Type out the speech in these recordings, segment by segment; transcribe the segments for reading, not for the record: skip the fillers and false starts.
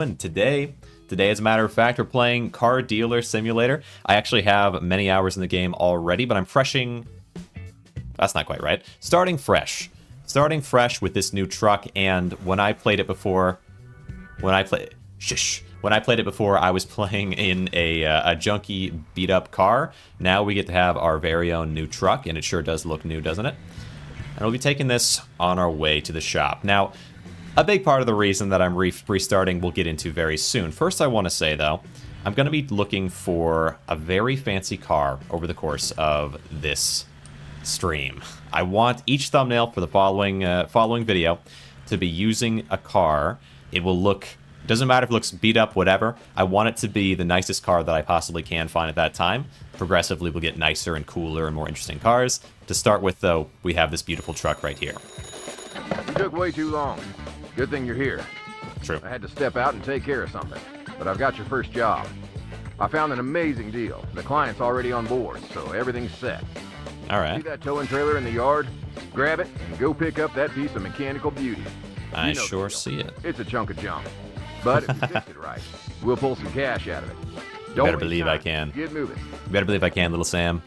And today, as a matter of fact, we're playing Car Dealer Simulator. I actually have many hours in the game already, but I'm freshing... That's not quite right. Starting fresh with this new truck, and when I played it before... When I played it before, I was playing in a junky, beat-up car. Now we get to have our very own new truck, and it sure does look new, doesn't it? And we'll be taking this on our way to the shop. Now, a big part of the reason that I'm restarting we'll get into very soon. First, I want to say, though, I'm going to be looking for a very fancy car over the course of this stream. I want each thumbnail for the following video to be using a car. It will look... Doesn't matter if it looks beat up, whatever. I want it to be the nicest car that I possibly can find at that time. Progressively, we'll get nicer and cooler and more interesting cars. To start with, though, we have this beautiful truck right here. You took way too long. Good thing you're here. True. I had to step out and take care of something, but I've got your first job. I found an amazing deal. The client's already on board, so everything's set. All right. See that towing trailer in the yard? Grab it and go pick up that piece of mechanical beauty. I sure see it. It's a chunk of junk. But if you fix it right, we'll pull some cash out of it. You better believe I can. Get moving. You better believe I can, little Sam.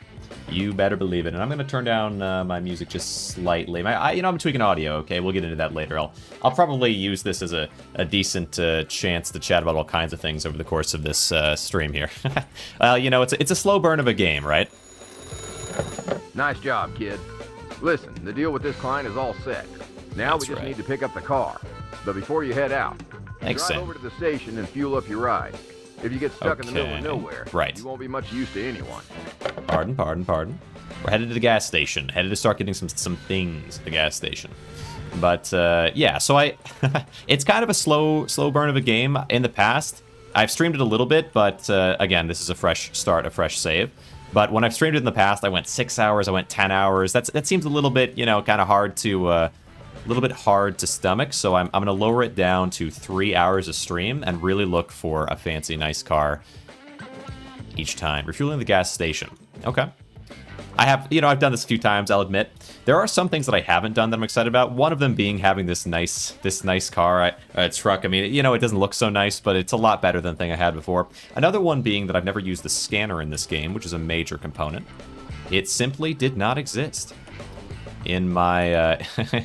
You better believe it. And I'm going to turn down my music just slightly. I'm tweaking audio, okay? We'll get into that later. I'll probably use this as a decent chance to chat about all kinds of things over the course of this stream here. Well, you know, it's a slow burn of a game, right? Nice job, kid. Listen, the deal with this client is all set. Now we just need to pick up the car. But before you head out, drive over to the station and fuel up your ride. If you get stuck in the middle of nowhere, you won't be much use to anyone. Pardon. We're headed to the gas station. Headed to start getting some things at the gas station. But, yeah, so it's kind of a slow burn of a game. In the past, I've streamed it a little bit, but, again, this is a fresh start, a fresh save. But when I've streamed it in the past, I went 6 hours, I went 10 hours. That seems a little bit, you know, kind of hard to... a little bit hard to stomach, so I'm going to lower it down to 3 hours a stream and really look for a fancy, nice car each time. Refueling the gas station. Okay. I've done this a few times, I'll admit. There are some things that I haven't done that I'm excited about. One of them being having this nice car, truck. I mean, you know, it doesn't look so nice, but it's a lot better than the thing I had before. Another one being that I've never used the scanner in this game, which is a major component. It simply did not exist in my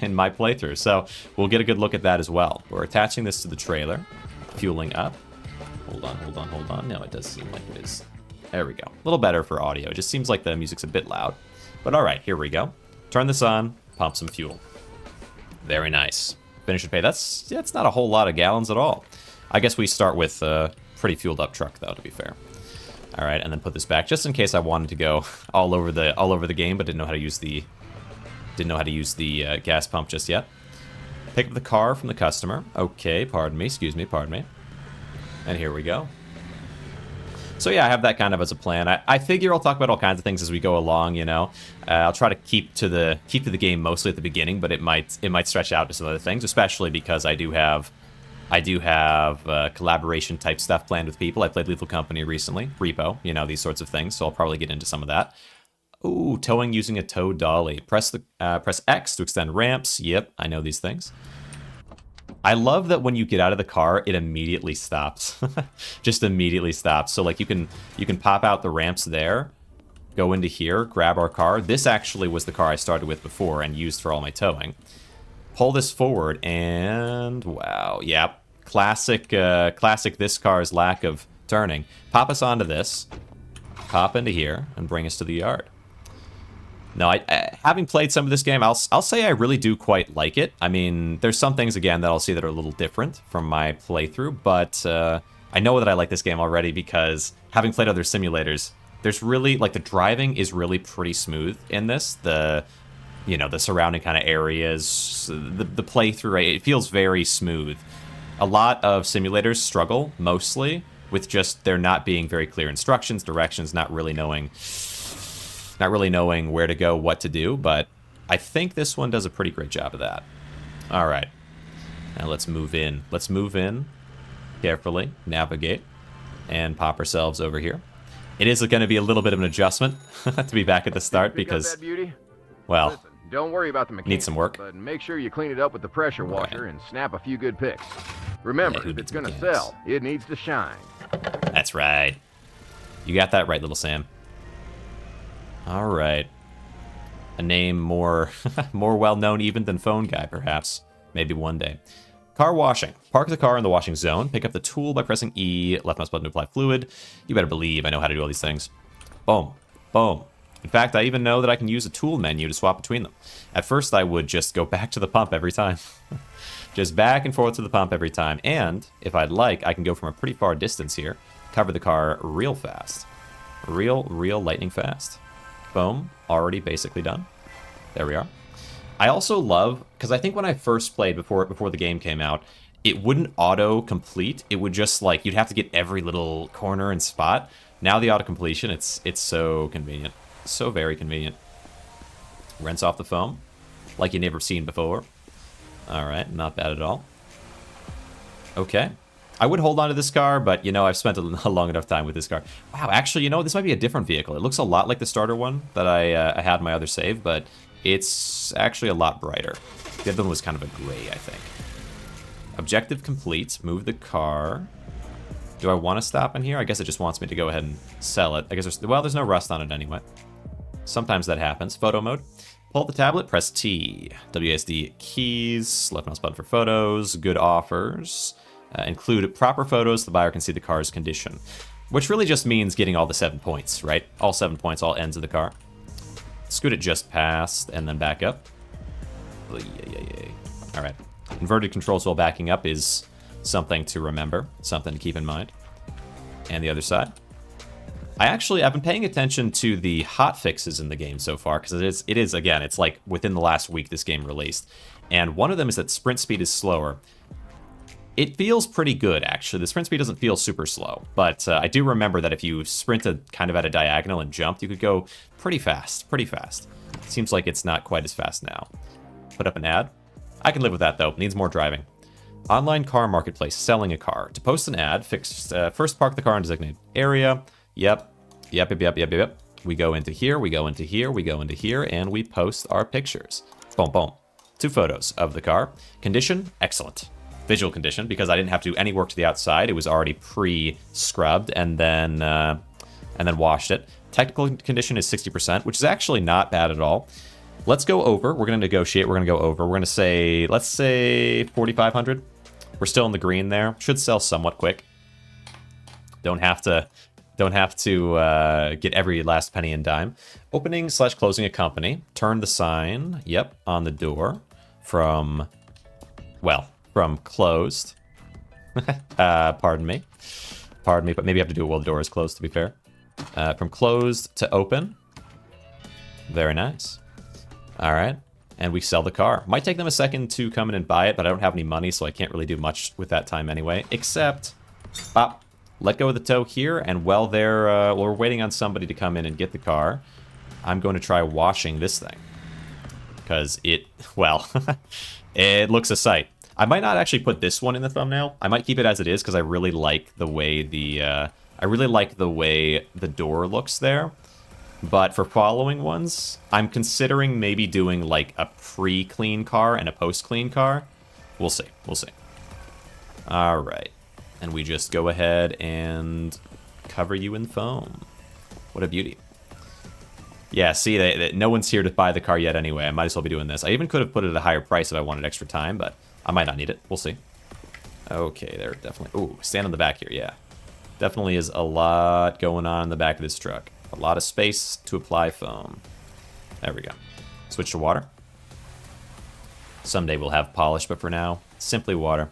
in my playthrough, so we'll get a good look at that as well. We're attaching this to the trailer, fueling up. Hold on. No, it does seem like it is. There we go. A little better for audio. It just seems like the music's a bit loud. But all right, here we go. Turn this on, pump some fuel. Very nice. Finish and pay. That's not a whole lot of gallons at all. I guess we start with a pretty fueled up truck, though, to be fair. All right, and then put this back just in case I wanted to go all over the game, but didn't know how to use the gas pump just yet. Pick up the car from the customer. Okay, excuse me. And here we go. So yeah, I have that kind of as a plan. I figure I'll talk about all kinds of things as we go along, you know. I'll try to keep to the game mostly at the beginning, but it might stretch out to some other things, especially because I do have collaboration type stuff planned with people. I played Lethal Company recently, Repo, you know, these sorts of things, so I'll probably get into some of that. Ooh, towing using a tow dolly. Press X to extend ramps. Yep, I know these things. I love that when you get out of the car, it immediately stops. Just immediately stops. So like you can pop out the ramps there, go into here, grab our car. This actually was the car I started with before and used for all my towing. Pull this forward and wow, yep. Classic this car's lack of turning. Pop us onto this, pop into here, and bring us to the yard. No, having played some of this game, I'll say I really do quite like it. I mean, there's some things, again, that I'll see that are a little different from my playthrough, but I know that I like this game already because having played other simulators, there's really, like, the driving is really pretty smooth in this. The surrounding kind of areas, the playthrough, it feels very smooth. A lot of simulators struggle, mostly, with just there not being very clear instructions, directions, not really knowing where to go, what to do, but I think this one does a pretty great job of that. All right. Now let's move in. Let's move in carefully, navigate, and pop ourselves over here. It is going to be a little bit of an adjustment to be back at the start because, well, listen, don't worry about the mechanics, need some work. But make sure you clean it up with the pressure washer and snap a few good pics. Remember, if it's gonna sell, it needs to shine. That's right. You got that right, little Sam. All right. A name more more well-known even than Phone Guy, perhaps. Maybe one day. Car washing. Park the car in the washing zone. Pick up the tool by pressing E, left mouse button to apply fluid. You better believe I know how to do all these things. Boom. Boom. In fact, I even know that I can use a tool menu to swap between them. At first, I would just go back to the pump every time. Just back and forth to the pump every time. And, if I'd like, I can go from a pretty far distance here. Cover the car real fast. Real lightning fast. Boom. Already basically done. There we are. I also love, because I think when I first played before the game came out, it wouldn't auto-complete. It would just, like, you'd have to get every little corner and spot. Now the auto-completion, it's so convenient. So very convenient. Rinse off the foam, like you never seen before. Alright, not bad at all. Okay. I would hold on to this car, but, you know, I've spent a long enough time with this car. Wow, actually, you know, this might be a different vehicle. It looks a lot like the starter one that I had in my other save, but it's actually a lot brighter. The other one was kind of a gray, I think. Objective complete. Move the car. Do I want to stop in here? I guess it just wants me to go ahead and sell it. I guess there's no rust on it anyway. Sometimes that happens. Photo mode. Pull up the tablet, press T. WASD keys, left mouse button for photos, good offers. Include proper photos, the buyer can see the car's condition. Which really just means getting all the 7 points, right? All 7 points, all ends of the car. Scoot it just past, and then back up. Alright. Inverted controls while backing up is something to remember, something to keep in mind. And the other side. I've been paying attention to the hot fixes in the game so far, because it is, again, it's like within the last week this game released. And one of them is that sprint speed is slower. It feels pretty good, actually. The sprint speed doesn't feel super slow, but I do remember that if you sprinted kind of at a diagonal and jumped, you could go pretty fast, Seems like it's not quite as fast now. Put up an ad. I can live with that, though. Needs more driving. Online car marketplace, selling a car. To post an ad, first park the car in designated area. Yep. We go into here, we go into here, we go into here, and we post our pictures. Boom, boom. 2 photos of the car. Condition, excellent. Visual condition, because I didn't have to do any work to the outside. It was already pre-scrubbed and then washed it. Technical condition is 60%, which is actually not bad at all. Let's go over. We're going to negotiate. We're going to go over. We're going to say, let's say 4,500. We're still in the green there. Should sell somewhat quick. Don't have to get every last penny and dime. Opening / closing a company. Turn the sign, yep, on the door from closed. Pardon me, but maybe I have to do it while the door is closed, to be fair. From closed to open. Very nice. All right, and we sell the car. Might take them a second to come in and buy it, but I don't have any money, so I can't really do much with that time anyway, except, pop. Let go of the tow here, and while we're waiting on somebody to come in and get the car, I'm going to try washing this thing. Because it looks a sight. I might not actually put this one in the thumbnail. I might keep it as it is, because I really like the way the door looks there. But for following ones, I'm considering maybe doing like a pre-clean car and a post-clean car. We'll see. All right. And we just go ahead and cover you in foam. What a beauty. Yeah, see, no one's here to buy the car yet anyway. I might as well be doing this. I even could have put it at a higher price if I wanted extra time, but I might not need it. We'll see. Okay, there definitely... Ooh, stand on the back here, yeah. Definitely is a lot going on in the back of this truck. A lot of space to apply foam. There we go. Switch to water. Someday we'll have polish, but for now, simply water.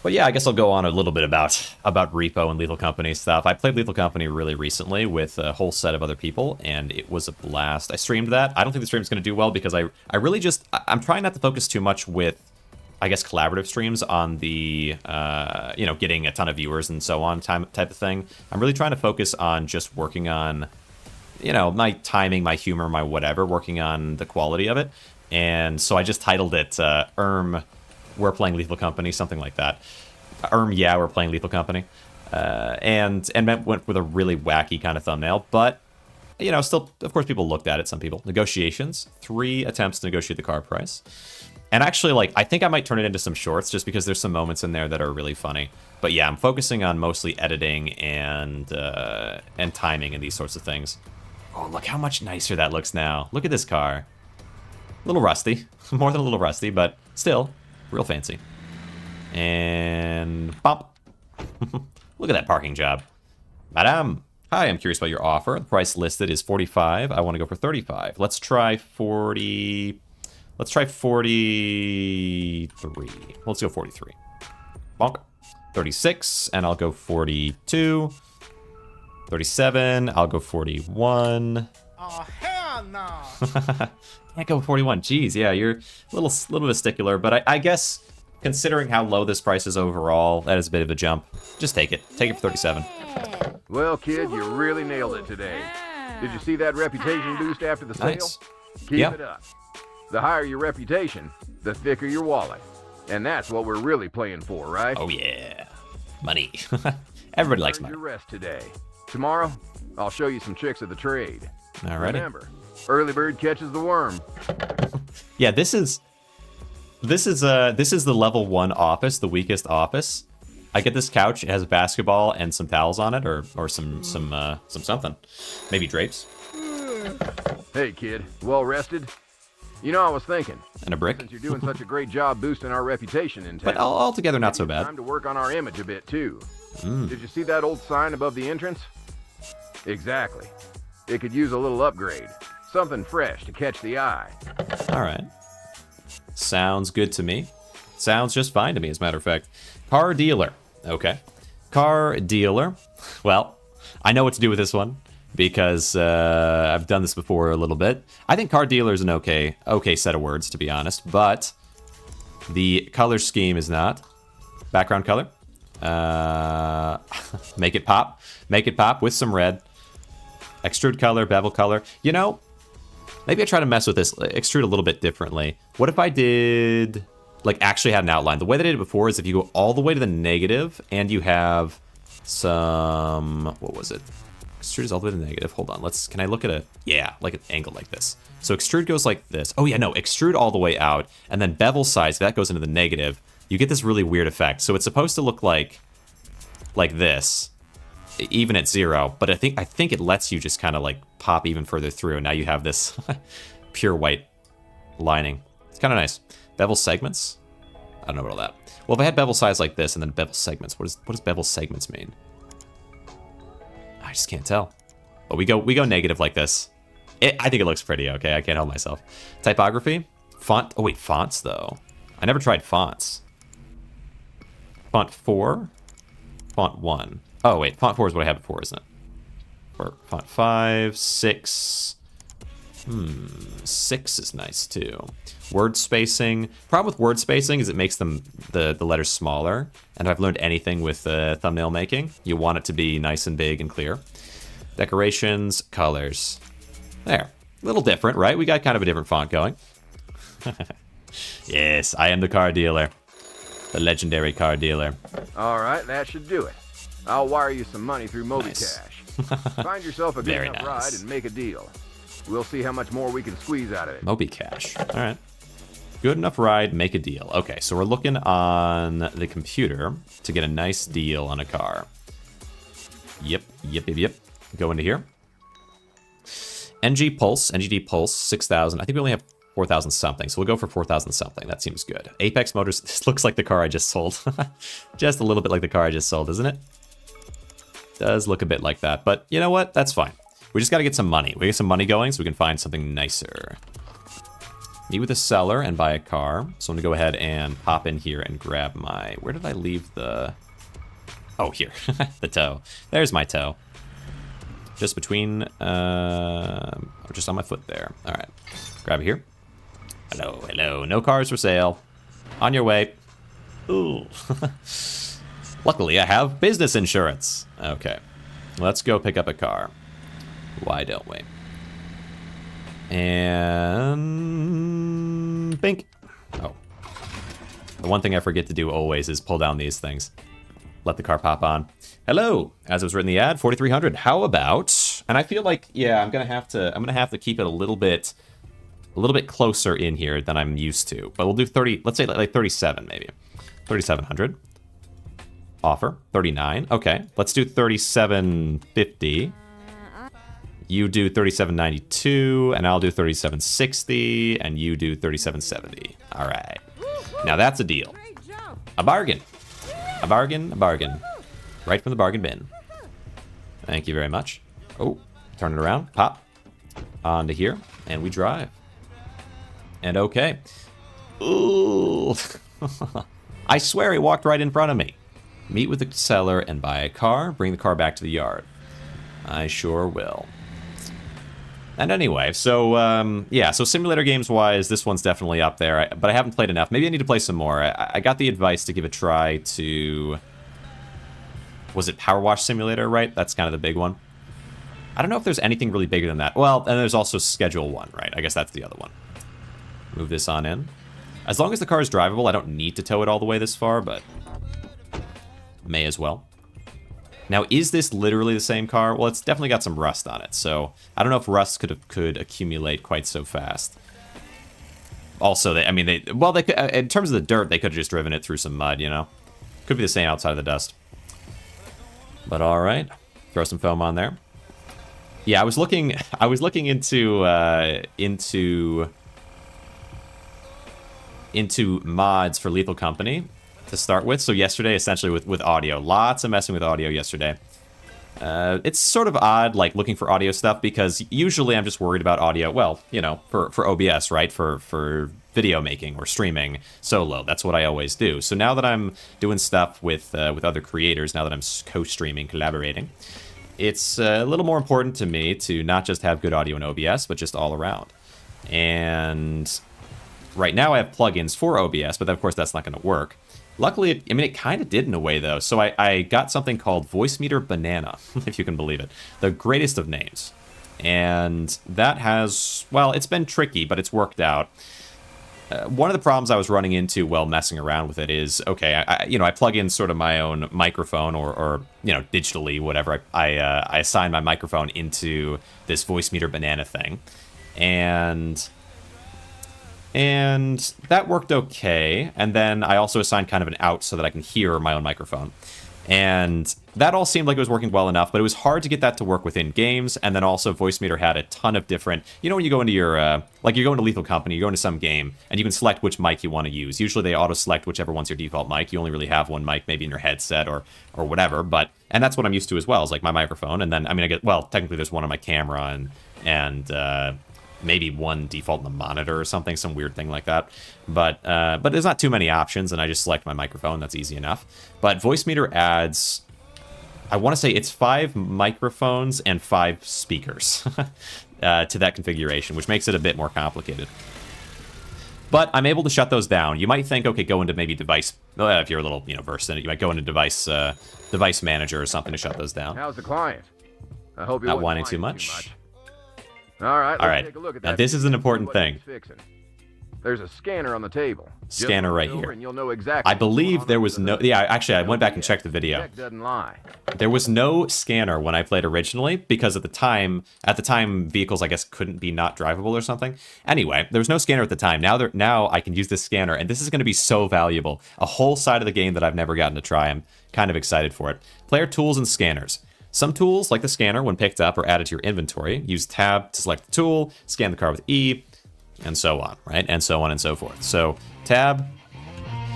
But yeah, I guess I'll go on a little bit about Repo and Lethal Company stuff. I played Lethal Company really recently with a whole set of other people, and it was a blast. I streamed that. I don't think the stream's going to do well because I'm trying not to focus too much with, I guess, collaborative streams on the, getting a ton of viewers and so on type of thing. I'm really trying to focus on just working on, my timing, my humor, my whatever, working on the quality of it. And so I just titled it, We're Playing Lethal Company, something like that. Yeah, we're playing Lethal Company. And went with a really wacky kind of thumbnail, but, still, of course, people looked at it, some people. Negotiations, 3 attempts to negotiate the car price. And actually, like, I think I might turn it into some shorts just because there's some moments in there that are really funny. But yeah, I'm focusing on mostly editing and timing and these sorts of things. Oh, look how much nicer that looks now. Look at this car. A little rusty. More than a little rusty, but still, real fancy. And bump. Look at that parking job. Madame, hi, I'm curious about your offer. The price listed is 45. I want to go for 35. Let's try 40. Let's try 43. Let's go 43. Bonk. 36, and I'll go 42. 37, I'll go 41. Oh, hell no. Can't go 41. Jeez, yeah, you're a little bit stickler, but I guess considering how low this price is overall, that is a bit of a jump. Just take it. Take it for 37. Well, kid, you really nailed it today. Did you see that reputation boost after the sale? Nice. Keep it up. The higher your reputation, the thicker your wallet. And that's what we're really playing for, right? Oh, yeah. Money. Everybody likes money. Your rest today. Tomorrow, I'll show you some tricks of the trade. Alrighty. Remember, early bird catches the worm. Yeah, this is the level 1 office, the weakest office. I get this couch. It has a basketball and some towels on it, or some something, maybe drapes. Hey, kid, well rested? You know, I was thinking. And a brick. Since you're doing such a great job boosting our reputation in town. But altogether, not so bad. Time to work on our image a bit too. Did you see that old sign above the entrance? Exactly. It could use a little upgrade. Something fresh to catch the eye. All right. Sounds good to me. Sounds just fine to me, as a matter of fact. Car dealer. Okay. Car dealer. Well, I know what to do with this one because I've done this before a little bit. I think car dealer is an okay set of words, to be honest, but the color scheme is not. Background color. Make it pop. Make it pop with some red. Extrude color, bevel color. You know, maybe I try to mess with this, extrude a little bit differently. What if I did, like, actually had an outline? The way that I did it before is if you go all the way to the negative and you have some, what was it? Extrude is all the way to the negative. Hold on, can I look at like an angle like this. So extrude goes like this. Oh yeah, no, extrude all the way out. And then bevel size, that goes into the negative. You get this really weird effect. So it's supposed to look like this, even at 0. But I think it lets you just kind of like pop even further through. And now you have this pure white lining. It's kind of nice. Bevel segments? I don't know about all that. Well, if I had bevel size like this and then bevel segments, what does bevel segments mean? I just can't tell. But we go negative like this. I think it looks pretty, okay? I can't help myself. Typography? Font? Oh, wait, fonts, though. I never tried fonts. Font 4? Font 1. Oh, wait, font 4 is what I had before, isn't it? Or font 5, 6. 6 is nice, too. Word spacing. Problem with word spacing is it makes the letters smaller. And if I've learned anything with thumbnail making, you want it to be nice and big and clear. Decorations, colors. There. A little different, right? We got kind of a different font going. Yes, I am the car dealer. The legendary car dealer. All right, that should do it. I'll wire you some money through MobiCash. Nice. Find yourself a good Very enough nice. ride and make a deal. We'll see how much more we can squeeze out of it. MobiCash. All right. Good enough ride, make a deal. Okay, so we're looking on the computer to get a nice deal on a car. Yep. Go into here. NGD Pulse, 6,000. I think we only have 4,000 something, so we'll go for 4,000 something. That seems good. Apex Motors, this looks like the car I just sold. Just a little bit like the car I just sold, isn't it? Does look a bit like that, but you know what? That's fine. We just got to get some money. We get some money going so we can find something nicer. Meet with a seller and buy a car. So I'm going to go ahead and pop in here and grab my... Where did I leave the... Oh, here. The toe. There's my toe. Just between... just on my foot there. All right. Grab it here. Hello. No cars for sale. On your way. Ooh. Luckily, I have business insurance. Okay. Let's go pick up a car. Why don't we? And... Bink. Oh. The one thing I forget to do always is pull down these things. Let the car pop on. Hello. As it was written in the ad, 4,300. How about... And I feel like, yeah, I'm gonna have to keep it a little bit a little bit closer in here than I'm used to. But we'll do 30, let's say like 37 maybe. 3,700. Offer. 39. Okay, let's do 3,750. You do 3,792, and I'll do 3,760, and you do 3,770. All right. Now that's a deal. A bargain. A bargain, a bargain. Right from the bargain bin. Thank you very much. Oh, turn it around. Pop. Onto here, and we drive. And okay. Ooh. I swear he walked right in front of me. Meet with the seller and buy a car. Bring the car back to the yard. I sure will. And anyway, so, yeah, so simulator games-wise, this one's definitely up there, but I haven't played enough. Maybe I need to play some more. I got the advice to give a try to... Was it Power Wash Simulator, right? That's kind of the big one. I don't know if there's anything really bigger than that. Well, and there's also Schedule 1, right? I guess that's the other one. Move this on in. As long as the car is drivable, I don't need to tow it all the way this far, but... may as well. Now, is this literally the same car? Well, it's definitely got some rust on it, so I don't know if rust could accumulate quite so fast. Also, they could, in terms of the dirt, they could have just driven it through some mud, you know? Could be the same outside of the dust. But all right, throw some foam on there. Yeah, I was looking into mods for Lethal Company to start with. So yesterday, essentially with audio, lots of messing with audio yesterday. It's sort of odd, like looking for audio stuff, because usually I'm just worried about audio. Well, you know, for OBS, right? For video making or streaming solo. That's what I always do. So now that I'm doing stuff with other creators, now that I'm co-streaming, collaborating, it's a little more important to me to not just have good audio in OBS, but just all around. And right now I have plugins for OBS, but of course that's not going to work. Luckily, it kind of did in a way, though. So I got something called Voice Meter Banana, if you can believe it. The greatest of names. And that has, well, it's been tricky, but it's worked out. One of the problems I was running into while messing around with it is, okay, I plug in sort of my own microphone or digitally, whatever. I assign my microphone into this Voice Meter Banana thing. And that worked okay. And then I also assigned kind of an out so that I can hear my own microphone. And that all seemed like it was working well enough, but it was hard to get that to work within games. And then also Voice Meter had a ton of different, when you go into your, like you're going to Lethal Company, you go into some game, and you can select which mic you want to use. Usually they auto-select whichever one's your default mic. You only really have one mic, maybe in your headset or whatever. And that's what I'm used to as well, is like my microphone. And then, technically there's one on my camera and maybe one default in the monitor or something, some weird thing like that. But there's not too many options, and I just select my microphone. That's easy enough. But Voice Meter adds, I want to say it's 5 microphones and 5 speakers to that configuration, which makes it a bit more complicated. But I'm able to shut those down. You might think, okay, go into maybe device, if you're a little versed in it, you might go into device manager or something to shut those down. How's the client? I hope you're not whining too much. All right, let's take a look at that. Now this is an important thing. There's a scanner on the table. Scanner right here. And you'll know exactly I believe there was no... Yeah, actually, I went back and checked the video. Doesn't lie. There was no scanner when I played originally, because at the time, vehicles, I guess, couldn't be not drivable or something. Anyway, there was no scanner at the time. Now I can use this scanner, and this is going to be so valuable. A whole side of the game that I've never gotten to try. I'm kind of excited for it. Player tools and scanners. Some tools, like the scanner, when picked up or added to your inventory, use tab to select the tool, scan the car with E, and so on, right? And so on and so forth. So, tab,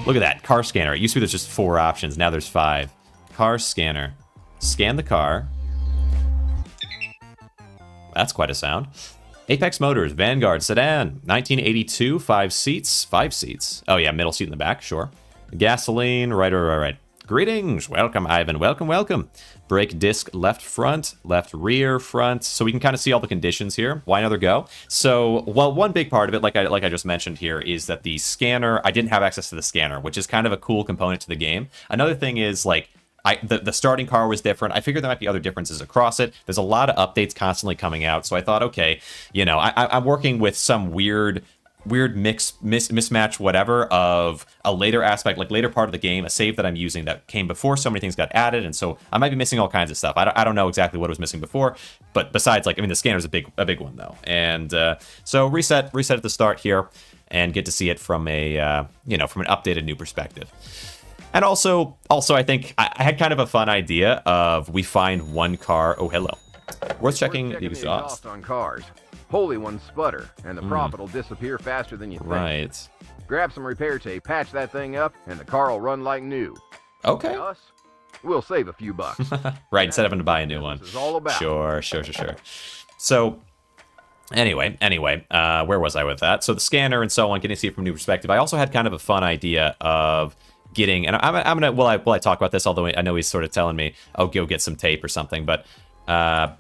look at that, car scanner. It used to be there's just 4 options, now there's 5. Car scanner, scan the car. That's quite a sound. Apex Motors, Vanguard, Sedan, 1982, 5 seats. Oh yeah, middle seat in the back, sure. Gasoline, right. Greetings, welcome Ivan, welcome. Brake disc left front, left rear front. So we can kind of see all the conditions here. Why another go? So, well, one big part of it, like I just mentioned here, is that the scanner, I didn't have access to the scanner, which is kind of a cool component to the game. Another thing is, like, the starting car was different. I figured there might be other differences across it. There's a lot of updates constantly coming out. So I thought, okay, I'm working with some weird weird mismatch, whatever, of a later aspect, like later part of the game, a save that I'm using that came before so many things got added, and so I might be missing all kinds of stuff. I don't know exactly what was missing before, but besides, like, I mean, the scanner's a big one though, and so reset at the start here, and get to see it from a from an updated new perspective. And also I think I had kind of a fun idea of we find one car. Oh, hello. Worth checking the exhaust on cars. Holy ones sputter, and the profit will disappear faster than you think. Right. Grab some repair tape, patch that thing up, and the car will run like new. Okay. Us, we'll save a few bucks. Right, instead of having to buy a new one. This is all about. Sure. So, anyway, where was I with that? So the scanner and so on, getting to see it from a new perspective. I also had kind of a fun idea of getting, and I'm gonna, while I talk about this, although I know he's sort of telling me, oh, go get some tape or something, but I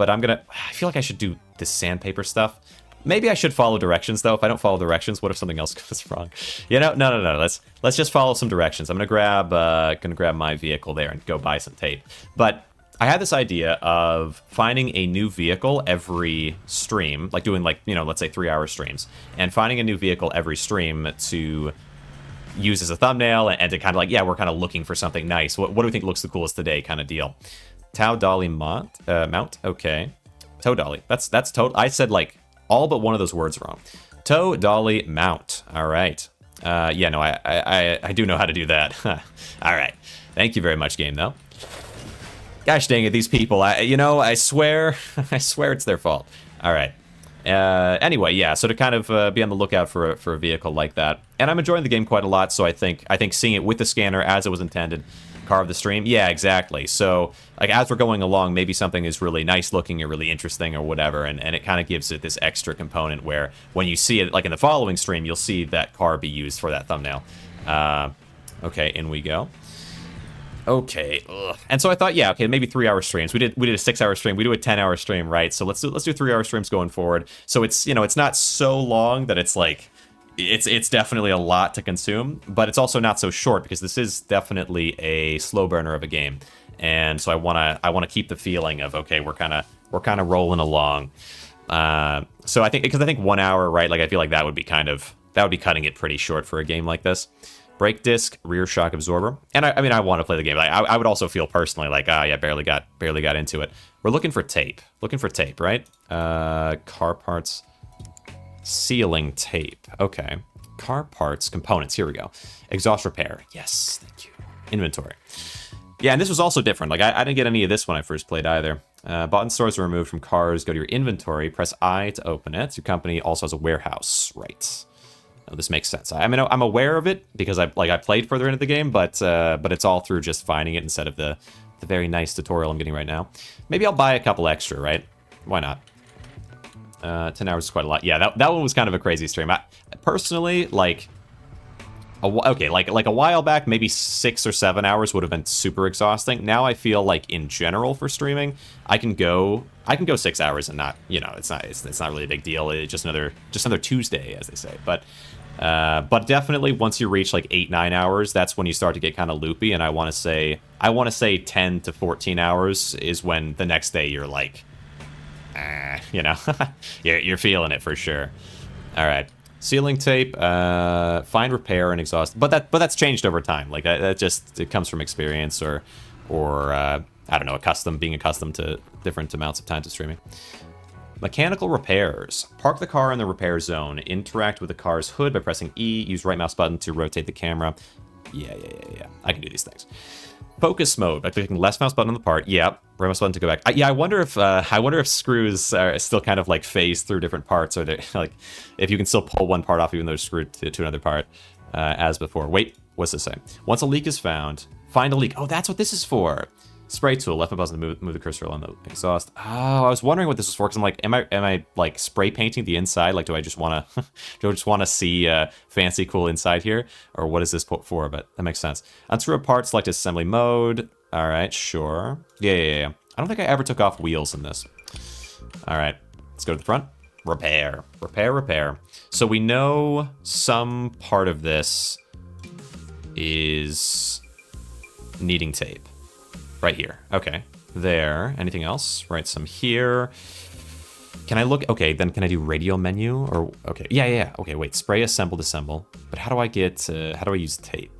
feel like I should do this sandpaper stuff. Maybe I should follow directions though. If I don't follow directions, what if something else goes wrong? No. Let's just follow some directions. I'm gonna grab my vehicle there and go buy some tape. But I had this idea of finding a new vehicle every stream, like doing let's say 3-hour streams, and finding a new vehicle every stream to use as a thumbnail and to kind of like, we're kind of looking for something nice. What do we think looks the coolest today, kind of deal. Tau Dolly mount. Okay. Toe Dolly. That's total. I said like all but one of those words wrong. Toe Dolly mount. All right. I do know how to do that. All right. Thank you very much, game though. Gosh dang it, these people. I swear it's their fault. All right. Anyway, yeah. So to kind of be on the lookout for a vehicle like that, and I'm enjoying the game quite a lot. So I think seeing it with the scanner as it was intended. Car of the stream, yeah, exactly. So like as we're going along, maybe something is really nice looking or really interesting or whatever, and it kind of gives it this extra component where when you see it, like in the following stream, you'll see that car be used for that thumbnail. Okay, in we go. Okay, and so I thought, maybe 3-hour streams. We did a 6-hour stream. We do a 10-hour stream, right? So let's do 3-hour streams going forward. So it's it's not so long that it's like. It's definitely a lot to consume, but it's also not so short because this is definitely a slow burner of a game, and so I wanna keep the feeling of okay, we're kind of rolling along. So I think 1 hour, right? Like I feel like that would be cutting it pretty short for a game like this. Brake disc, rear shock absorber, and I want to play the game. I would also feel personally like barely got into it. We're looking for tape, right? Car parts. Sealing tape. Okay. Car parts, components. Here we go. Exhaust repair. Yes, thank you. Inventory. Yeah, and this was also different. Like, I didn't get any of this when I first played either. Bought and stores are removed from cars. Go to your inventory. Press I to open it. Your company also has a warehouse. Right. Oh, this makes sense. I mean, I'm aware of it because I played further into the game, but it's all through just finding it instead of the very nice tutorial I'm getting right now. Maybe I'll buy a couple extra, right? Why not? 10 hours is quite a lot. Yeah, that one was kind of a crazy stream. I personally, like a while back, maybe 6 or 7 hours would have been super exhausting. Now I feel like in general for streaming, I can go 6 hours and not, it's not really a big deal. It's just another Tuesday, as they say. But definitely once you reach like 8-9 hours, that's when you start to get kind of loopy. And I want to say 10 to 14 hours is when the next day you're like. You're feeling it for sure. All right, sealing tape, find repair and exhaust, but that's changed over time. Like it comes from experience or I don't know, being accustomed to different amounts of time to streaming. Mechanical repairs. Park the car in the repair zone. Interact with the car's hood by pressing E. Use right mouse button to rotate the camera. Yeah. I can do these things. Focus mode by clicking left mouse button on the part. Yep. Right mouse button to go back. I wonder if screws are still kind of like phase through different parts, or they like if you can still pull one part off even though it's screwed to another part as before. Wait, what's this say? Once a leak is found, find a leak. Oh, that's what this is for. Spray tool. Left mouse button to move the cursor on the exhaust. Oh, I was wondering what this was for because I'm like, am I like spray painting the inside? Like, do I just want to see fancy cool inside here, or what is this for? But that makes sense. Unscrew a part. Select assembly mode. All right, sure. Yeah. I don't think I ever took off wheels in this. All right, let's go to the front. Repair. So we know some part of this is needing tape. Right here. Okay. There. Anything else? Right, some here. Can I look? Okay, then can I do radio menu? Or, okay, yeah. Okay, wait, spray, assemble, disassemble. But how do I get, how do I use tape?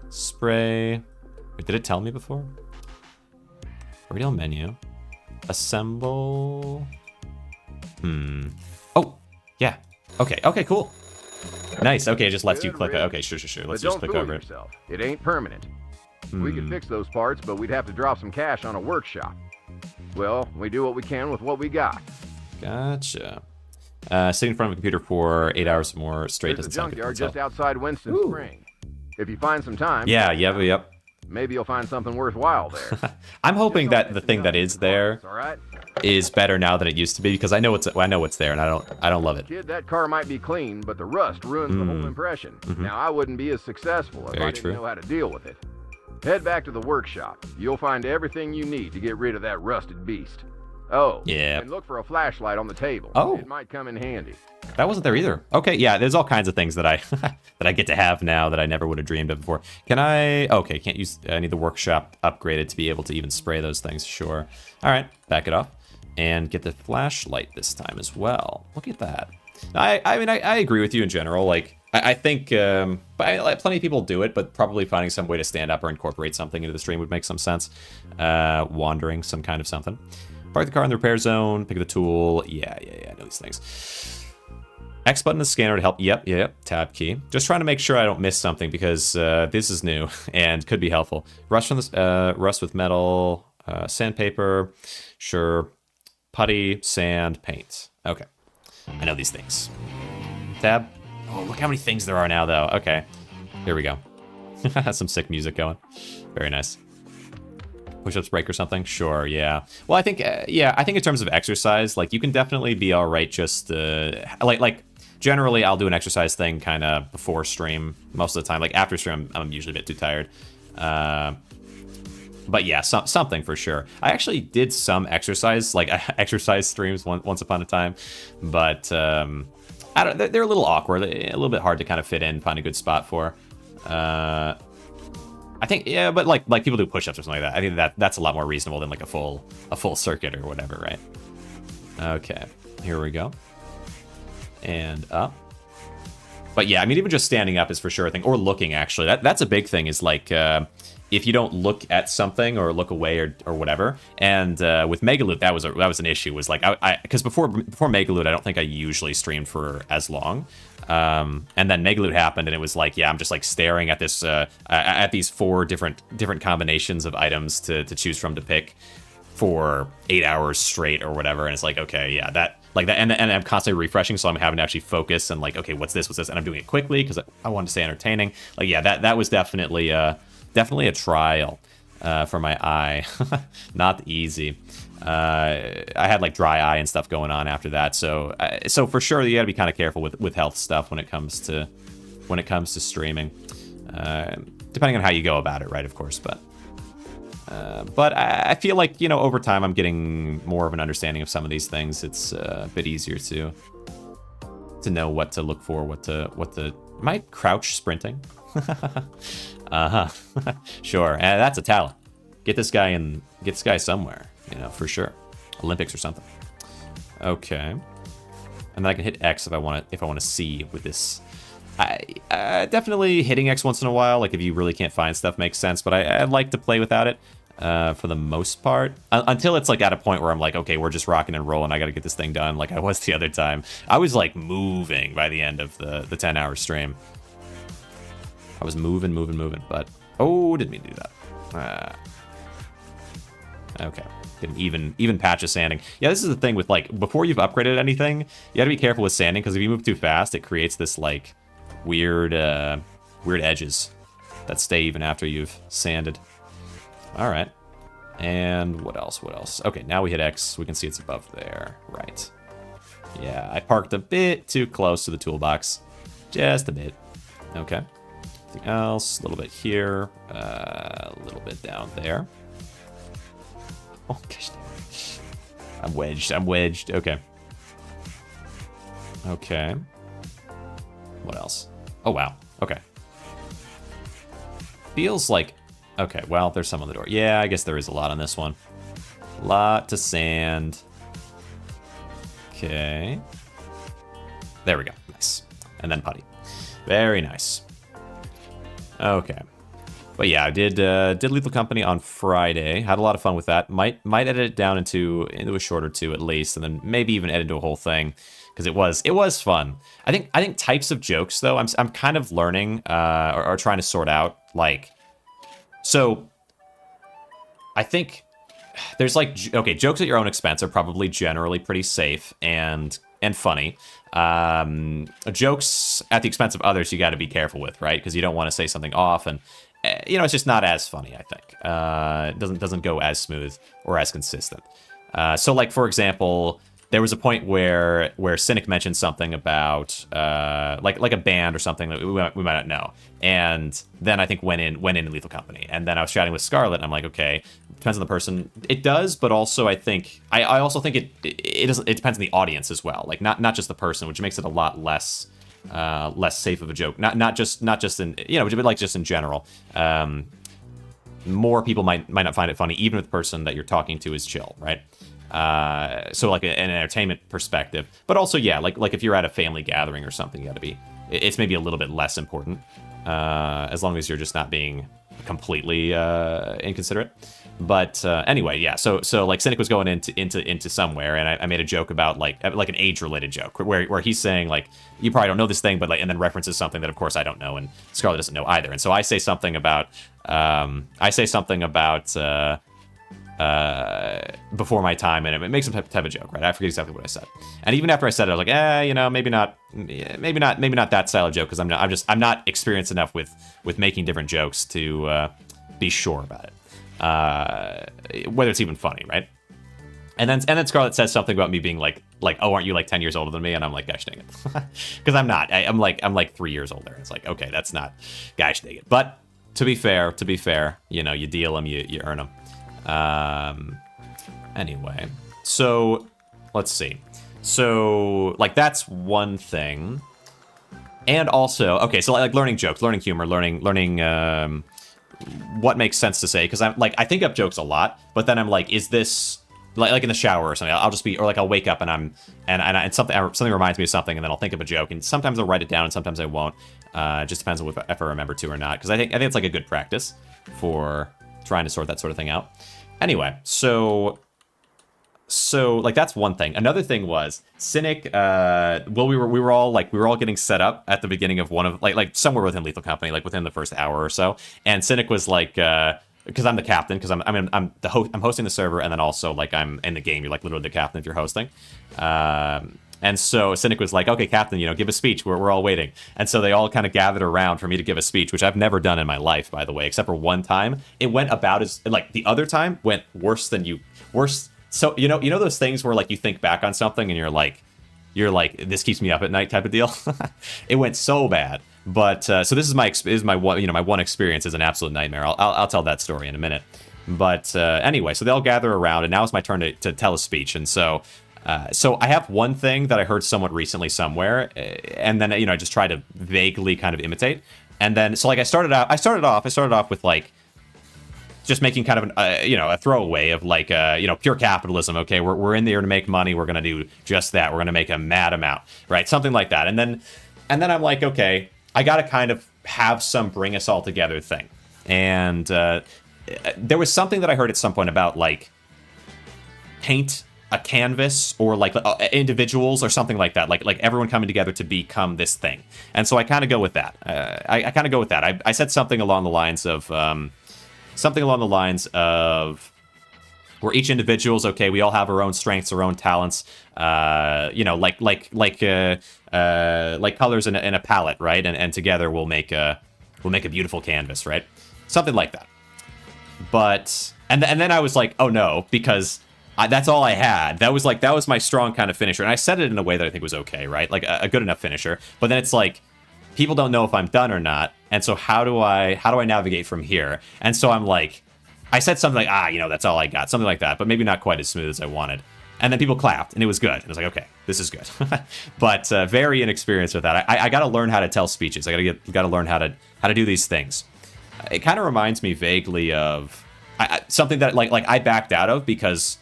Spray. Wait, did it tell me before? Radio menu. Assemble. Oh, yeah. Okay, cool. Nice. Okay, it just lets you click. Okay, sure. Let's just click over it. It ain't permanent. We could fix those parts, but we'd have to drop some cash on a workshop. Well, we do what we can with what we got. Gotcha. Sitting in front of a computer for 8 hours or more straight doesn't sound good. There's a junkyard just outside Winston Spring. If you find some time... Yep. Maybe you'll find something worthwhile there. I'm hoping that the thing that is there is better now than it used to be, because I know it's there, and I don't love it. Kid, that car might be clean, but the rust ruins the whole impression. Now, I wouldn't be as successful if I didn't know how to deal with it. Head back to the workshop. You'll find everything you need to get rid of that rusted beast. Oh, yeah. And look for a flashlight on the table. Oh. It might come in handy. That wasn't there either. Okay, yeah, there's all kinds of things that I that I get to have now that I never would have dreamed of before. Can I... Okay, can't use... I need the workshop upgraded to be able to even spray those things, sure. All right, back it up. And get the flashlight this time as well. Look at that. I mean, I agree with you in general. Like, I think plenty of people do it, but probably finding some way to stand up or incorporate something into the stream would make some sense. Wandering some kind of something. Park the car in the repair zone, pick the tool. Yeah, I know these things. X button is scanner to help. Yep. Tab key. Just trying to make sure I don't miss something because this is new and could be helpful. Rust from this, rust with metal, sandpaper, sure. Putty, sand, paint. Okay. I know these things. Tab. Oh, look how many things there are now, though. Okay. Here we go. Some sick music going. Very nice. Push-ups break or something? Sure, yeah. Well, I think, I think in terms of exercise, like, you can definitely be all right just, like, generally, I'll do an exercise thing kind of before stream most of the time. Like, after stream, I'm usually a bit too tired. But yeah, something for sure. I actually did some exercise, like exercise streams once upon a time, but I don't. They're a little awkward, a little bit hard to kind of fit in, find a good spot for. I think, yeah, but like people do push-ups or something like that. I think that's a lot more reasonable than like a full circuit or whatever, right? Okay, here we go, and up. But yeah, I mean, even just standing up is for sure a thing, or looking actually. That's a big thing. Is like. If you don't look at something or look away or whatever, and with Megaloot that was an issue. Was like because before Megaloot I don't think I usually streamed for as long, and then Megaloot happened and it was like I'm just like staring at this at these 4 different combinations of items to choose from to pick for 8 hours straight or whatever, and it's like okay that and I'm constantly refreshing, so I'm having to actually focus and like okay what's this, and I'm doing it quickly because I want to stay entertaining. Like yeah that was definitely a trial for my eye. Not easy. I had like dry eye and stuff going on after that, so for sure you got to be kind of careful with health stuff when it comes to streaming, depending on how you go about it, right? Of course, but I feel like over time I'm getting more of an understanding of some of these things. It's a bit easier to know what to look for, what to am I crouch sprinting? Sure, that's a talent. Get this guy somewhere, for sure. Olympics or something. Okay, and then I can hit X if I want to see with this. I definitely hitting X once in a while, like if you really can't find stuff, makes sense. But I like to play without it for the most part, until it's like at a point where I'm like, okay, we're just rocking and rolling. I got to get this thing done, like I was the other time. I was like moving by the end of the 10-hour stream. I was moving, but didn't mean to do that. Okay, get an even patch of sanding. Yeah, this is the thing with like before you've upgraded anything, you got to be careful with sanding because if you move too fast, it creates this like weird edges that stay even after you've sanded. All right, and what else? Okay, now we hit X. We can see it's above there, right? Yeah, I parked a bit too close to the toolbox, just a bit. Okay. Anything else? A little bit here, a little bit down there. Oh gosh, I'm wedged. Okay. What else? Oh wow. Okay. Feels like okay. Well, there's some on the door. Yeah, I guess there is a lot on this one. Lot to sand. Okay. There we go. Nice. And then putty. Very nice. Okay. But yeah, I did Lethal Company on Friday. Had a lot of fun with that. Might edit it down into a short or two at least, and then maybe even edit into a whole thing, because it was fun. I think types of jokes though, I'm kind of learning or trying to sort out, like, so I think there's like, okay, jokes at your own expense are probably generally pretty safe and funny. Jokes at the expense of others, you got to be careful with, right? Because you don't want to say something off, and it's just not as funny, I think. It doesn't go as smooth or as consistent. So like, for example, there was a point where Cynic mentioned something about like a band or something that we might not know, and then I think went in Lethal Company, and then I was chatting with Scarlett, and I'm like, okay, depends on the person. It does, but also I think I also think it depends on the audience as well, like not just the person, which makes it a lot less safe of a joke. Not just in, but like just in general. More people might not find it funny, even if the person that you're talking to is chill, right? So like an entertainment perspective, but also, yeah, like if you're at a family gathering or something, you got to be, it's maybe a little bit less important, as long as you're just not being completely inconsiderate. But anyway, yeah. So like Cynic was going into somewhere, and I made a joke about like an age-related joke where he's saying like, you probably don't know this thing, but like, and then references something that of course I don't know, and Scarlett doesn't know either. And so I say something about before my time, and it makes some type of joke, right? I forget exactly what I said, and even after I said it, I was like, maybe not that style of joke, because I'm not experienced enough with making different jokes to be sure about it. Whether it's even funny, right? And then Scarlett says something about me being like, oh, aren't you like 10 years older than me? And I'm like, gosh dang it, because I'm not. I'm like 3 years older. It's like, okay, that's not, gosh dang it. But to be fair, you deal them, you earn them. Anyway, so let's see. So like that's one thing, and also, okay, so like learning jokes, learning humor, learning what makes sense to say, because I'm like, I think up jokes a lot, but then I'm like, is this like in the shower or something? I'll just be, or like I'll wake up and something reminds me of something, and then I'll think of a joke, and sometimes I'll write it down and sometimes I won't. Just depends on if I remember to or not, because I think it's like a good practice for trying to sort that sort of thing out. Anyway, so like that's one thing. Another thing was Cynic. We were all getting set up at the beginning of one of like somewhere within Lethal Company, like within the first hour or so. And Cynic was like, because I'm the captain, because I'm hosting the server, and then also like I'm in the game. You're like literally the captain if you're hosting. And so Cynic was like, okay, Captain, give a speech. We're all waiting. And so they all kind of gathered around for me to give a speech, which I've never done in my life, by the way, except for one time. It went about as, like, the other time went worse. So, you know those things where, like, you think back on something and you're like, this keeps me up at night type of deal? It went so bad. But, so this is my one experience is an absolute nightmare. I'll tell that story in a minute. But anyway, so they all gather around, and now it's my turn to tell a speech. And so I have one thing that I heard somewhat recently somewhere, and then I just try to vaguely kind of imitate. And then so like I started off with like just making kind of a throwaway of like pure capitalism. Okay, we're in there to make money. We're gonna do just that. We're gonna make a mad amount, right? Something like that. And then I'm like, okay, I gotta kind of have some bring us all together thing. And there was something that I heard at some point about like paint a canvas, or like individuals or something like that, like everyone coming together to become this thing. And so I kind of go with that. I kind of go with that. I said something along the lines of we're each individuals. Okay, we all have our own strengths, our own talents. Like colors in a palette, right? And together we'll make a beautiful canvas, right? Something like that. But and then I was like, oh no, because that's all I had. That was my strong kind of finisher, and I said it in a way that I think was okay, right? Like a good enough finisher. But then it's like people don't know if I'm done or not, and so how do I navigate from here? And so I'm like, I said something like, that's all I got, something like that, but maybe not quite as smooth as I wanted. And then people clapped, and it was good. And I was like, okay, this is good. But very inexperienced with that. I got to learn how to tell speeches. I got to learn how to do these things. It kind of reminds me vaguely of something that like I backed out of because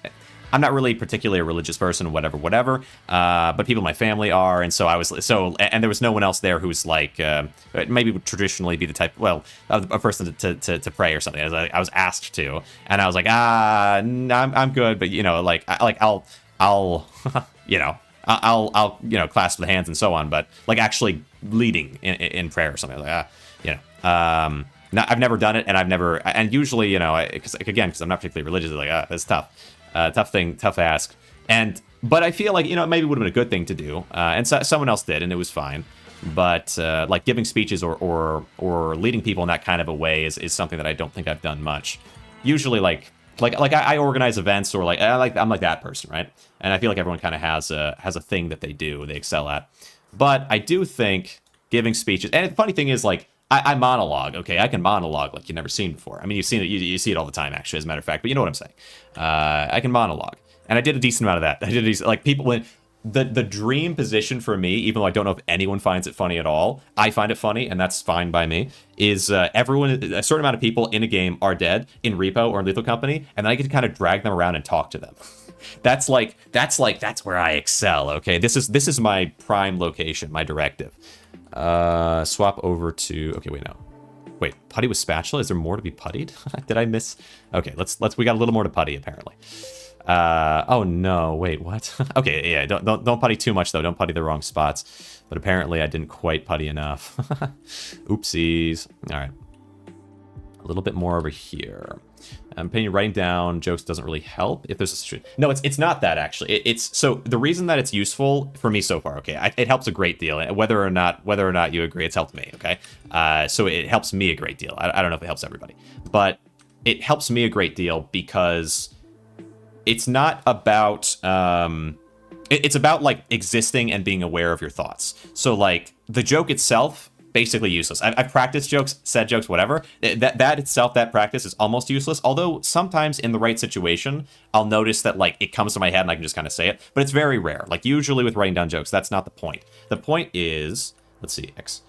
I'm not really particularly a religious person, whatever. But people in my family are, and so and there was no one else there who's like maybe would traditionally be the type, a person to pray or something. I was asked to, and I was like, I'm good, but I'll clasp the hands and so on, but like actually leading in prayer or something. I've never done it, and usually, because I'm not particularly religious, like, that's tough. Tough ask. But I feel like, it maybe would have been a good thing to do. And someone else did, and it was fine. But like giving speeches or leading people in that kind of a way is something that I don't think I've done much. Usually, I organize events, or I'm like that person, right? And I feel like everyone kind of has a thing that they excel at. But I do think giving speeches, and the funny thing is, like, I monologue, okay? I can monologue like you've never seen before. I mean, you've seen it, you see it all the time, actually, as a matter of fact, but you know what I'm saying. I can monologue. And I did a decent amount of that. I did a decent, like, people, when the dream position for me, even though I don't know if anyone finds it funny at all, I find it funny, and that's fine by me, is everyone, a certain amount of people in a game are dead in Repo or in Lethal Company, and then I get to kind of drag them around and talk to them. That's where I excel, okay? This is my prime location, my directive. Swap over to, okay, wait, putty with spatula? Is there more to be puttied? Did I miss? Okay, we got a little more to putty, apparently. Oh no, wait, what? Okay, yeah, don't putty too much, though. Don't putty the wrong spots. But apparently I didn't quite putty enough. Oopsies. All right. A little bit more over here. I'm opinion writing down jokes doesn't really help if there's a no, it's not that, actually. It's so the reason that it's useful for me so far, okay, it helps a great deal. Whether or not you agree, it's helped me, okay. So it helps me a great deal. I don't know if it helps everybody, but it helps me a great deal because it's not about it's about like existing and being aware of your thoughts. So like the joke itself, basically useless. I've practiced jokes, said jokes, whatever. That itself, that practice is almost useless. Although sometimes in the right situation, I'll notice that like it comes to my head and I can just kind of say it. But it's very rare. Like usually with writing down jokes, that's not the point. The point is, let's see, X.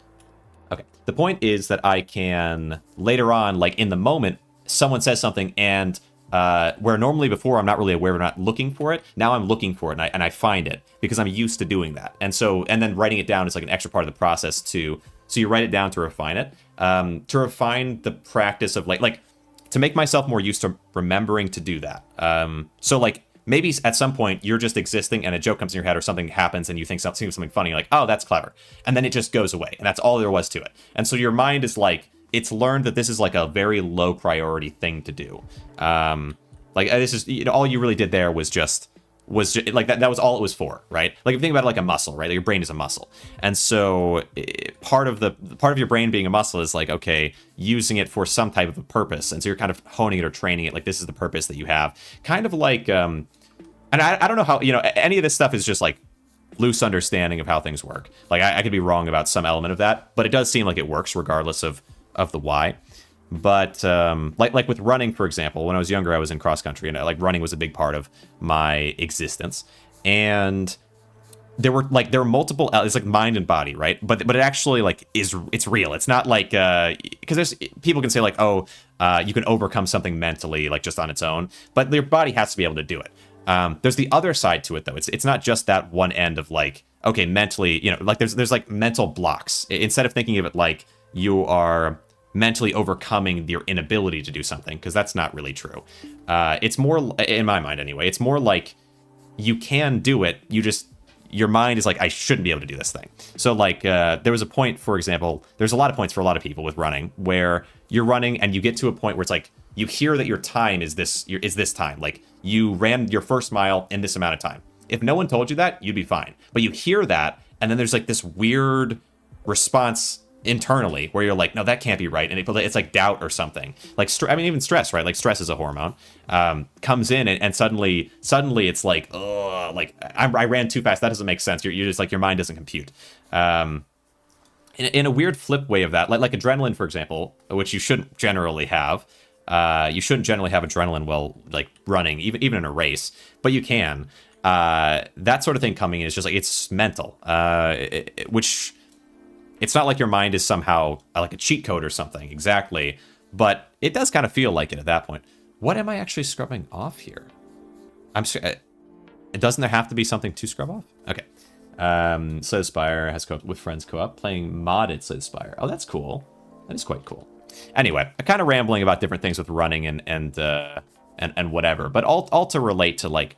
Okay. The point is that I can later on, like in the moment, someone says something and where normally before I'm not really aware, I'm not looking for it. Now I'm looking for it and I find it because I'm used to doing that. And then writing it down is like an extra part of the process too. So you write it down to refine it, to refine the practice of like to make myself more used to remembering to do that. So like maybe at some point you're just existing and a joke comes in your head or something happens and you think something funny, you're like, oh, that's clever. And then it just goes away. And that's all there was to it. And so your mind is like, it's learned that this is like a very low priority thing to do. Like this is, all you really did there was just like that was all it was for, right? Like if you think about it like a muscle, right? Like your brain is a muscle. And so part of your brain being a muscle is like, okay, using it for some type of a purpose. And so you're kind of honing it or training it. Like this is the purpose that you have. Kind of like, and I don't know how, any of this stuff is just like loose understanding of how things work. Like I could be wrong about some element of that, but it does seem like it works regardless of the why. But like with running, for example, when I was younger, I was in cross country, and like running was a big part of my existence. And there were multiple, it's like mind and body, right? But it actually like it's real. It's not like because there's people can say like, oh, you can overcome something mentally like just on its own, but your body has to be able to do it. There's the other side to it though. It's not just that one end of like, okay, mentally, like there's like mental blocks. Instead of thinking of it like you are mentally overcoming your inability to do something, because that's not really true. It's more, in my mind anyway, it's more like you can do it, your mind is like, I shouldn't be able to do this thing. So like there was a point, for example, there's a lot of points for a lot of people with running where you're running and you get to a point where it's like you hear that your time is this time, like you ran your first mile in this amount of time. If no one told you that, you'd be fine. But you hear that, and then there's like this weird response internally where you're like, no, that can't be right, and it's like doubt or something. Like even stress, right? Like stress is a hormone, comes in and suddenly it's like, oh, like I ran too fast, that doesn't make sense. You're just like, your mind doesn't compute. In a weird flip way of that, like adrenaline, for example, which you shouldn't generally have. You shouldn't generally have adrenaline while like running, even in a race, but you can. That sort of thing coming in is just like, it's mental, which it's not like your mind is somehow like a cheat code or something, exactly, but it does kind of feel like it at that point. What am I actually scrubbing off here? Doesn't there have to be something to scrub off? Okay. Slay the Spire has co-op with friends co-op, playing modded Slay the Spire. Oh, that's cool. That is quite cool. Anyway, I'm kind of rambling about different things with running and whatever, but all to relate to, like,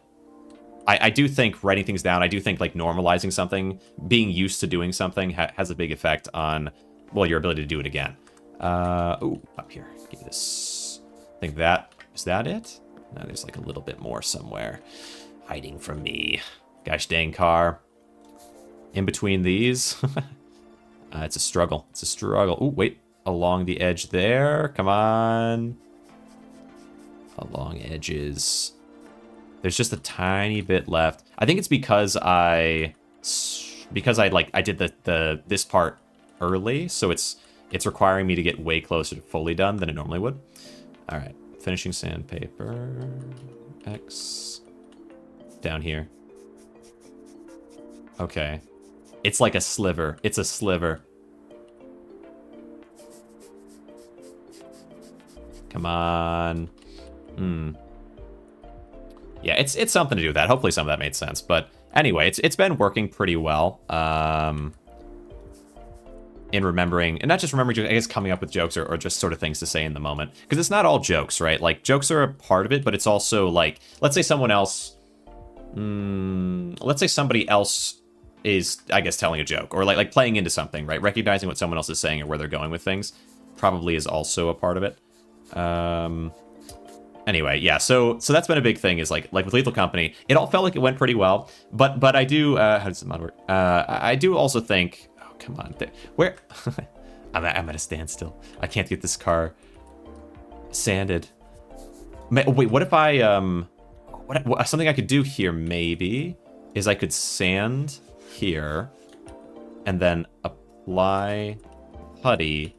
I do think writing things down, I do think, like, normalizing something, being used to doing something has a big effect on, well, your ability to do it again. Ooh, up here. Give me this. I think is that it? No, there's, like, a little bit more somewhere hiding from me. Gosh dang car. In between these. It's a struggle. It's a struggle. Ooh, wait. Along the edge there. Come on. Along edges. There's just a tiny bit left. I think it's because I did this part early, so it's requiring me to get way closer to fully done than it normally would. All right, finishing sandpaper. X. Down here. Okay. It's like a sliver. It's a sliver. Come on. Yeah, it's something to do with that. Hopefully some of that made sense. But anyway, it's been working pretty well. In remembering, and not just remembering, I guess coming up with jokes or just sort of things to say in the moment. Because it's not all jokes, right? Like, jokes are a part of it, but it's also like, let's say someone else, let's say somebody else is, I guess, telling a joke, or like playing into something, right? Recognizing what someone else is saying or where they're going with things probably is also a part of it. Anyway, yeah, so that's been a big thing, is like with Lethal Company, it all felt like it went pretty well, but I do, how does the mod work? I do also think, oh, come on, where, I'm at a standstill. I can't get this car sanded. Wait, what if I, something I could do here maybe, is I could sand here, and then apply putty.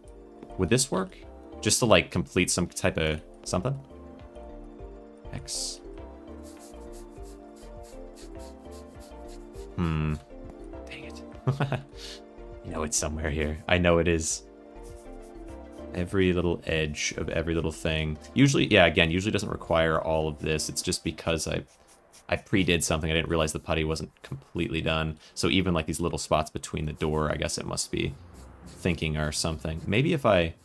Would this work? Just to, like, complete some type of something? X. Dang it. You know it's somewhere here. I know it is. Every little edge of every little thing. Usually, yeah, again, usually doesn't require all of this. It's just because I pre-did something. I didn't realize the putty wasn't completely done. So even, like, these little spots between the door, I guess it must be thinking or something. Maybe if I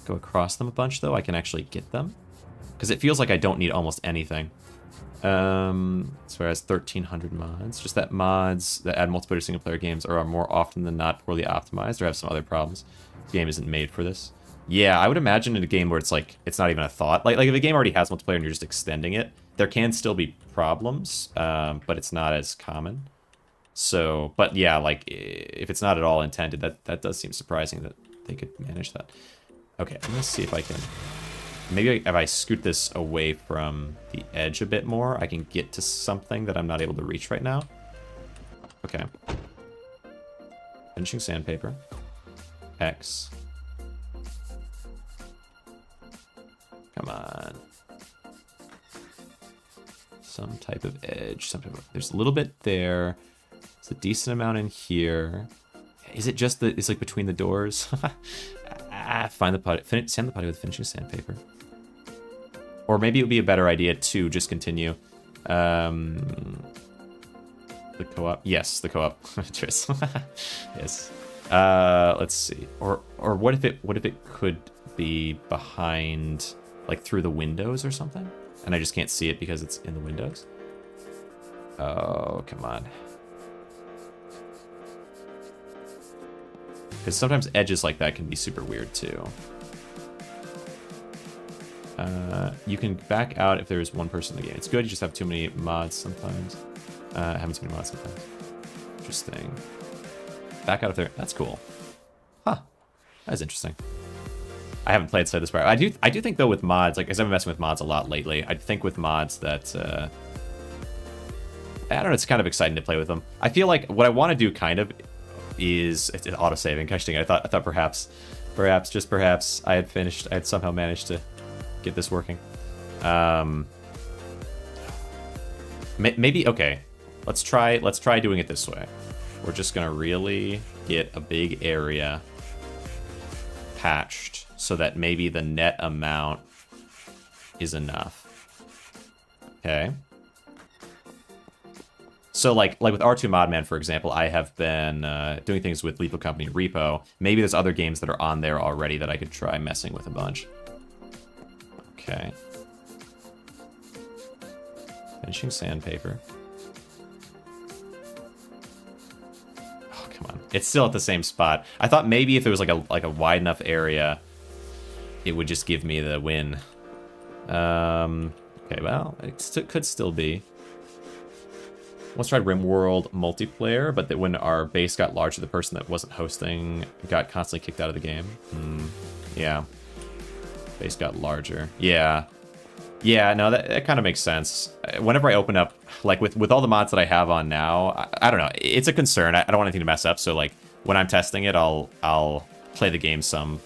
go across them a bunch, though, I can actually get them. Because it feels like I don't need almost anything. As far as 1,300 mods. Just that mods that add multiplayer single-player games are more often than not poorly optimized or have some other problems. The game isn't made for this. Yeah, I would imagine in a game where it's like, it's not even a thought. Like if a game already has multiplayer and you're just extending it, there can still be problems, but it's not as common. So, but yeah, like, if it's not at all intended, that does seem surprising that they could manage that. Okay, I'm gonna see if I can... Maybe if I scoot this away from the edge a bit more, I can get to something that I'm not able to reach right now. Okay. Finishing sandpaper. X. Come on. Some type of edge. There's a little bit there. There's a decent amount in here. Is it just it's like between the doors? Find the putty. Sand the putty with finishing sandpaper. Or maybe it would be a better idea to just continue. The co-op. Yes, the co-op. Tris. Yes. Let's see. Or what if it could be behind, like, through the windows or something? And I just can't see it because it's in the windows? Oh, come on. Because sometimes edges like that can be super weird too. You can back out if there is one person in the game. It's good, you just have too many mods sometimes. Having too many mods sometimes. Interesting. Back out if there... That's cool. Huh. That's interesting. I haven't played Slay the Spire. I do think, though, with mods, like, because I've been messing with mods a lot lately, I think with mods that... I don't know, it's kind of exciting to play with them. I feel like what I want to do, kind of, is... It's auto-saving. Gosh dang it, I thought perhaps, just perhaps, I had somehow managed to get this working. Maybe, okay. Let's try doing it this way. We're just gonna really get a big area patched so that maybe the net amount is enough. Okay. So like with R2 Modman, for example, I have been doing things with Lethal Company Repo. Maybe there's other games that are on there already that I could try messing with a bunch. Okay. Finishing sandpaper. Oh, come on. It's still at the same spot. I thought maybe if it was like a wide enough area, it would just give me the win. Okay, well, it could still be. Once tried RimWorld multiplayer, but that when our base got larger, the person that wasn't hosting got constantly kicked out of the game. Yeah. Base got larger. Yeah. Yeah, no, that kind of makes sense. Whenever I open up, like with all the mods that I have on now, I don't know. It's a concern. I don't want anything to mess up. So like when I'm testing it, I'll play the game some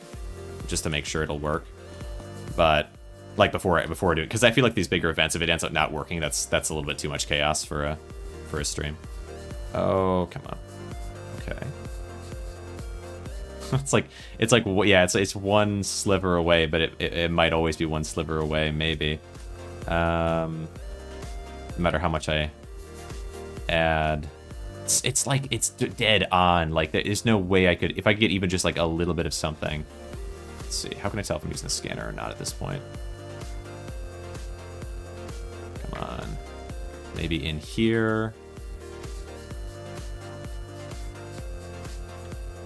just to make sure it'll work. But like before I do it, because I feel like these bigger events, if it ends up not working, that's a little bit too much chaos for a stream. Oh, come on. Okay. it's one sliver away, but it might always be one sliver away, maybe. No matter how much I add, it's like it's dead on. Like there's no way I could, if I could get even just like a little bit of something. Let's see, how can I tell if I'm using the scanner or not at this point? Come on, maybe in here.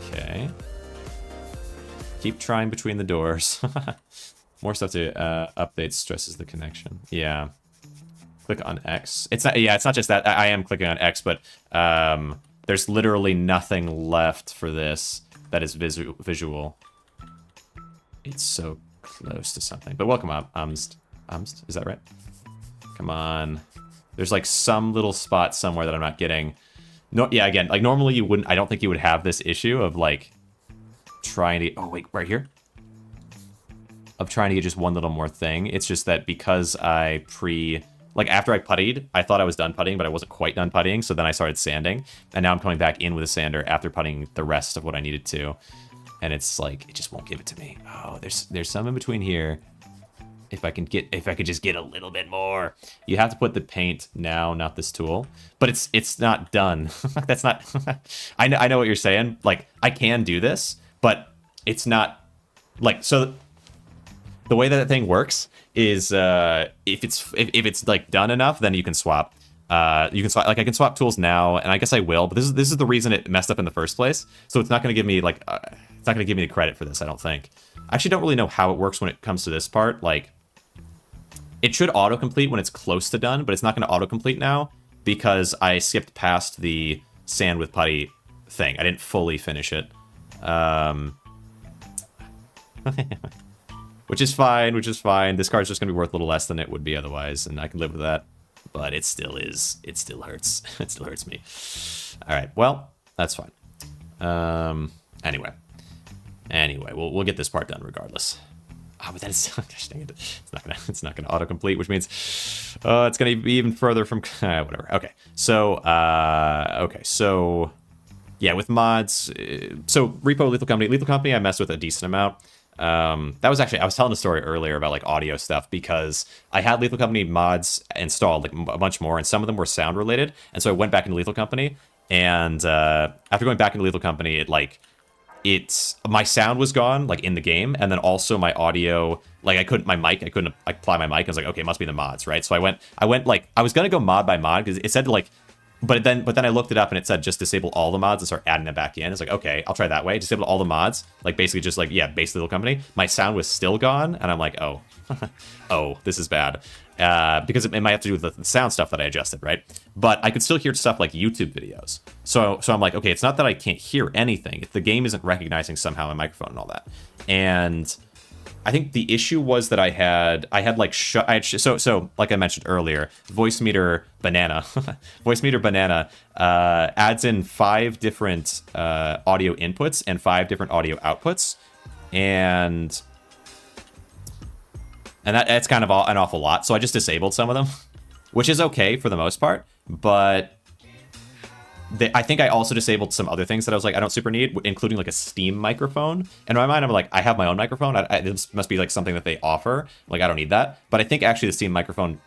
Okay. Keep trying between the doors. More stuff to update stresses the connection. Yeah. Click on X. It's not. Yeah, it's not just that. I am clicking on X, but there's literally nothing left for this that is visual. It's so close to something. But welcome up, Umst. Is that right? Come on. There's like some little spot somewhere that I'm not getting. No, yeah, again, like normally you wouldn't. I don't think you would have this issue of like trying to. Oh wait, right here. Of trying to get just one little more thing. It's just that because I like after I puttied, I thought I was done puttying, but I wasn't quite done puttying. So then I started sanding, and now I'm coming back in with a sander after puttying the rest of what I needed to, and it's like it just won't give it to me. Oh, there's some in between here. If I could just get a little bit more. You have to put the paint now, not this tool. But it's not done. That's not. I know what you're saying. Like I can do this, but it's not like so. The way that thing works is if it's like done enough, then you can swap. You can swap. Like I can swap tools now, and I guess I will. But this is the reason it messed up in the first place. So it's not going to give me like it's not going to give me the credit for this. I don't think. I actually don't really know how it works when it comes to this part. Like. It should autocomplete when it's close to done, but it's not going to autocomplete now because I skipped past the sand with putty thing. I didn't fully finish it. Which is fine, This card's just going to be worth a little less than it would be otherwise, and I can live with that. But it still is. It still hurts. It still hurts me. All right, well, that's fine. Anyway, we'll get this part done regardless. Oh, but that's gosh dang it. It's not gonna autocomplete, which means it's gonna be even further from whatever. Okay, so yeah, with mods. So repo Lethal Company, I messed with a decent amount. That was actually I was telling a story earlier about like audio stuff because I had Lethal Company mods installed, like a bunch more, and some of them were sound related. And so I went back into Lethal Company, and after going back into Lethal Company, my sound was gone, like, in the game, and then also my audio, like, I couldn't apply my mic. I was like, okay, it must be the mods, right? So I went, like, I was gonna go mod by mod, because it said, like, but then I looked it up, and it said just disable all the mods and start adding them back in. It's like, okay, I'll try that way. Disable all the mods, like, basically just, like, yeah, basically Little Company. My sound was still gone, and I'm like, oh, oh, this is bad. Because it might have to do with the sound stuff that I adjusted, right? But I could still hear stuff like YouTube videos. So I'm like, okay, it's not that I can't hear anything. If the game isn't recognizing somehow my microphone and all that. And I think the issue was that I had like so like I mentioned earlier, Voice Meter Banana adds in 5 different audio inputs and 5 different audio outputs, and that's kind of an awful lot. So I just disabled some of them, which is okay for the most part. But I think I also disabled some other things that I was like, I don't super need, including like a Steam microphone. In my mind, I'm like, I have my own microphone. This must be like something that they offer. Like, I don't need that. But I think actually the Steam microphone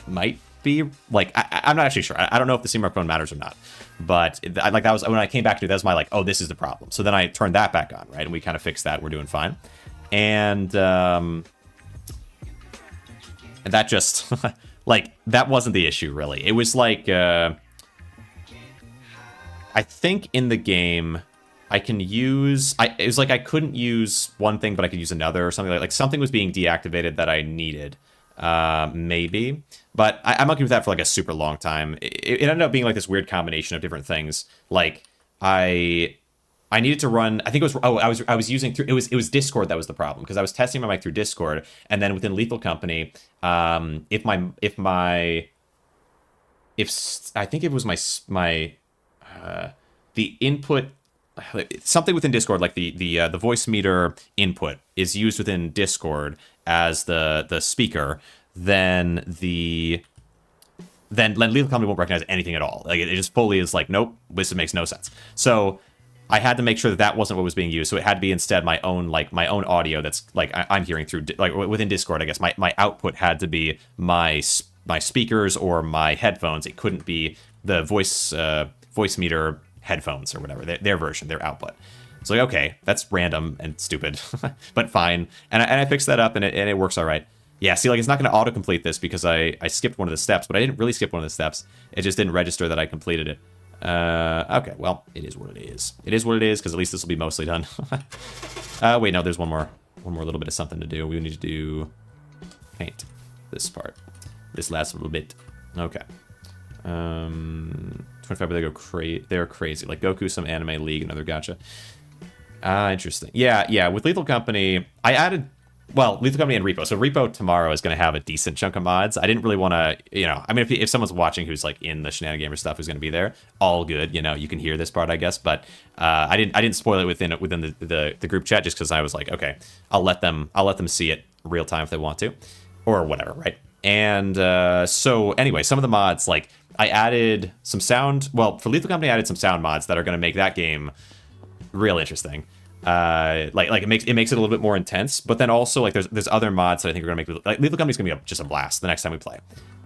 might be, like, I'm not actually sure. I don't know if the C microphone matters or not. But, like, that was, when I came back to it, that was my, like, oh, this is the problem. So then I turned that back on, right? And we kind of fixed that. We're doing fine. And that just, like, that wasn't the issue, really. It was like, I think in the game, I can use, it was like I couldn't use one thing, but I could use another or something. Like something was being deactivated that I needed, maybe. But I'm looking with that for like a super long time. It ended up being like this weird combination of different things. Like I needed to run, I think it was, I was using through, it was Discord that was the problem, because I was testing my mic through Discord, and then within Lethal Company, if I think it was the input, something within Discord, like the voice meter input is used within Discord as the speaker, then Lethal Company won't recognize anything at all. Like it just fully is like, nope, this makes no sense. So I had to make sure that that wasn't what was being used. So it had to be instead my own audio that's like I'm hearing through, like within Discord, I guess my output had to be my speakers or my headphones. It couldn't be the voice meter headphones or whatever, their version, their output. So like, okay, that's random and stupid, but fine. And I fixed that up, and it works all right. Yeah, see, like it's not going to autocomplete this because I skipped one of the steps, but I didn't really skip one of the steps. It just didn't register that I completed it. Okay, well, it is what it is. It is what it is, because at least this will be mostly done. Wait, no, there's one more little bit of something to do. We need to do paint this part, this last little bit. Okay. 25, but they're crazy. Like Goku, some anime league, another gacha. Interesting. Yeah. With Lethal Company, I added, well, Lethal Company and Repo. So Repo tomorrow is going to have a decent chunk of mods. I didn't really want to, I mean, if someone's watching who's like in the Shenanigamer stuff who's going to be there, all good. You can hear this part, I guess. But I didn't spoil it within the group chat, just because I was like, okay, I'll let them see it real time if they want to, or whatever, right? And so anyway, some of the mods, like I added some sound. Well, for Lethal Company, I added some sound mods that are going to make that game real interesting. Like it makes it a little bit more intense, but then also like there's other mods that I think are gonna make like Lethal Company's gonna be just a blast the next time we play.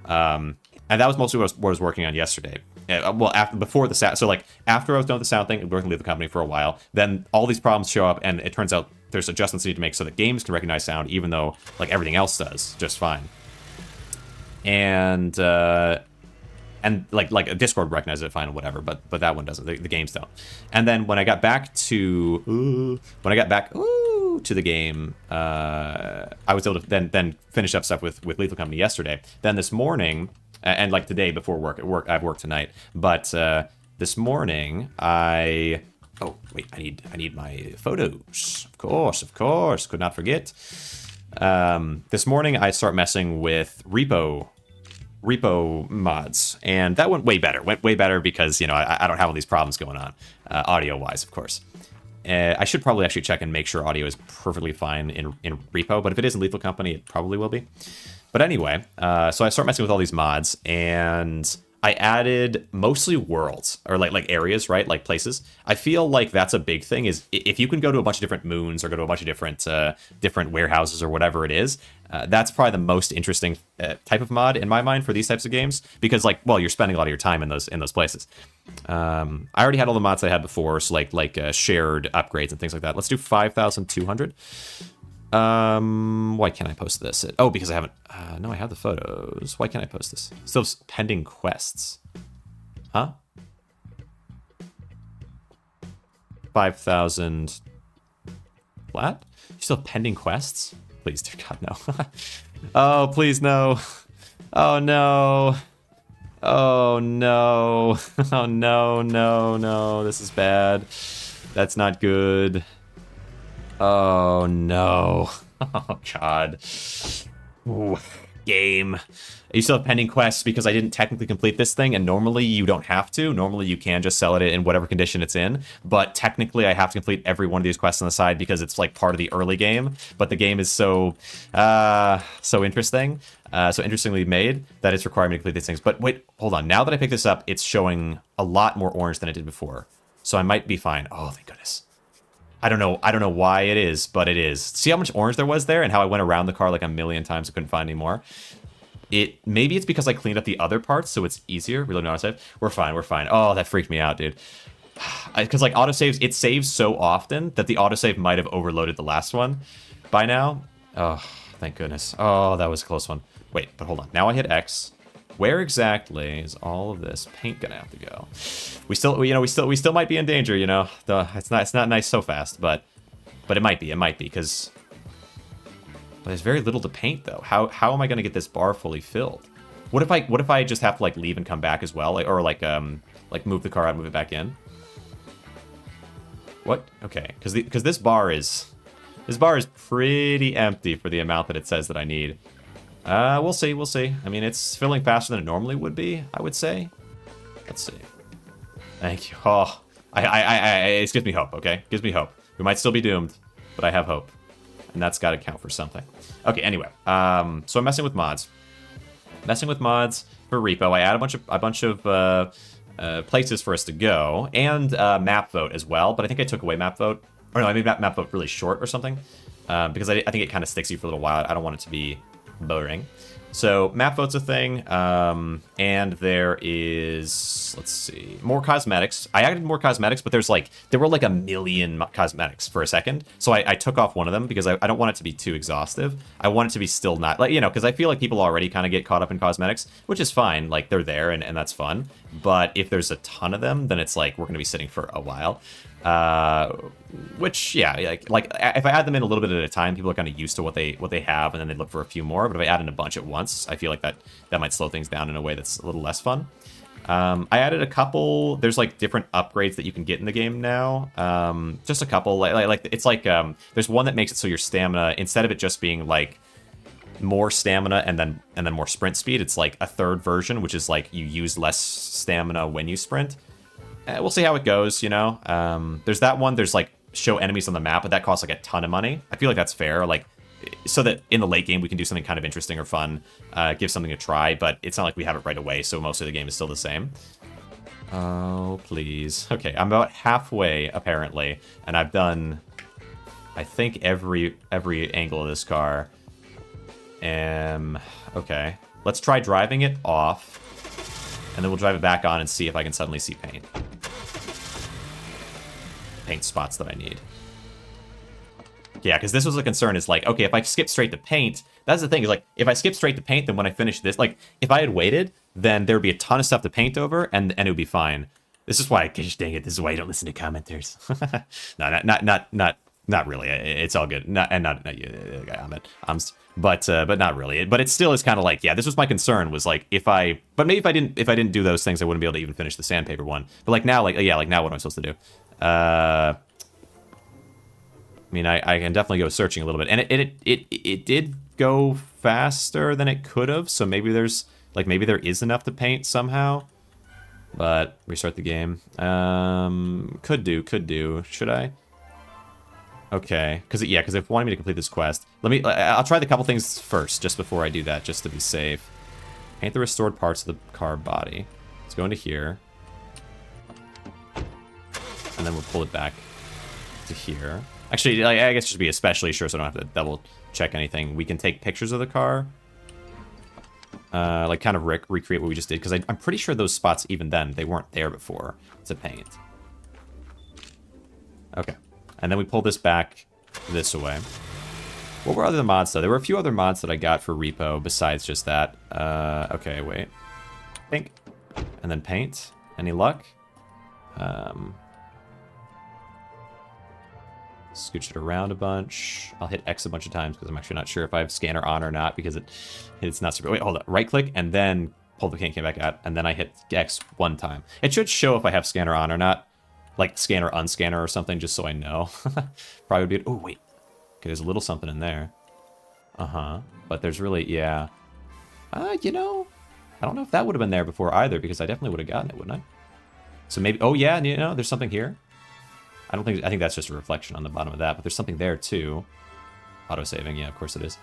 And that was mostly what I was working on yesterday. Well, before the sound, so like after I was done with the sound thing, I was working with Lethal Company for a while. Then all these problems show up, and it turns out there's adjustments you need to make so that games can recognize sound, even though like everything else does just fine. And like a Discord recognizes it fine or whatever, but that one doesn't. The games don't. And then when I got back to the game, I was able to then finish up stuff with Lethal Company yesterday. Then this morning, and like today before work, I've worked tonight, but this morning I need my photos. Of course, could not forget. This morning I start messing with Repo mods, and that went way better because I don't have all these problems going on audio wise, of course. I should probably actually check and make sure audio is perfectly fine in Repo, but if it is in Lethal Company, it probably will be. But anyway, so I start messing with all these mods, and I added mostly worlds, or like areas, right? Like places. I feel like that's a big thing, is if you can go to a bunch of different moons or go to a bunch of different warehouses or whatever it is, that's probably the most interesting type of mod in my mind for these types of games, because like, well, you're spending a lot of your time in those places. I already had all the mods I had before, so like shared upgrades and things like that. Let's do 5,200. Why can't I post this? Oh, because I haven't. No, I have the photos. Why can't I post this? Still pending quests. Huh? 5,000 flat? Still pending quests? Please, dear God, no. Oh, please, no. Oh, no. Oh, no. Oh, no. This is bad. That's not good. Oh, no. Oh, God. Ooh. Game. You still have pending quests because I didn't technically complete this thing, and normally you don't have to. Normally you can just sell it in whatever condition it's in, but technically I have to complete every one of these quests on the side because it's like part of the early game, but the game is so interesting, so interestingly made, that it's requiring me to complete these things. But wait, hold on. Now that I pick this up, it's showing a lot more orange than it did before, so I might be fine. Oh, thank goodness. I don't know why it is, but it is. See how much orange there was there and how I went around the car like a million times and couldn't find any more? maybe it's because I cleaned up the other parts, so it's easier. Reload and autosave. We're fine, we're fine. Oh, that freaked me out, dude. Because, like, autosaves, it saves so often that the autosave might have overloaded the last one by now. Oh, thank goodness. Oh, that was a close one. Wait, but hold on. Now I hit X. Where exactly is all of this paint gonna have to go? We still might be in danger, you know. It's not nice so fast, but it might be, because there's very little to paint though. How am I gonna get this bar fully filled? What if I just have to like leave and come back as well, or like move the car out, move it back in? What? Okay, because this bar is pretty empty for the amount that it says that I need. We'll see. I mean, it's filling faster than it normally would be, I would say. Let's see. Thank you. Oh, it gives me hope, okay? Gives me hope. We might still be doomed, but I have hope. And that's got to count for something. Okay, anyway. So I'm messing with mods. Messing with mods for repo. I add a bunch of places for us to go, and map vote as well, but I think I took away map vote. Or no, I made map vote really short or something, because I think it kind of sticks you for a little while. I don't want it to be voting. So map vote's a thing, and there is, let's see, more cosmetics. I added more cosmetics, but there were like a million cosmetics for a second, so I took off one of them because I don't want it to be too exhaustive. I want it to be still not, like, you know, because I feel like people already kind of get caught up in cosmetics, which is fine, like, they're there, and that's fun, but if there's a ton of them, then it's like, we're going to be sitting for a while. Which, yeah, like if I add them in a little bit at a time, people are kind of used to what they have, and then they look for a few more. But if I add in a bunch at once, I feel like that might slow things down in a way that's a little less fun. I added a couple. There's like different upgrades that you can get in the game now. Just a couple. Like it's like there's one that makes it so your stamina, instead of it just being like more stamina and then more sprint speed, it's like a third version, which is like you use less stamina when you sprint. We'll see how it goes, you know. There's that one. There's like show enemies on the map, but that costs like a ton of money. I feel like that's fair, like so that in the late game we can do something kind of interesting or fun, give something a try. But it's not like we have it right away, so most of the game is still the same. Oh please. Okay, I'm about halfway apparently, and I've done, I think, every angle of this car. Okay, let's try driving it off. And then we'll drive it back on and see if I can suddenly see paint. Paint spots that I need. Yeah, because this was a concern, is like, okay, if I skip straight to paint, that's the thing, is like, if I skip straight to paint, then when I finish this, like, if I had waited, then there would be a ton of stuff to paint over, and it would be fine. This is why, gosh dang it, this is why you don't listen to commenters. No, not really. It's all good. Not you, Ahmed. But not really. But it still is kind of like, yeah, this was my concern, was like, but maybe if I didn't do those things, I wouldn't be able to even finish the sandpaper one. But like now, now what am I supposed to do? I mean, I can definitely go searching a little bit, and it did go faster than it could have. So maybe maybe there is enough to paint somehow. But restart the game. Could do. Should I? Okay, because if wanting me to complete this quest, I'll try the couple things first, just before I do that, just to be safe. Paint the restored parts of the car body. Let's go into here. And then we'll pull it back to here. Actually, I guess just to be especially sure so I don't have to double check anything. We can take pictures of the car. Like kind of recreate what we just did, because I'm pretty sure those spots, even then, they weren't there before to paint. Okay. And then we pull this back this way. What were other mods, though? There were a few other mods that I got for repo besides just that. Okay, wait. Pink. And then paint. Any luck? Scooch it around a bunch. I'll hit X a bunch of times because I'm actually not sure if I have scanner on or not, because it's not super... Wait, hold on. Right click and then pull the paint back out, and then I hit X one time. It should show if I have scanner on or not. Like scanner, unscanner or something, just so I know. Probably would be... Oh, wait. Okay, there's a little something in there. Uh-huh. But there's really... Yeah. You know... I don't know if that would have been there before either, because I definitely would have gotten it, wouldn't I? So maybe... Oh, yeah, you know, there's something here. I think that's just a reflection on the bottom of that, but there's something there, too. Auto-saving, yeah, of course it is.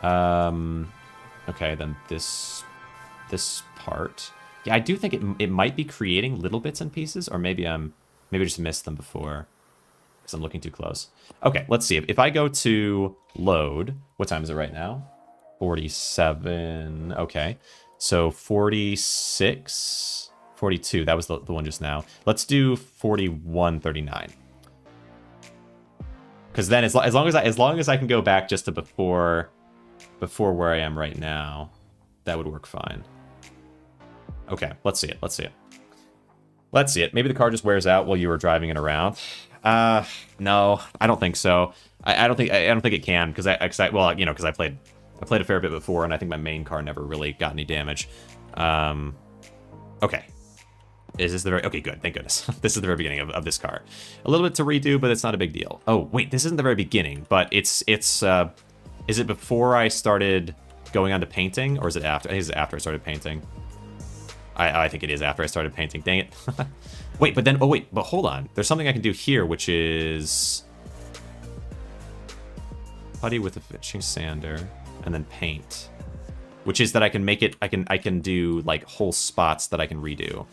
Okay, then this part... Yeah, I do think it might be creating little bits and pieces, or maybe I just missed them before because I'm looking too close. Okay, let's see. If I go to load, what time is it right now? 47. Okay. So 46, 42. That was the one just now. Let's do 41.39. Because then as long as I can go back just to before where I am right now, that would work fine. Okay, let's see it. Let's see it. Let's see it. Maybe the car just wears out while you were driving it around. No, I don't think so. I don't think it can because I played a fair bit before, and I think my main car never really got any damage. Okay. Is this the very... Okay, good. Thank goodness. This is the very beginning of this car. A little bit to redo, but it's not a big deal. Oh, wait. This isn't the very beginning, but it's is it before I started going on to painting, or is it after? I think it's after I started painting. I think it is after I started painting. Dang it. Wait, but hold on. There's something I can do here, which is... putty with a finishing sander, and then paint. Which is that I can make it... I can do, like, whole spots that I can redo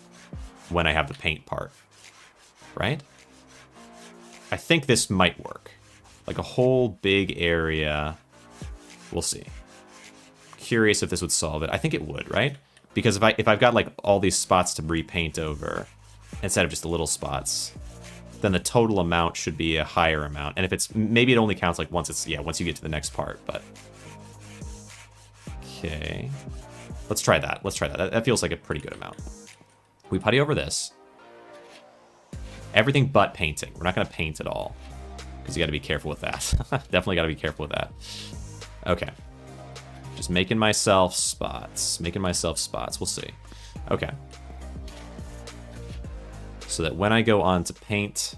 when I have the paint part, right? I think this might work. Like a whole big area. We'll see. Curious if this would solve it. I think it would, right? Because if I've got like all these spots to repaint over instead of just the little spots, then the total amount should be a higher amount. And if it's, maybe it only counts like once you get to the next part, but. Okay. Let's try that. That feels like a pretty good amount. We putty over this. Everything but painting. We're not going to paint at all. Because you got to be careful with that. Definitely got to be careful with that. Okay. Just making myself spots. We'll see. Okay. So that when I go on to paint,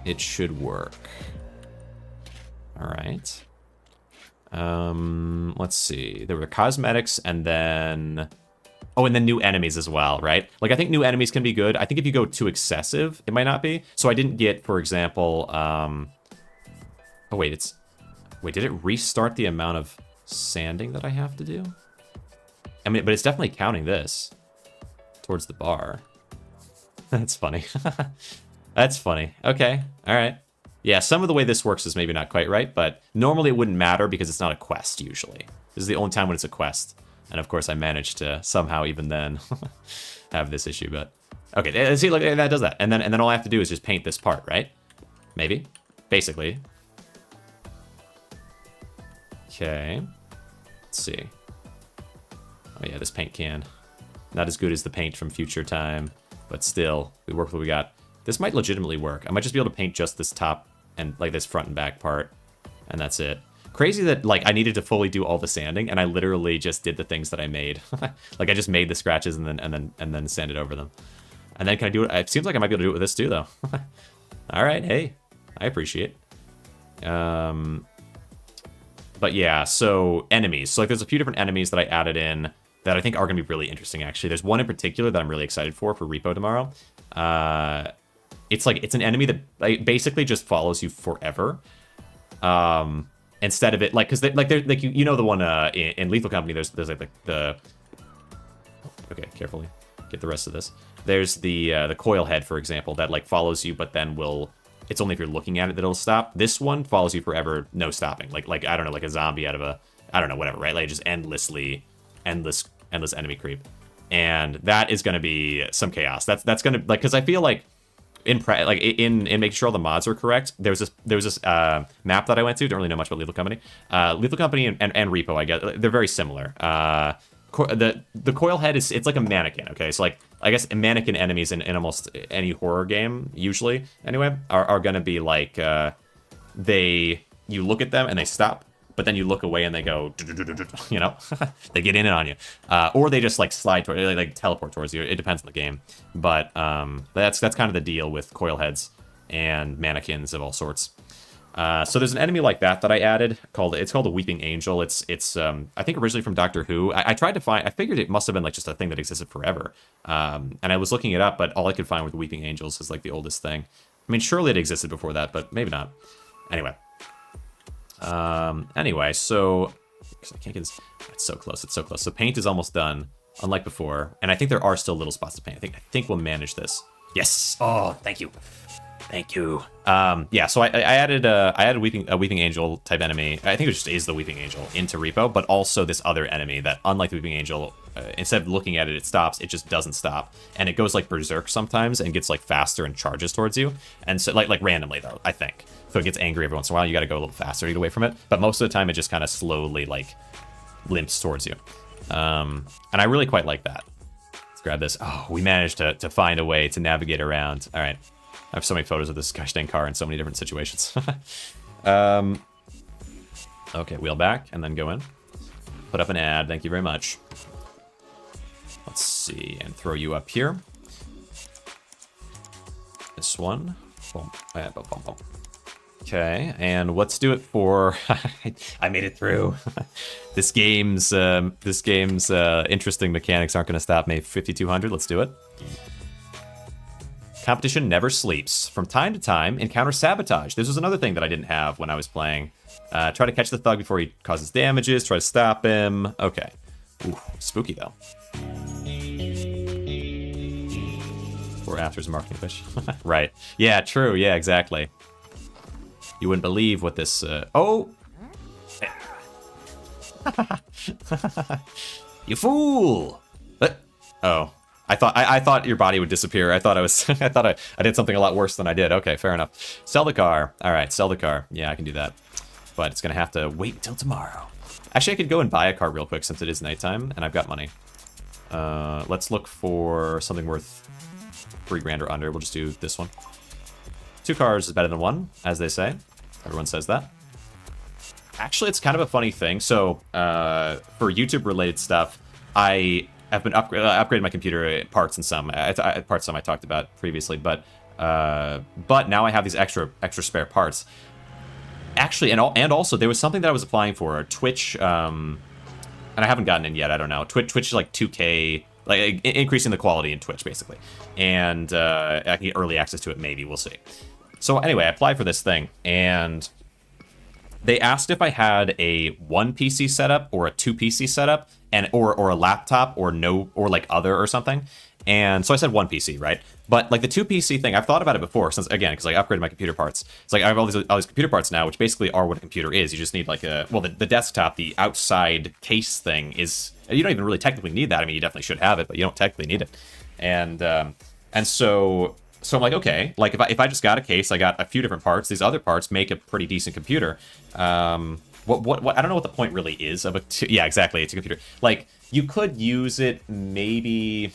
it should work. All right. Let's see. There were cosmetics and then... Oh, and then new enemies as well, right? Like, I think new enemies can be good. I think if you go too excessive, it might not be. So I didn't get, for example, oh, wait, Wait, did it restart the amount of sanding that I have to do? I mean, but it's definitely counting this towards the bar. That's funny. That's funny. Okay, all right. Yeah, some of the way this works is maybe not quite right, but normally it wouldn't matter because it's not a quest, usually. This is the only time when it's a quest. And of course, I managed to somehow even then have this issue, but... Okay, see, look, that does that. And then all I have to do is just paint this part, right? Maybe. Basically. Okay. Let's see. Oh yeah, this paint can. Not as good as the paint from Future Time, but still, we work with what we got. This might legitimately work. I might just be able to paint just this top and like this front and back part, and that's it. Crazy that like I needed to fully do all the sanding, and I literally just did the things that I made. Like I just made the scratches and then sanded over them. And then can I do it? It seems like I might be able to do it with this too, though. All right, hey, I appreciate. But yeah, so enemies. So like there's a few different enemies that I added in that I think are gonna be really interesting. Actually, there's one in particular that I'm really excited for Repo tomorrow. It's an enemy that basically just follows you forever. Instead of it, like, because like you know the one in Lethal Company, there's like the okay, carefully get the rest of this. There's the coil head, for example, that like follows you, but then it's only if you're looking at it that it'll stop. This one follows you forever, no stopping. Like I don't know, like a zombie out of a, I don't know, whatever, right? Like just endless enemy creep, and that is gonna be some chaos. That's gonna like, because I feel like. In making sure all the mods are correct, there was this map that I went to. Don't really know much about Lethal Company. Lethal Company and Repo, I guess they're very similar. The coil head it's like a mannequin. Okay, so like I guess mannequin enemies in almost any horror game usually anyway are gonna be like you look at them and they stop. But then you look away and they go, you know, they get in on you. Or they just like slide toward, like teleport towards you. It depends on the game. But that's kind of the deal with coil heads and mannequins of all sorts. So there's an enemy like that I added it's called a Weeping Angel. It's I think originally from Doctor Who. I tried to find, I figured it must have been like just a thing that existed forever. And I was looking it up, but all I could find with Weeping Angels is like the oldest thing. I mean, surely it existed before that, but maybe not. Anyway, so I can't get this. It's so close. So paint is almost done, unlike before, and I think there are still little spots to paint. I think we'll manage this. Yes. Oh, thank you. Thank you. Yeah, so I added a weeping angel type enemy. I think it just is the weeping angel into repo, but also this other enemy that, unlike the weeping angel, instead of looking at it, it stops. It just doesn't stop, and it goes like berserk sometimes and gets like faster and charges towards you, and so like randomly though, I think. So it gets angry every once in a while. You got to go a little faster to get away from it, but most of the time it just kind of slowly like limps towards you, and I really quite like that. Let's grab this. Oh, we managed to find a way to navigate around. All right. I have so many photos of this gosh dang car in so many different situations. Okay, wheel back and then go in. Put up an ad, thank you very much. Let's see, and throw you up here. This one. Boom. Boom, boom, boom. Okay, and let's do it for... I made it through. This game's interesting mechanics aren't going to stop me. 5,200, let's do it. Competition never sleeps. From time to time, encounter sabotage. This was another thing that I didn't have when I was playing. Try to catch the thug before he causes damages. Try to stop him. Okay. Ooh, spooky, though. Before after is a marketing fish. Right. Yeah, true. Yeah, exactly. You wouldn't believe what this... Oh! You fool! What? Oh. I thought your body would disappear. I thought I did something a lot worse than I did. Okay, fair enough. Sell the car. All right, sell the car. Yeah, I can do that. But it's gonna have to wait until tomorrow. Actually, I could go and buy a car real quick since it is nighttime and I've got money. Let's look for something worth 3 grand or under. We'll just do this one. 2 cars is better than 1, as they say. Everyone says that. Actually, it's kind of a funny thing. So, for YouTube-related stuff, I've been upgrading my computer parts and some I talked about previously, but now I have these extra spare parts. Actually, and also there was something that I was applying for Twitch, and I haven't gotten in yet. I don't know. Twitch is like 2K, like increasing the quality in Twitch basically, and I can get early access to it. Maybe we'll see. So anyway, I applied for this thing, and they asked if I had a 1 PC setup or a 2 PC setup, and or a laptop or like other or something. And so I said 1 PC, right? But like the 2 PC thing, I've thought about it before since, again, because I upgraded my computer parts. It's like I have all these computer parts now, which basically are what a computer is. You just need like the desktop, the outside case thing is, you don't even really technically need that. I mean, you definitely should have it, but you don't technically need it. And so I'm like, okay, like if I just got a case, I got a few different parts. These other parts make a pretty decent computer. What I don't know what the point really is of yeah, exactly, it's a computer. Like you could use it maybe,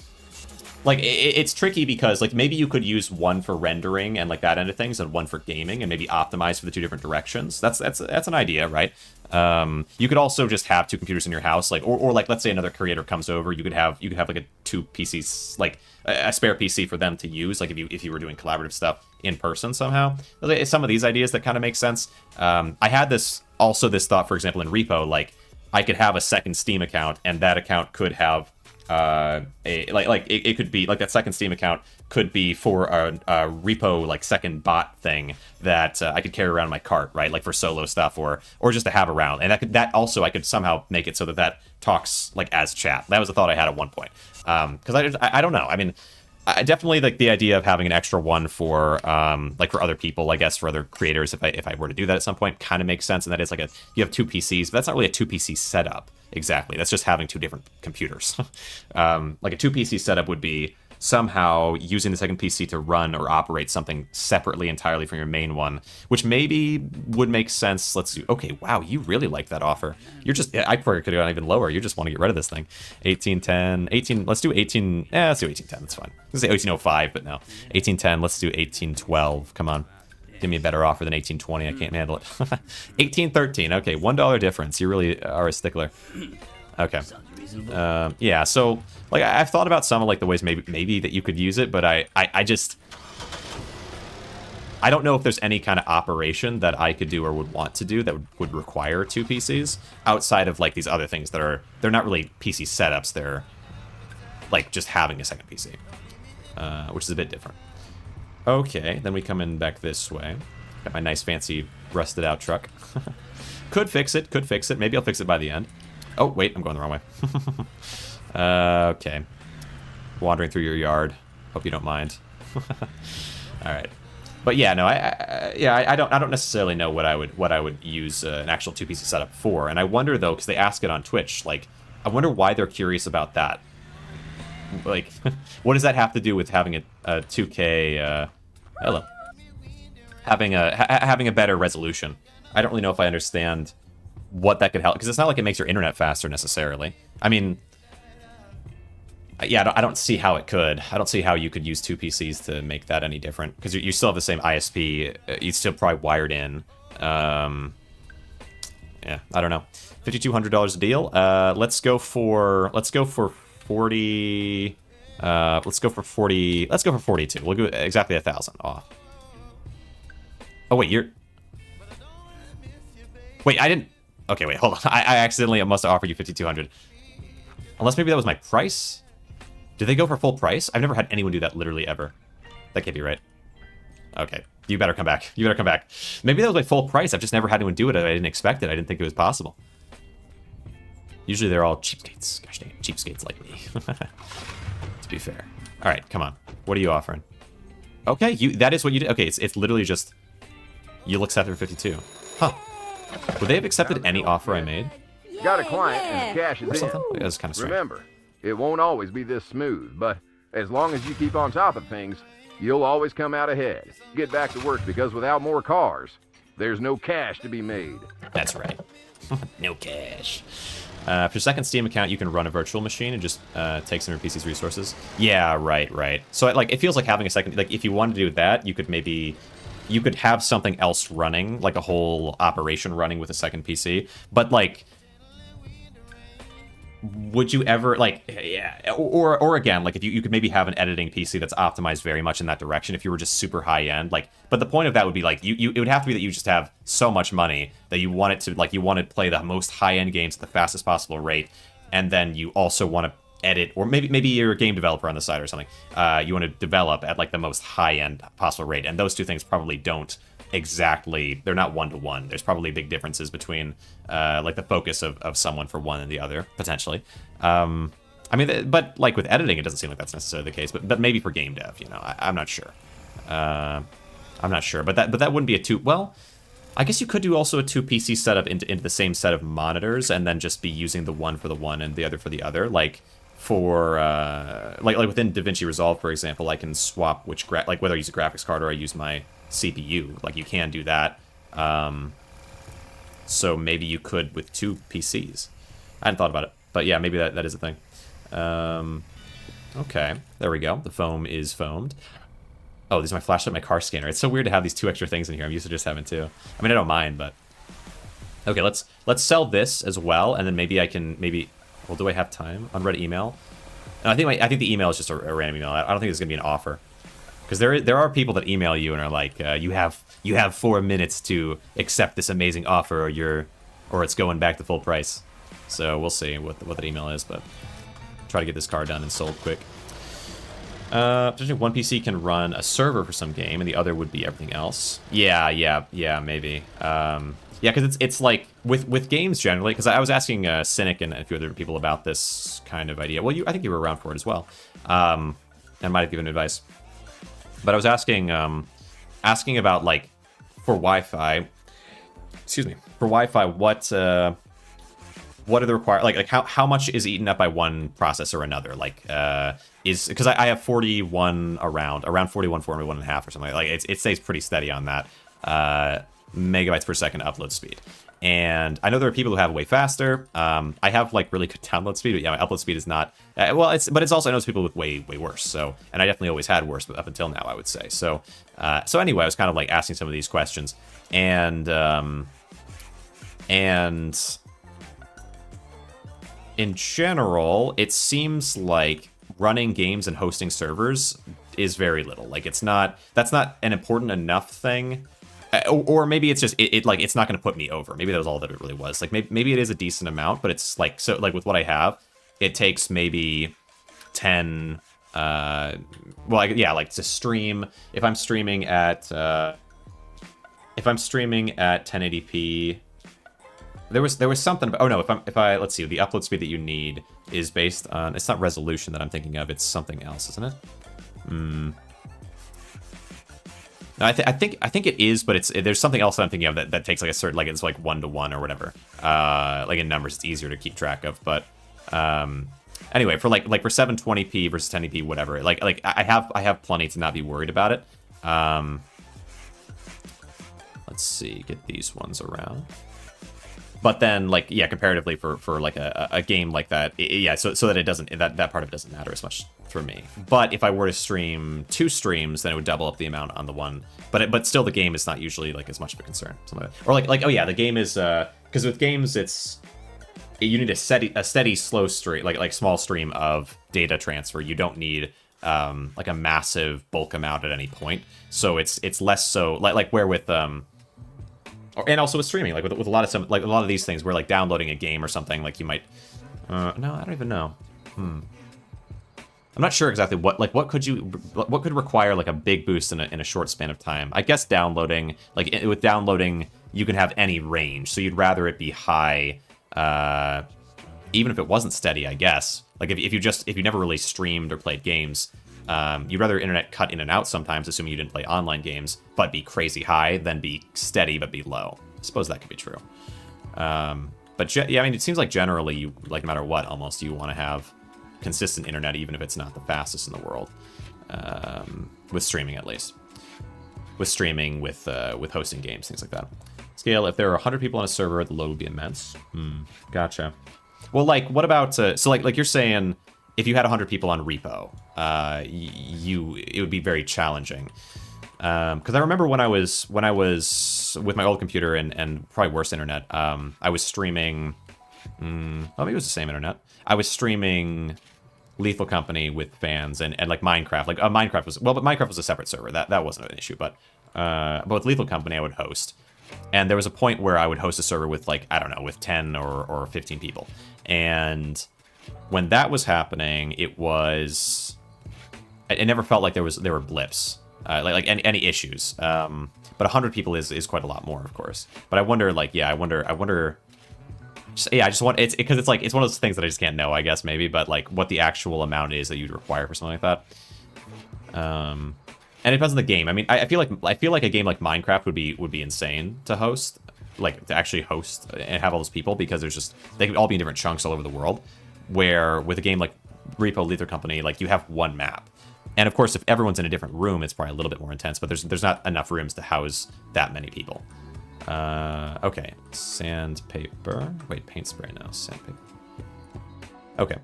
like it's tricky because like maybe you could use one for rendering and like that end of things and one for gaming and maybe optimize for the 2 different directions. That's an idea, right? You could also just have 2 computers in your house, like or like let's say another creator comes over, you could have like a 2 PCs, like a spare PC for them to use, like if you were doing collaborative stuff in person somehow. Some of these ideas that kind of make sense. I had this thought, for example, in repo, like I could have a second Steam account, and that account could have it could be like that second Steam account could be for a repo like second bot thing that I could carry around in my cart, right? Like for solo stuff or just to have around, and that also I could somehow make it so that talks like as chat. That was a thought I had at one point, because I don't know. I mean, I definitely like the idea of having an extra one for like for other people, I guess, for other creators. If I were to do that at some point, kind of makes sense. And that is like you have 2 PCs, but that's not really a 2 PC setup exactly. That's just having 2 different computers. Like a 2 PC setup would be somehow using the second PC to run or operate something separately entirely from your main one, which maybe would make sense. Let's see. Okay, wow, you really like that offer. You're just, I probably could have gone even lower. You just want to get rid of this thing. 1810, let's do 18, let's do 1810, that's fine. Let's say 1805, but no. 1810, let's do 1812, come on. Give me a better offer than 1820, I can't handle it. 1813, okay, $1 difference. You really are a stickler. Okay. Yeah, so like I've thought about some of like the ways maybe that you could use it, but I don't know if there's any kind of operation that I could do or would want to do that would require 2 PCs outside of like these other things that they're not really PC setups. They're like just having a second PC, which is a bit different. Okay, then we come in back this way. Got my nice fancy rusted out truck. Could fix it. Maybe I'll fix it by the end. Oh, wait, I'm going the wrong way. Okay. Wandering through your yard. Hope you don't mind. Alright. But yeah, no, I don't necessarily know what I would use an actual 2 PC setup for. And I wonder though, because they ask it on Twitch, like, I wonder why they're curious about that. Like, what does that have to do with having a 2K? Hello. Having a better resolution. I don't really know if I understand what that could help, because it's not like it makes your internet faster necessarily. I mean, yeah, I don't see how it could. I don't see how you could use 2 PCs to make that any different, because you still have the same ISP. You'd still probably wired in. Yeah, I don't know. $5,200 a deal. Let's go for 40. Let's go for 40. Let's go for 42. We'll go exactly 1,000 off. Oh wait, wait, I didn't. Okay, wait, hold on. I accidentally must have offered you 5,200. Unless maybe that was my price. Did they go for full price? I've never had anyone do that literally ever. That can't be right. Okay, you better come back. You better come back. Maybe that was my full price. I've just never had anyone do it. I didn't expect it. I didn't think it was possible. Usually they're all cheapskates. Gosh dang it, cheapskates like me. To be fair. All right, come on. What are you offering? Okay, that is what you did. Okay, it's literally just you'll accept for 52. Huh. Would they have accepted any offer I made? Got a client and the cash is Or in. something? That's kind of strange. Remember, it won't always be this smooth, but as long as you keep on top of things, you'll always come out ahead. Get back to work, because without more cars, there's no cash to be made. That's right. No cash. For your second Steam account, you can run a virtual machine and just take some of your PC's resources. Yeah, right. So it feels like having a second, like if you wanted to do that, you could have something else running, like a whole operation running with a second PC. But like, would you ever or again, like if you could maybe have an editing PC that's optimized very much in that direction if you were just super high end, like, but the point of that would be like it would have to be that you just have so much money that you want it to, like, you want to play the most high end games at the fastest possible rate, and then you also want to edit, or maybe you're a game developer on the side or something, you want to develop at like the most high end possible rate, and those two things probably don't exactly, they're not one-to-one. There's probably big differences between like the focus of someone for one and the other, potentially. I mean, but like with editing, it doesn't seem like that's necessarily the case, but maybe for game dev, you know, I'm not sure. I'm not sure, but that wouldn't be a well, I guess you could do also a 2 PC setup into the same set of monitors, and then just be using the one for the one and the other for the other, like for like within DaVinci Resolve, for example, I can swap like whether I use a graphics card or I use my CPU. Like, you can do that. So maybe you could with 2 PCs. I hadn't thought about it, but yeah, maybe that is a thing. Okay, there we go. The foam is foamed. Oh, this is my flashlight, my car scanner. It's so weird to have these 2 extra things in here. I'm used to just having 2. I mean, I don't mind, but okay, let's sell this as well, and then maybe I can well, do I have time? Unread email? No, I think the email is just a random email. I don't think there's gonna be an offer. Because there are people that email you and are like, you have 4 minutes to accept this amazing offer, or it's going back to full price. So we'll see what that email is, but try to get this car done and sold quick. Potentially one PC can run a server for some game, and the other would be everything else. Yeah, maybe. Yeah, because it's like with games generally. Because I was asking Cynic and a few other people about this kind of idea. Well, I think you were around for it as well, and might have given advice. But I was asking about, like, for Wi-Fi. Excuse me. For Wi-Fi, what are the required, like how much is eaten up by one processor or another? Like, because I have 41 around 41, 41.5 or something. Like, it stays pretty steady on that megabytes per second upload speed. And I know there are people who have way faster. I have like really good download speed, but yeah, my upload speed is not. But it's also, I know it's people with way worse. So, and I definitely always had worse, but up until now, I would say. So anyway, I was kind of like asking some of these questions, and in general, it seems like running games and hosting servers is very little. Like, that's not an important enough thing. Or maybe it's just it's not going to put me over. Maybe that was all that it really was. Like, maybe it is a decent amount, but it's like, so like with what I have, it takes maybe 10 like to stream, if I'm streaming at 1080p, there was something about, oh no, if I let's see, the upload speed that you need is based on, it's not resolution that I'm thinking of, it's something else, isn't it? No, I think it is, but there's something else that I'm thinking of that takes like a certain, like it's like 1-to-1 or whatever. Like in numbers, it's easier to keep track of. But anyway, for like for 720p versus 1080p, whatever. Like I have plenty to not be worried about it. Let's see, get these ones around. But then, like, yeah, comparatively for like a game like that, yeah, so that it doesn't, that part of it doesn't matter as much for me. But if I were to stream 2 streams, then it would double up the amount on the one. But still, the game is not usually like as much of a concern. Something like that. Or like oh yeah, the game is because with games you need a steady slow stream, like small stream of data transfer. You don't need like a massive bulk amount at any point. So it's less so like where with and also with streaming, like with a lot of these things, where like downloading a game or something, like you might, no, I don't even know. I'm not sure exactly what could require like a big boost in a short span of time. I guess downloading, with downloading, you can have any range, so you'd rather it be high, even if it wasn't steady, I guess. Like if you never really streamed or played games, you'd rather internet cut in and out sometimes, assuming you didn't play online games, but be crazy high, than be steady but be low. I suppose that could be true. But yeah, I mean, it seems like generally, you, like, no matter what, almost, you want to have consistent internet, even if it's not the fastest in the world. With streaming, at least. With streaming, with hosting games, things like that. Scale, if there are 100 people on a server, the load would be immense. Gotcha. Well, like, what about, so like you're saying, if you had 100 people on repo, it would be very challenging. Because I remember when I was with my old computer and probably worse internet, I was streaming. Maybe it was the same internet. I was streaming Lethal Company with fans and like Minecraft. Like Minecraft was, but Minecraft was a separate server. That wasn't an issue. But with Lethal Company, I would host, and there was a point where I would host a server with, like, I don't know, with 10 or 15 people, and when that was happening, it never felt like there were blips, like any issues. But 100 people is quite a lot more, of course. But I wonder, like, yeah, I wonder. Yeah, I just want it's because it's like it's one of those things that I just can't know, I guess, maybe. But like what the actual amount is that you'd require for something like that. And it depends on the game. I mean, I feel like a game like Minecraft would be insane to host, like to actually host and have all those people, because they could all be in different chunks all over the world. Where with a game like Repo Lethal Company, like, you have one map, and of course if everyone's in a different room, it's probably a little bit more intense, but there's not enough rooms to house that many people. Okay, sandpaper. Wait, paint spray now. Sandpaper. Okay,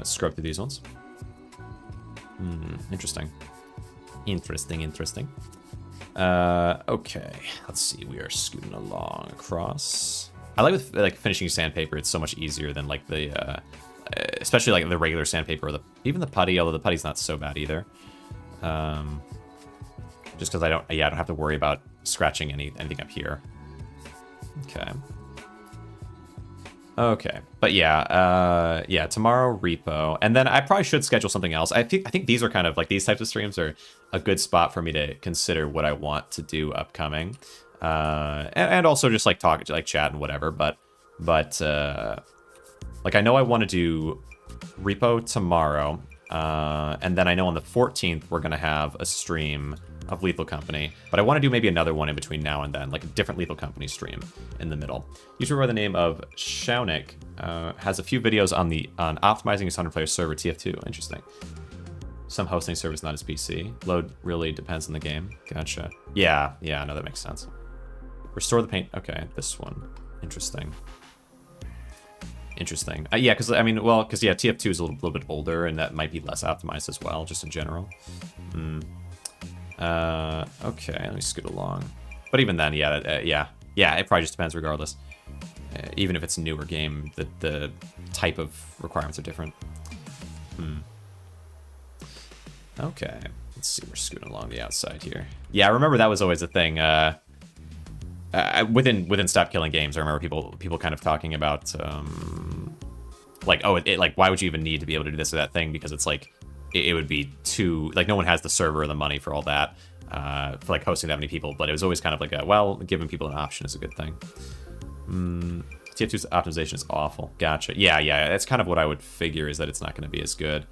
scrub through these ones. Interesting. Okay, let's see. We are scooting along across. I like with finishing sandpaper. It's so much easier than like the, especially like the regular sandpaper, or even the putty. Although the putty's not so bad either. Just because I don't have to worry about scratching anything up here. Okay, but yeah, tomorrow repo, and then I probably should schedule something else. I think these are kind of like, these types of streams are a good spot for me to consider what I want to do upcoming. And also just like talk, like chat and whatever, but like I know I want to do repo tomorrow, and then I know on the 14th we're gonna have a stream of Lethal Company, but I want to do maybe another one in between now and then, like a different Lethal Company stream in the middle. YouTuber by the name of Shaunik has a few videos on optimizing his 100-player server TF2. Interesting. Some hosting service, not his PC. Load really depends on the game. Gotcha. Yeah, no, that makes sense. Restore the paint. Okay, this one. Interesting. Yeah, because I mean, well, because yeah, TF2 is a little bit older, and that might be less optimized as well, just in general. Okay, let me scoot along. But even then, yeah, it probably just depends regardless. Even if it's a newer game, the type of requirements are different. Okay, let's see, we're scooting along the outside here. Yeah, I remember that was always a thing. Within Stop Killing Games, I remember people kind of talking about, like, oh, like, why would you even need to be able to do this or that thing? Because it's like, it would be too, like, no one has the server or the money for all that, for like hosting that many people. But it was always kind of like well, giving people an option is a good thing. TF2's optimization is awful. Gotcha. Yeah, that's kind of what I would figure, is that it's not going to be as good.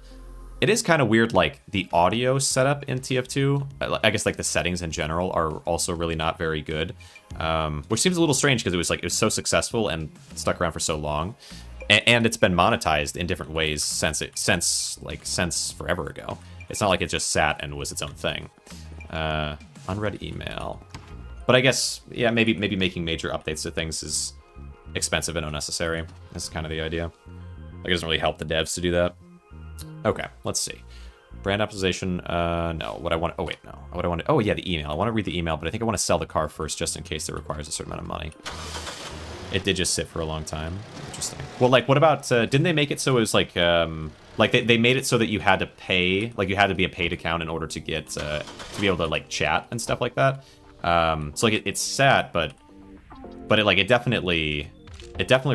It is kind of weird, like, the audio setup in TF2, I guess, like, the settings in general are also really not very good, which seems a little strange because it was so successful and stuck around for so long, and it's been monetized in different ways since forever ago. It's not like it just sat and was its own thing. Unread email. But I guess, yeah, maybe making major updates to things is expensive and unnecessary. That's kind of the idea. Like, it doesn't really help the devs to do that. Okay, let's see. Brand optimization, no. What I want, oh wait, no. What I want, oh yeah, the email. I want to read the email, but I think I want to sell the car first just in case it requires a certain amount of money. It did just sit for a long time. Interesting. Well, like, what about, didn't they make it so it was like they made it so that you had to pay, like, you had to be a paid account in order to get, to be able to, like, chat and stuff like that. So, like, it's sad, but it definitely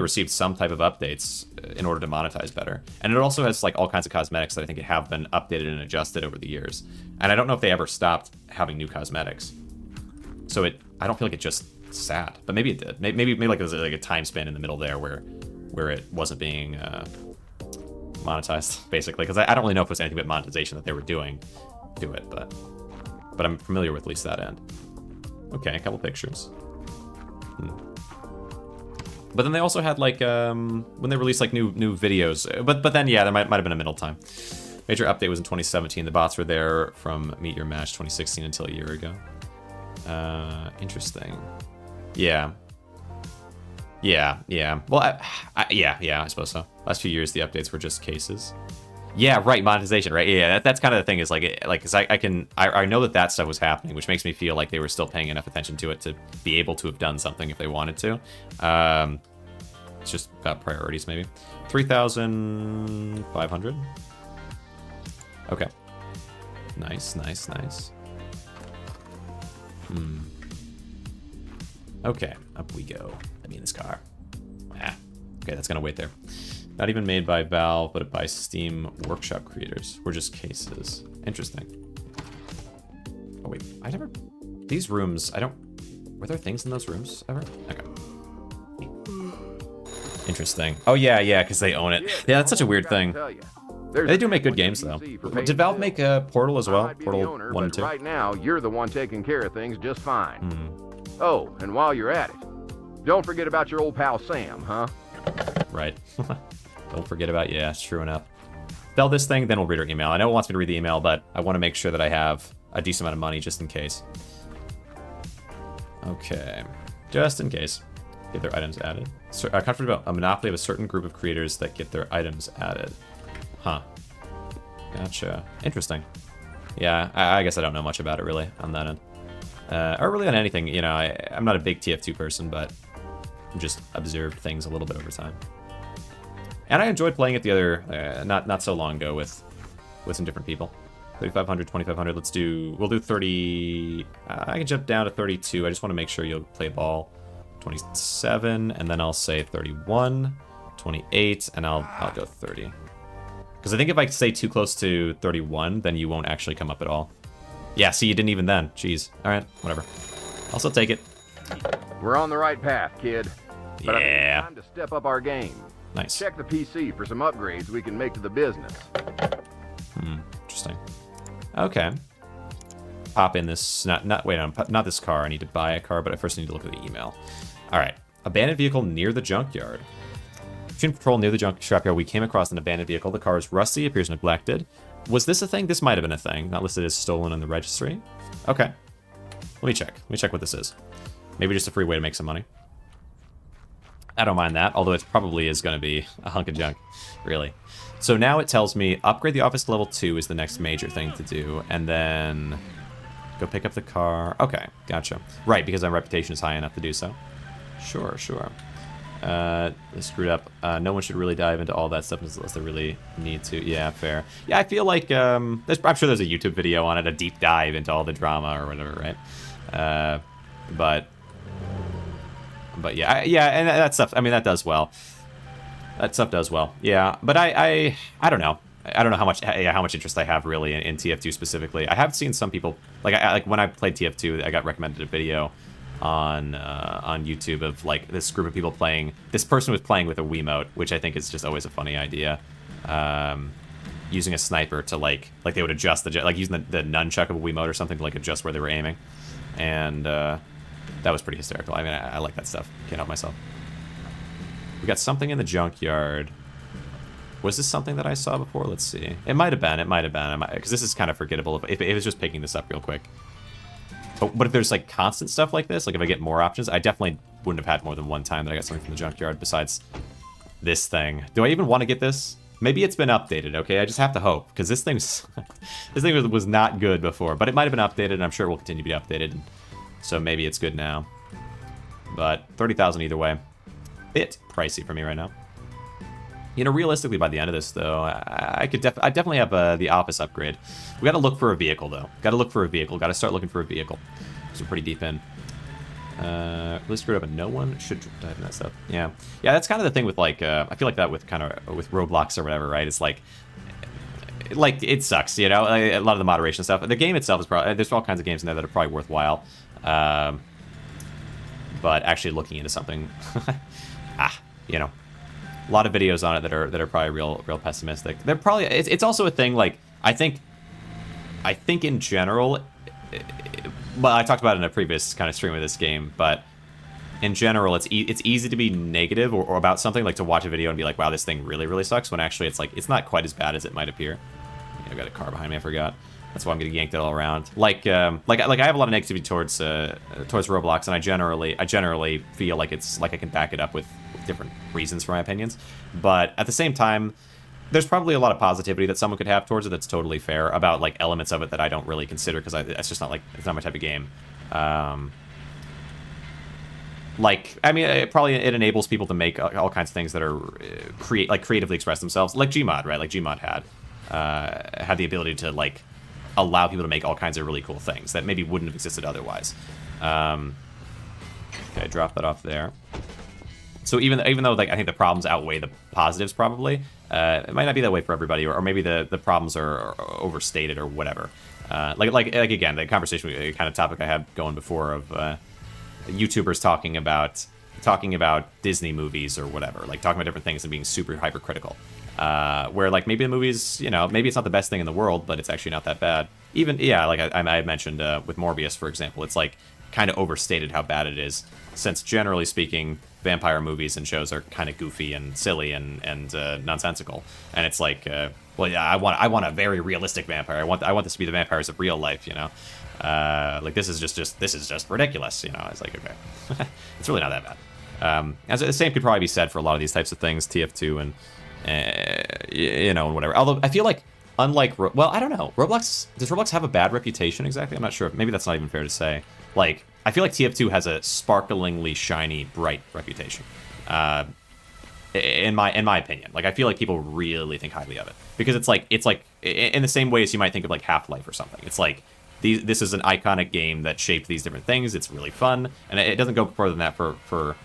received some type of updates in order to monetize better. And it also has, like, all kinds of cosmetics that I think have been updated and adjusted over the years. And I don't know if they ever stopped having new cosmetics. So I don't feel like it just sat, but maybe it did. Maybe like there was like a time span in the middle there where it wasn't being monetized, basically. Because I don't really know if it was anything but monetization that they were doing to it, but I'm familiar with at least that end. Okay, a couple pictures. But then they also had, like, when they released, like, new videos. But then, yeah, there might have been a middle time. Major update was in 2017. The bots were there from Meet Your Match 2016 until a year ago. Interesting. Yeah. Well, I suppose so. Last few years, the updates were just cases. Yeah, right, monetization, right? Yeah, that's kind of the thing, is cause I know that stuff was happening, which makes me feel like they were still paying enough attention to it to be able to have done something if they wanted to. It's just about priorities, maybe. 3,500. Okay. Nice. Okay, up we go. Let me in this car. Okay, that's gonna wait there. Not even made by Valve, but by Steam Workshop creators. We're just cases. Interesting. Oh wait, these rooms, were there things in those rooms ever? Okay. Interesting. Oh yeah, because they own it. Yeah, that's such a weird thing. They do make good games though. Did Valve make Portal as well? Portal 1 and 2? Right now, you're the one taking care of things just fine. Oh, and while you're at it, don't forget about your old pal Sam, huh? Right. Don't forget about, yeah, it's true enough. Sell this thing, then we'll read our email. I know it wants me to read the email, but I want to make sure that I have a decent amount of money just in case. Okay. Just in case. Get their items added. Comfort about a monopoly of a certain group of creators that get their items added. Huh. Gotcha. Interesting. Yeah, I guess I don't know much about it, really, on that end. Or really on anything, you know, I'm not a big TF2 person, but I've just observed things a little bit over time. And I enjoyed playing it the other, not so long ago with some different people. 3,500, 2,500, we'll do 30, I can jump down to 32, I just want to make sure you'll play ball. 27, and then I'll say 31, 28, and I'll go 30. Because I think if I stay too close to 31, then you won't actually come up at all. Yeah, see, you didn't even then. Jeez. Alright, whatever. I'll still take it. We're on the right path, kid. But yeah. Time to step up our game. Nice. Check the PC for some upgrades we can make to the business. Interesting. Okay. Pop in this, not this car. I need to buy a car, but I first need to look at the email. All right. Abandoned vehicle near the junkyard. Between patrol near the scrapyard, we came across an abandoned vehicle. The car is rusty, appears neglected. Was this a thing? This might have been a thing. Not listed as stolen in the registry. Okay. Let me check. Let me check what this is. Maybe just a free way to make some money. I don't mind that, although it probably is going to be a hunk of junk, really. So now it tells me upgrade the office to level 2 is the next major thing to do, and then go pick up the car. Okay, gotcha. Right, because my reputation is high enough to do so. Sure. They screwed up. No one should really dive into all that stuff unless they really need to. Yeah, fair. Yeah, I feel like I'm sure there's a YouTube video on it, a deep dive into all the drama or whatever, right? But yeah, and that stuff. I mean, that does well. That stuff does well. Yeah, but I don't know. I don't know how much interest I have really in TF2 specifically. I have seen some people like when I played TF2, I got recommended a video on YouTube of like this group of people playing. This person was playing with a Wiimote, which I think is just always a funny idea. using a sniper to like they would adjust like using the nunchuckable Wiimote or something to like adjust where they were aiming, and that was pretty hysterical. I mean, I like that stuff. Can't help myself. We got something in the junkyard. Was this something that I saw before? Let's see. It might have been. It might have been. Because this is kind of forgettable if it was just picking this up real quick. But if there's like constant stuff like this, like if I get more options, I definitely wouldn't have had more than one time that I got something from the junkyard besides this thing. Do I even want to get this? Maybe it's been updated, okay? I just have to hope, because this thing was not good before, but it might have been updated, and I'm sure it will continue to be updated. So maybe it's good now. But 30,000 either way. Bit pricey for me right now. You know, realistically, by the end of this, though, I definitely have the office upgrade. We got to look for a vehicle, though. Got to look for a vehicle. Got to start looking for a vehicle. Because we're pretty deep in. Really screwed up, and no one should dive in that stuff. Yeah, that's kind of the thing with like I feel like that with with Roblox or whatever, right? It's like it sucks, you know. A lot of the moderation stuff. The game itself is probably there's all kinds of games in there that are probably worthwhile, but actually looking into something, you know, a lot of videos on it that are probably real pessimistic. They're probably it's also a thing like I think in general. Well, I talked about it in a previous kind of stream of this game, but in general, it's easy to be negative or about something, like to watch a video and be like, wow, this thing really sucks, when actually it's like, it's not quite as bad as it might appear. Yeah, I've got a car behind me, I forgot. That's why I'm getting yanked it all around. Like I have a lot of negativity towards Roblox, and I generally feel like it's like I can back it up with different reasons for my opinions. But at the same time, there's probably a lot of positivity that someone could have towards it that's totally fair about like elements of it that I don't really consider because it's just not like it's not my type of game. Like I mean, it enables people to make all kinds of things that are creatively express themselves, like Gmod, right? Like Gmod had the ability to like allow people to make all kinds of really cool things that maybe wouldn't have existed otherwise. Okay, drop that off there. So even though like I think the problems outweigh the positives, probably it might not be that way for everybody, or maybe the problems are overstated or whatever. Like again, the conversation kind of topic I had going before of YouTubers talking about Disney movies or whatever, like talking about different things and being super hypercritical. Where like maybe the movies, you know, maybe it's not the best thing in the world, but it's actually not that bad. Even like I mentioned with Morbius, for example, it's like kind of overstated how bad it is, since generally speaking, vampire movies and shows are kind of goofy and silly and nonsensical. And it's like, well, yeah, I want a very realistic vampire. I want this to be the vampires of real life, you know. Like this is just ridiculous, you know. It's like, okay, it's really not that bad. As the same could probably be said for a lot of these types of things, TF2 and you know, and whatever. Although I feel like unlike well, I don't know, does Roblox have a bad reputation exactly? I'm not sure. Maybe that's not even fair to say. Like, I feel like TF2 has a sparklingly shiny, bright reputation. In my opinion, like I feel like people really think highly of it because it's like in the same way as you might think of like Half-Life or something. It's like this is an iconic game that shaped these different things. It's really fun, and it doesn't go further than that for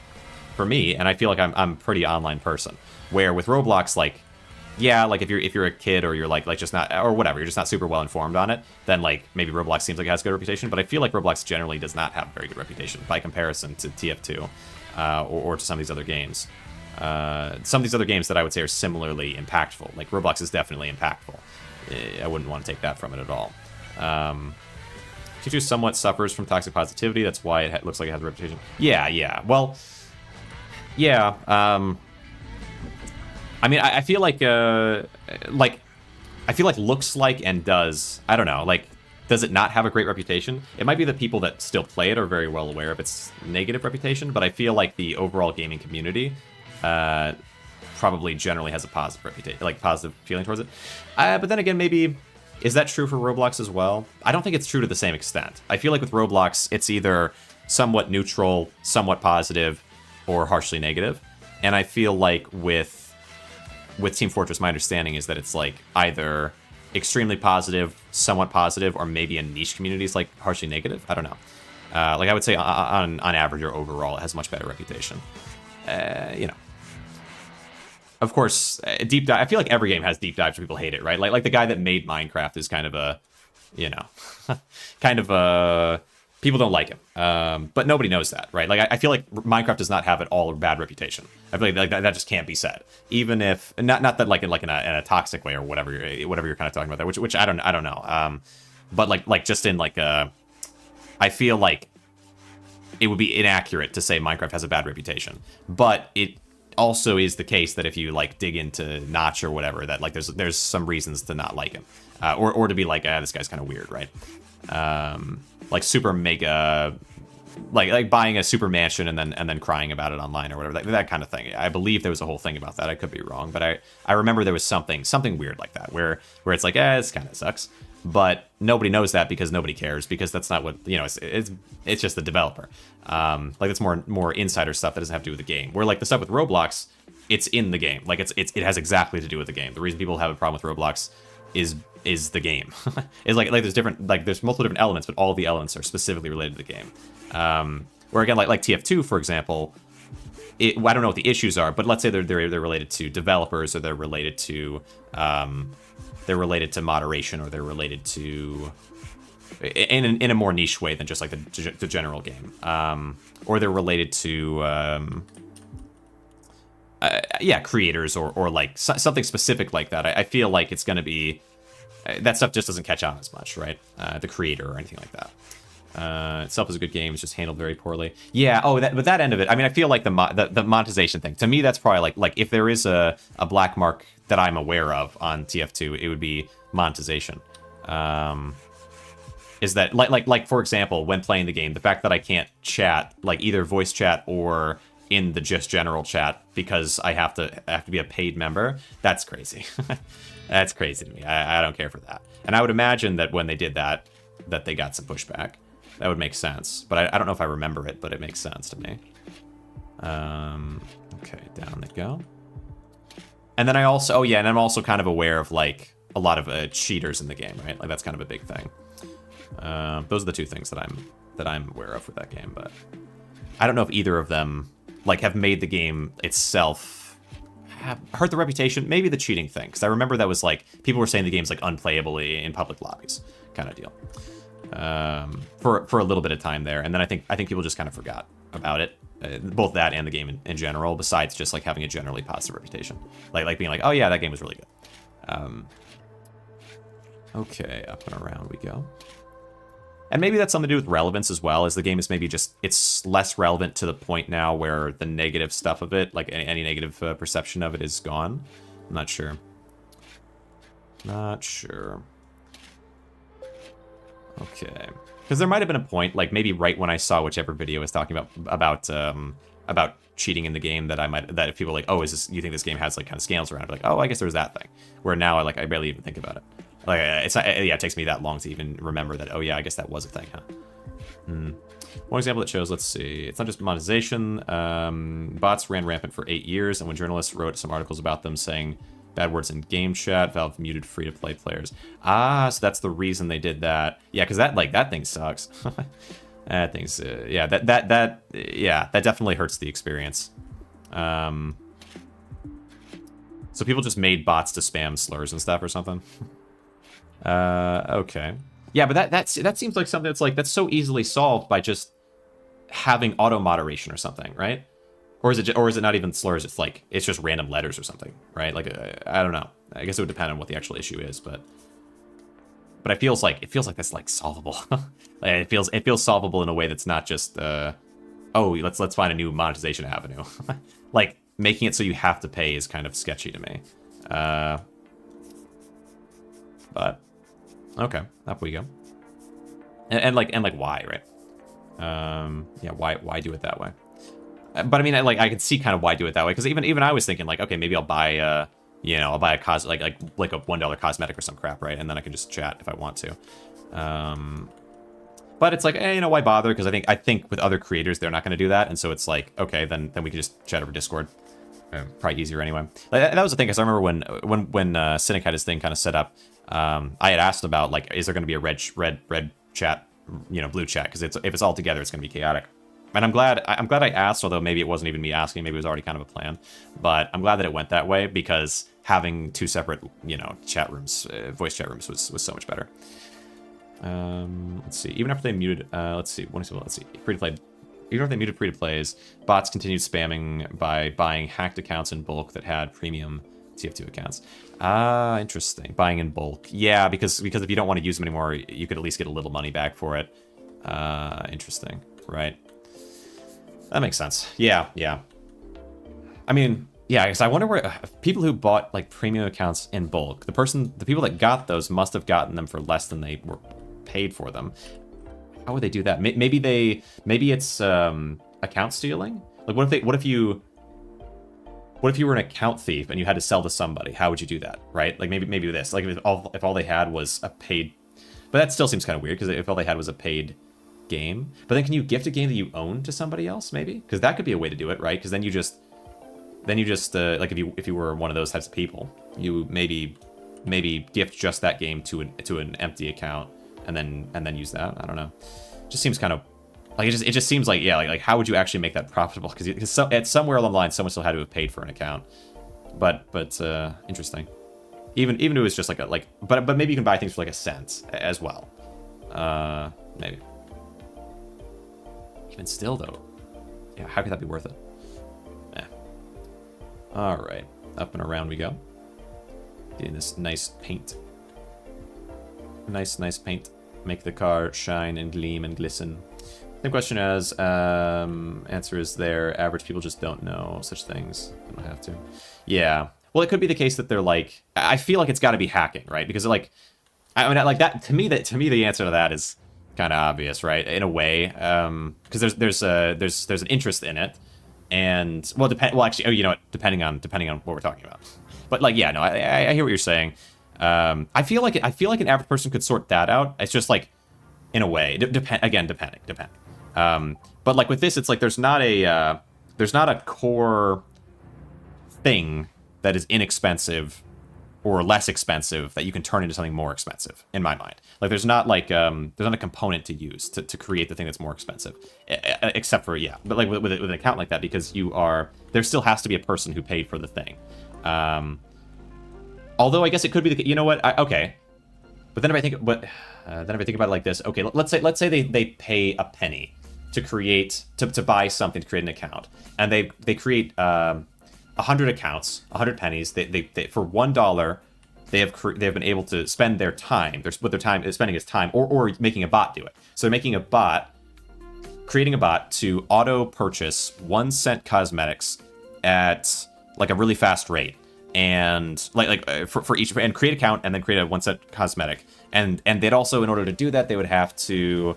me. And I feel like I'm a pretty online person. Where with Roblox, like, yeah, like if you're a kid or you're like just not, or whatever, you're just not super well informed on it, then like maybe Roblox seems like it has a good reputation. But I feel like Roblox generally does not have a very good reputation by comparison to TF2 or to some of these other games. Some of these other games that I would say are similarly impactful. Like Roblox is definitely impactful. I wouldn't want to take that from it at all. TF2 somewhat suffers from toxic positivity. That's why it looks like it has a reputation. Yeah. Well, yeah. I mean, I feel like looks like and does, I don't know, like, does it not have a great reputation? It might be that people that still play it are very well aware of its negative reputation, but I feel like the overall gaming community probably generally has a positive reputation, like positive feeling towards it. But then again, maybe, is that true for Roblox as well? I don't think it's true to the same extent. I feel like with Roblox, it's either somewhat neutral, somewhat positive, or harshly negative. And I feel like with Team Fortress, my understanding is that it's like either extremely positive, somewhat positive, or maybe in niche communities like harshly negative. I don't know. Like I would say on average or overall, it has a much better reputation. You know. Of course, deep dive. I feel like every game has deep dives where people hate it, right? Like the guy that made Minecraft is kind of a, you know, kind of a people don't like him. But nobody knows that, right? Like I feel like Minecraft does not have at all a bad reputation. I feel like that just can't be said, even if not that like in a toxic way or whatever you're kind of talking about there, which I don't know. But like just in like I feel like it would be inaccurate to say Minecraft has a bad reputation, but it also is the case that if you like dig into Notch or whatever, that like there's some reasons to not like him, or to be like, this guy's kind of weird, right? Like super mega, like buying a super mansion and then crying about it online or whatever, that kind of thing. I believe there was a whole thing about that. I could be wrong, but I remember there was something weird like that where it's like, this kind of sucks. But nobody knows that because nobody cares, because that's not what, it's just the developer. Like it's more insider stuff that doesn't have to do with the game. Where like the stuff with Roblox, it's in the game. Like it has exactly to do with the game. The reason people have a problem with Roblox is the game. It's like there's multiple different elements, but all of the elements are specifically related to the game. Where again, like TF2, for example, I don't know what the issues are, but let's say they're related to developers, or they're related to moderation, or they're related to in a more niche way than just like the general game, or they're related to creators or like something specific like that. I feel like it's going to be that stuff just doesn't catch on as much, right? The creator or anything like that. Itself is a good game. It's just handled very poorly. Yeah. Oh, but that end of it. I mean, I feel like the monetization thing. To me, that's probably like if there is a black mark that I'm aware of on TF2, it would be monetization. Is that like for example, when playing the game, the fact that I can't chat, like either voice chat or in the just general chat, because I have to be a paid member. That's crazy. That's crazy to me. I don't care for that. And I would imagine that when they did that they got some pushback. That would make sense. But I don't know if I remember it, but it makes sense to me. Okay, down they go. And then I also, and I'm also kind of aware of like a lot of cheaters in the game, right? Like that's kind of a big thing. Those are the two things that I'm aware of with that game, but I don't know if either of them like have made the game itself have hurt the reputation. Maybe the cheating thing, because I remember that was like people were saying the game's like unplayable in public lobbies, kind of deal. For a little bit of time there, and then I think people just kind of forgot about it, both that and the game in general. Besides just like having a generally positive reputation, like being like, oh yeah, that game was really good. Okay, up and around we go. And maybe that's something to do with relevance as well, as the game is maybe just, it's less relevant to the point now where the negative stuff of it, like any negative perception of it, is gone. I'm not sure. Not sure. Okay. Because there might have been a point, like maybe right when I saw whichever video was talking about cheating in the game, that if people were like, oh, you think this game has like kind of scales around it? Like, oh, I guess there's that thing. Where now I barely even think about it. Like it's not, it takes me that long to even remember that. Oh yeah, I guess that was a thing, huh? One example that shows, let's see, it's not just monetization. Bots ran rampant for 8 years, and when journalists wrote some articles about them saying bad words in game chat, Valve muted free-to-play players. So that's the reason they did that. Yeah, because that thing sucks. That thing's that definitely hurts the experience. So people just made bots to spam slurs and stuff or something. Okay. Yeah, but that seems like something that's so easily solved by just having auto moderation or something, right? Or is it not even slurs? It's just random letters or something, right? Like I don't know. I guess it would depend on what the actual issue is, but it feels like that's like solvable. Like, it feels solvable in a way that's not just let's find a new monetization avenue. Like making it so you have to pay is kind of sketchy to me. But okay, up we go. And why, right? Why do it that way? But I mean, I could see kind of why do it that way, because even I was thinking like, okay, maybe I'll buy a like a $1 cosmetic or some crap, right? And then I can just chat if I want to. But it's like, why bother? Because I think with other creators they're not going to do that, and so it's like, okay, then we can just chat over Discord. Probably easier anyway. Like, that was the thing, because I remember when Cynic had his thing kind of set up, I had asked about like, is there going to be a red chat, blue chat? Because if it's all together, it's going to be chaotic. And I'm glad I asked, although maybe it wasn't even me asking, maybe it was already kind of a plan. But I'm glad that it went that way, because having two separate, chat rooms, voice chat rooms was so much better. Let's see. Even after they muted, let's see. Let's see. Free to play. Even if they muted free to plays, bots continued spamming by buying hacked accounts in bulk that had premium TF2 accounts. Ah, interesting. Buying in bulk. Yeah, because if you don't want to use them anymore, you could at least get a little money back for it. Interesting. Right. That makes sense. Yeah, yeah. I mean, yeah, because I wonder where people who bought like premium accounts in bulk, the people that got those must have gotten them for less than they were paid for them. How would they do that? Maybe it's account stealing. Like, what if you were an account thief and you had to sell to somebody? How would you do that, right? Like maybe this, like if all they had was a paid, but that still seems kind of weird because if all they had was a paid game. But then can you gift a game that you own to somebody else? Maybe because that could be a way to do it, right? Because then you just like if you were one of those types of people, you maybe gift just that game to an empty account and then use that. I don't know. It just seems kind of like it just seems like, yeah, like how would you actually make that profitable? Because at somewhere along the line, someone still had to have paid for an account. But interesting. Even if it was just but maybe you can buy things for like a cent as well. Maybe. Even still though, yeah, how could that be worth it? All right, up and around we go. Getting this nice paint. Nice paint. Make the car shine and gleam and glisten. The question is, answer is there. Average people just don't know such things. They don't have to. Yeah. Well, it could be the case that they're like, I feel like it's got to be hacking, right? Because like, I mean, like that to me, the answer to that is kind of obvious, right? In a way, because there's an interest in it, and actually, you know what? Depending on what we're talking about. But like, yeah, no, I hear what you're saying. I feel like an average person could sort that out. It's just like, in a way, depending. But like with this, it's like there's not a core thing that is inexpensive or less expensive that you can turn into something more expensive. In my mind, like there's not a component to use to create the thing that's more expensive, except for but like with an account like that, because there still has to be a person who paid for the thing. Although I guess it could be you know what? Okay, but then if I think about it like this, okay, let's say they pay a penny to create to buy something to create an account, and they create 100 accounts, 100 pennies. They for $1 they have been able to spend their time. What their time is spending is time, or making a bot do it. So they're making a bot, creating a bot to auto purchase 1 cent cosmetics at like a really fast rate. And for each, and create an account and then create a 1 cent cosmetic, and they'd also, in order to do that, they would have to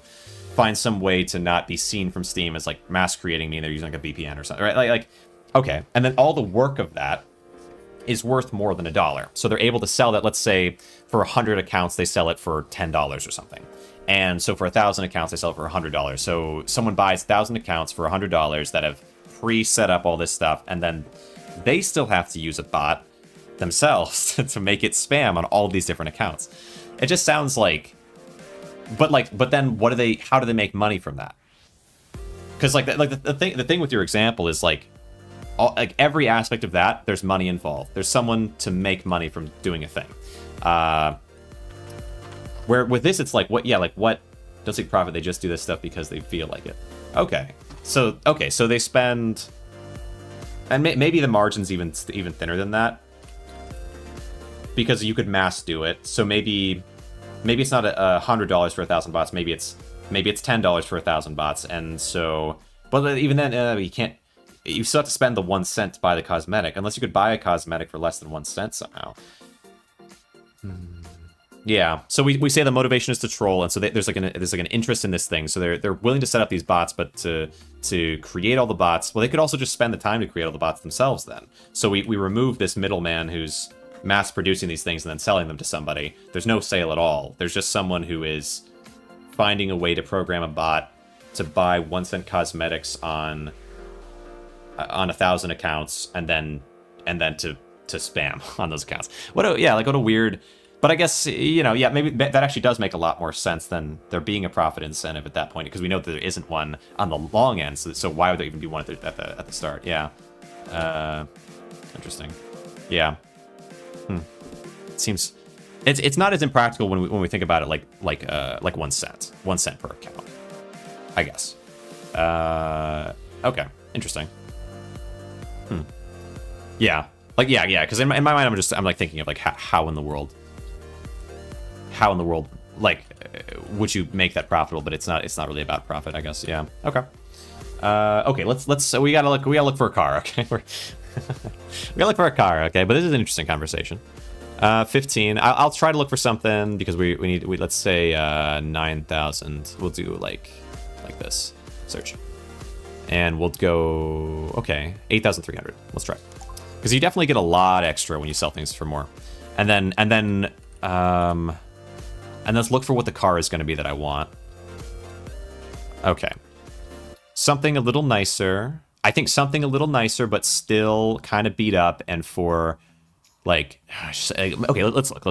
find some way to not be seen from Steam as like mass creating, meaning they're using like a VPN or something, right? Like okay, and then all the work of that is worth more than $1, so they're able to sell that. Let's say for 100 accounts they sell it for $10 or something, and so for 1,000 accounts they sell it for $100. So someone buys 1,000 accounts for $100 that have pre-set up all this stuff, and then they still have to use a bot themselves to make it spam on all these different accounts. It just sounds like, but then how do they make money from that? Because the thing with your example is like every aspect of that, there's money involved. There's someone to make money from doing a thing. Where with this, it's like what does it profit? They just do this stuff because they feel like it. Okay, so they spend. And maybe the margin's even thinner than that, because you could mass do it. So maybe it's not $100 for 1,000 bots. Maybe it's $10 for 1,000 bots. And so, but even then, you can't. You still have to spend the 1 cent to buy the cosmetic, unless you could buy a cosmetic for less than 1 cent somehow. Yeah. So we say the motivation is to troll, and so there's like an interest in this thing. So they're willing to set up these bots, but to create all the bots, well, they could also just spend the time to create all the bots themselves then. So we remove this middleman who's mass producing these things and then selling them to somebody. There's no sale at all. There's just someone who is finding a way to program a bot to buy 1 cent cosmetics on 1,000 accounts, and then to spam on those accounts. What a weird. But I guess, maybe that actually does make a lot more sense than there being a profit incentive at that point, because we know that there isn't one on the long end. So why would there even be one at the start? Yeah. Interesting. Yeah. It seems It's not as impractical when we think about it like 1 cent. 1 cent per account, I guess. Okay, interesting. Yeah, like yeah, because in my mind I'm like thinking of like how in the world like would you make that profitable? But it's not really about profit, I guess. Yeah. Okay. Okay. Let's. So we gotta look for a car. Okay. We gotta look for a car. Okay. But this is an interesting conversation. 15. I'll try to look for something because we need. Let's say 9,000. We'll do like this. Search. And we'll go. Okay. 8,300. Let's try. Because you definitely get a lot extra when you sell things for more. And then let's look for what the car is going to be that I want. Okay. Something a little nicer. I think something a little nicer, but still kind of beat up. And for, like, okay, let's look.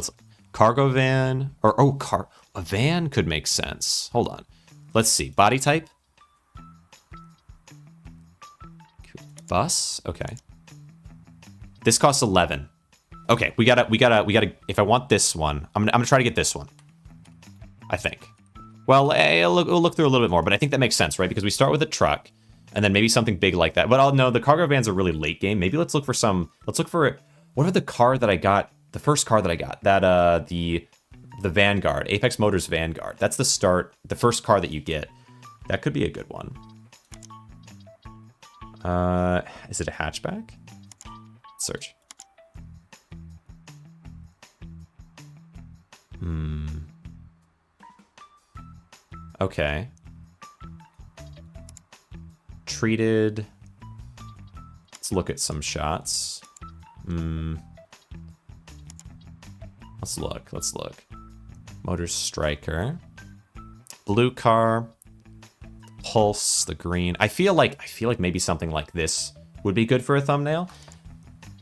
Cargo van. A van could make sense. Hold on. Let's see. Body type. Bus. Okay. This costs 11. Okay, we gotta. If I want this one, I'm gonna try to get this one. I think. Well, we'll look through a little bit more, but I think that makes sense, right? Because we start with a truck, and then maybe something big like that. But no, the cargo van's a really late game. Maybe let's look for some. Let's look for whatever the car that I got. The first car that I got. That the Vanguard, Apex Motors Vanguard. That's the start. The first car that you get. That could be a good one. Is it a hatchback? Search. Okay. Treated. Let's look at some shots. Let's look. Motor Striker. Blue car. Pulse, the green. I feel like maybe something like this would be good for a thumbnail.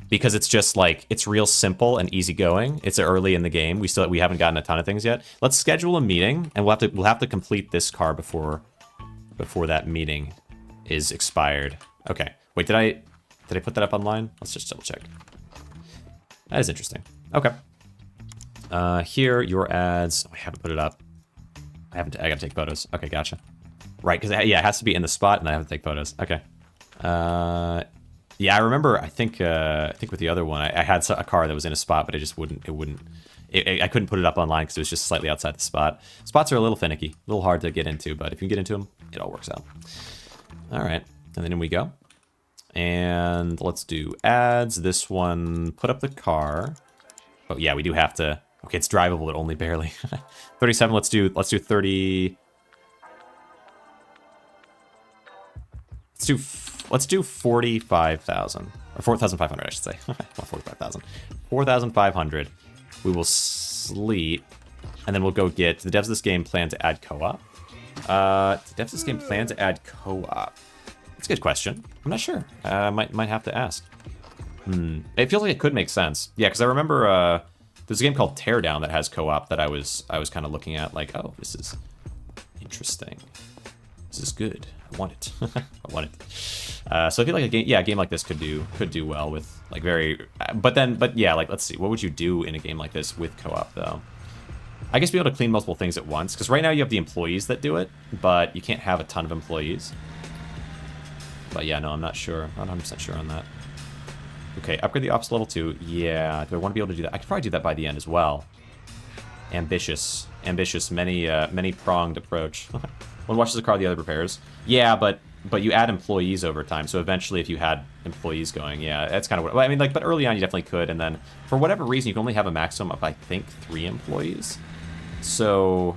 Because it's just like, it's real simple and easygoing. It's early in the game. We haven't gotten a ton of things yet. Let's schedule a meeting, and we'll have to complete this car before that meeting is expired. Okay. Wait, did I put that up online? Let's just double check. That is interesting. Okay. Here, your ads. Oh, I haven't put it up. I gotta take photos. Okay, gotcha. Right, because yeah, it has to be in the spot, and I have to take photos. Okay. Yeah, I remember. I think with the other one, I had a car that was in a spot, but it just wouldn't. I couldn't put it up online because it was just slightly outside the spot. Spots are a little finicky, a little hard to get into, but if you can get into them, it all works out. All right, and then in we go. And let's do ads. This one, put up the car. Oh yeah, we do have to. Okay, it's drivable, but only barely. 37. Let's do 30. Let's do 45,000 or 4,500, I should say. Not 45,000. 4,500. We will sleep, and then we'll go get. The devs of this game plan to add co-op. The devs of this game plan to add co-op. That's a good question. I'm not sure. Might have to ask. It feels like it could make sense. Yeah, because I remember there's a game called Teardown that has co-op that I was kind of looking at, like, oh, this is interesting. This is good. I want it. I want it. So I feel like a game like this could do well with like but yeah, like let's see, what would you do in a game like this with co-op though? I guess be able to clean multiple things at once, because right now you have the employees that do it, but you can't have a ton of employees. But yeah, no, I'm not sure. Not 100% sure on that. Okay, upgrade the ops level 2. Yeah, do I want to be able to do that? I could probably do that by the end as well. Ambitious, many pronged approach. One washes the car, the other repairs. Yeah, but you add employees over time. So eventually, if you had employees going, yeah, that's kind of what. Well, I mean, like, but early on, you definitely could, and then for whatever reason, you can only have a maximum of, I think, 3 employees. So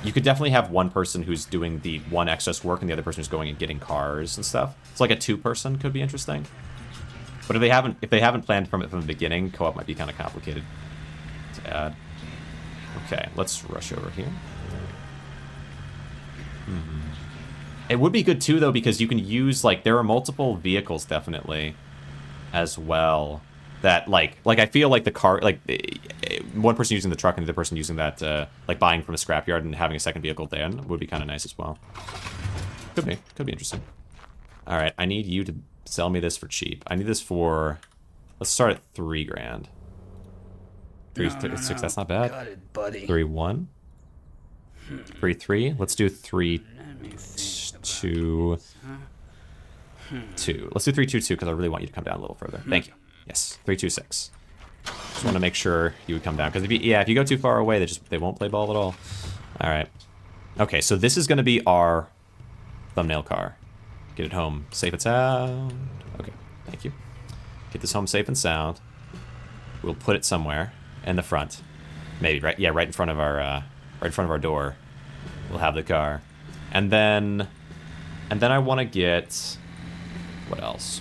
you could definitely have one person who's doing the one excess work, and the other person who's going and getting cars and stuff. So like a 2-person could be interesting. But if they haven't planned from the beginning, co-op might be kind of complicated to add. Okay, let's rush over here. It would be good too, though, because you can use, like, there are multiple vehicles definitely as well that, like I feel like the car, like, one person using the truck and the other person using that, like, buying from a scrapyard and having a second vehicle then would be kind of nice as well. Could be interesting. All right, I need you to sell me this for cheap. I need this for, let's start at 3 grand. 3-6. That's not bad. Got it, buddy. 3-1. 3-3. Let's do 3-2. 2. Let's do 3-2-2 because I really want you to come down a little further. Thank you. Yes. 3-2-6. Just want to make sure you would come down because if you go too far away, they won't play ball at all. All right. Okay, so this is going to be our thumbnail car. Get it home safe and sound. Okay, thank you. Get this home safe and sound. We'll put it somewhere in the front, maybe right. Yeah, right in front of our door. We'll have the car, and then I want to get what else?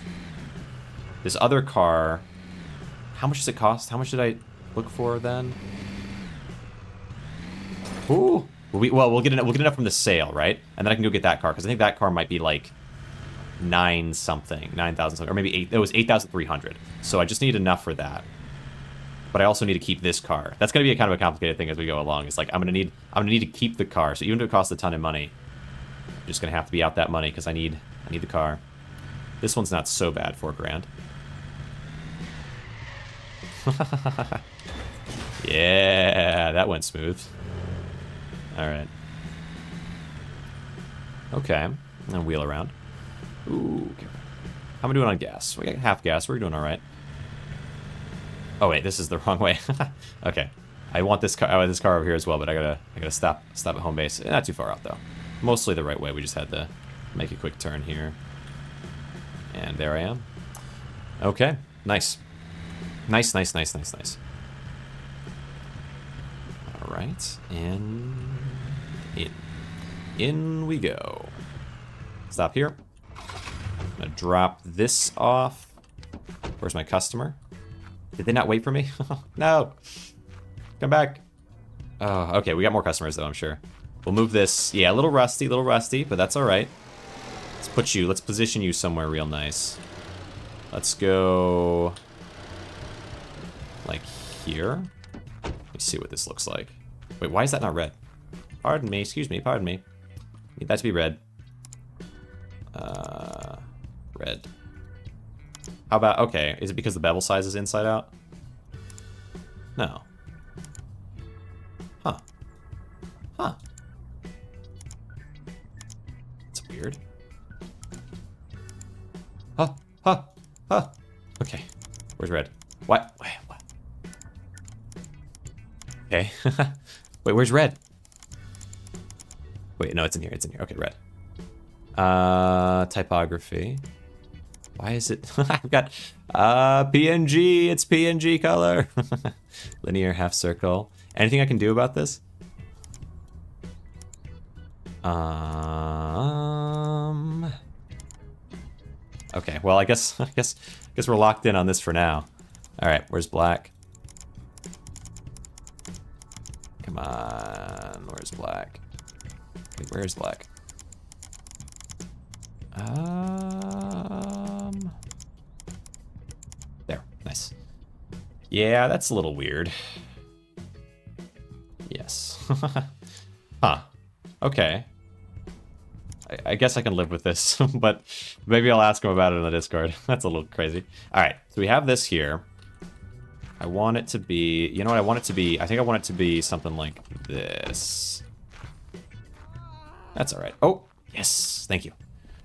This other car. How much does it cost? How much did I look for then? Ooh. We'll get enough from the sale, right? And then I can go get that car because I think that car might be like 9,000 something, or maybe 8. It was 8,300. So I just need enough for that. But I also need to keep this car. That's gonna be a kind of a complicated thing as we go along. It's like I'm gonna need to keep the car. So even if it costs a ton of money, I'm just gonna have to be out that money because I need the car. This one's not so bad, $4,000. Yeah, that went smooth. All right. Okay, and wheel around. Ooh, okay. How am I doing on gas? We got half gas. We're doing all right. Oh wait, this is the wrong way. Okay, I want this car. I want this car over here as well, but I gotta stop at home base. Not too far out though. Mostly the right way. We just had to make a quick turn here, and there I am. Okay, nice. Nice. All right, and in we go. Stop here. I'm gonna drop this off. Where's my customer? Did they not wait for me? No. Come back. Oh, okay, we got more customers though, I'm sure. We'll move this. Yeah, a little rusty, but that's all right. Let's position you somewhere real nice. Let's go like here. Let me see what this looks like. Wait, why is that not red? Pardon me, excuse me, pardon me. Need that to be red. Red. How about, okay, is it because the bevel size is inside out? No. Huh. That's weird. Huh. Okay, where's red? What? Wait, what? Okay. Wait, where's red? Wait, no, it's in here. Okay, red. Typography. Why is it? I've got PNG. It's PNG color. Linear half circle. Anything I can do about this? Okay. Well, I guess we're locked in on this for now. All right. Where's black? Come on. Where's black? Wait, where's black? There. Nice. Yeah, that's a little weird. Yes. Huh. Okay. I guess I can live with this, but maybe I'll ask him about it in the Discord. That's a little crazy. All right, so we have this here. I want it to be, you know what I want it to be? I think I want it to be something like this. That's all right. Oh, yes, thank you.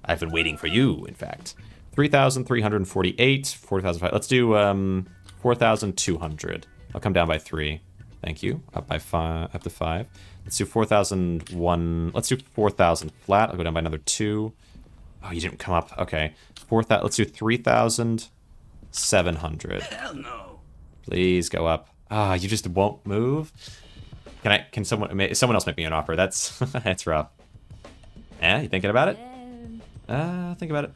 I've been waiting for you, in fact. 3,348, 4,005. Let's do 4,200. I'll come down by 3. Thank you. Up by 5, up to 5. Let's do 4,001. Let's do 4,000 flat. I'll go down by another 2. Oh, you didn't come up. Okay. 4,000. Let's do 3,700. Hell no. Please go up. Ah, you just won't move. Can someone else make me an offer? That's that's rough. Eh, you thinking about it? Think about it.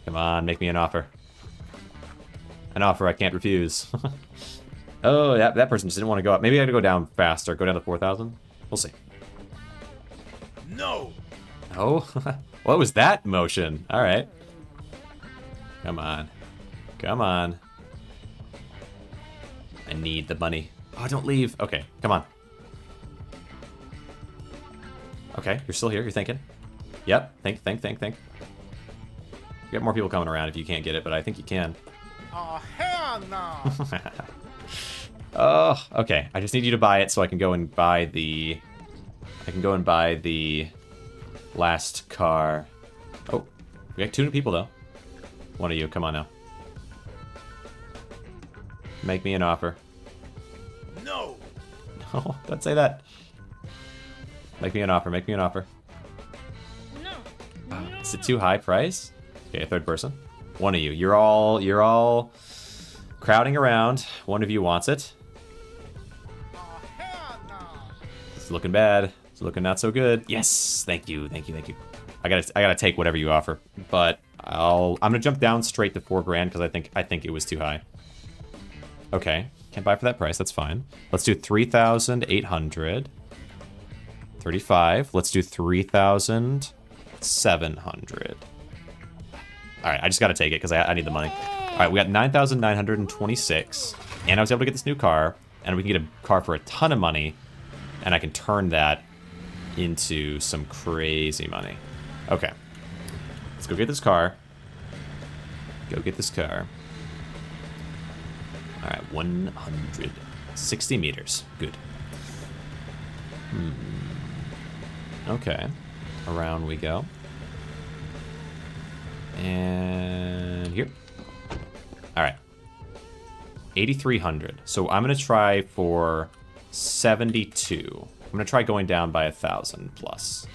Come on, make me an offer. An offer I can't refuse. Oh, that person just didn't want to go up. Maybe I had to go down faster. Go down to 4,000. We'll see. No. Oh, what was that motion? All right. Come on. Come on. I need the money. Oh, don't leave. Okay, come on. Okay, you're still here. You're thinking. Yep. Think. You got more people coming around if you can't get it, but I think you can. Oh, hell no. Oh, okay. I just need you to buy it so I can go and buy the... I can go and buy the last car. Oh, we got 2 new people, though. One of you, come on now. Make me an offer. No! No, don't say that. Make me an offer, make me an offer. No. Is it too high price? Okay, 3rd person. One of you. You're all crowding around. One of you wants it. Oh, hell no! It's looking bad. It's looking not so good. Yes, thank you, thank you, thank you. I gotta take whatever you offer, but I'm gonna jump down straight to 4 grand because I think it was too high. Okay, can't buy for that price. That's fine. Let's do 3,800. 35. Let's do 3,700. All right, I just gotta take it because I need the money. All right, we got 9,926, and I was able to get this new car, and we can get a car for a ton of money, and I can turn that into some crazy money. Okay, let's go get this car. Go get this car. All right, 160 meters. Good. Okay, around we go. And here. All right. 8,300. So I'm going to try for 72. I'm going to try going down by 1,000 plus.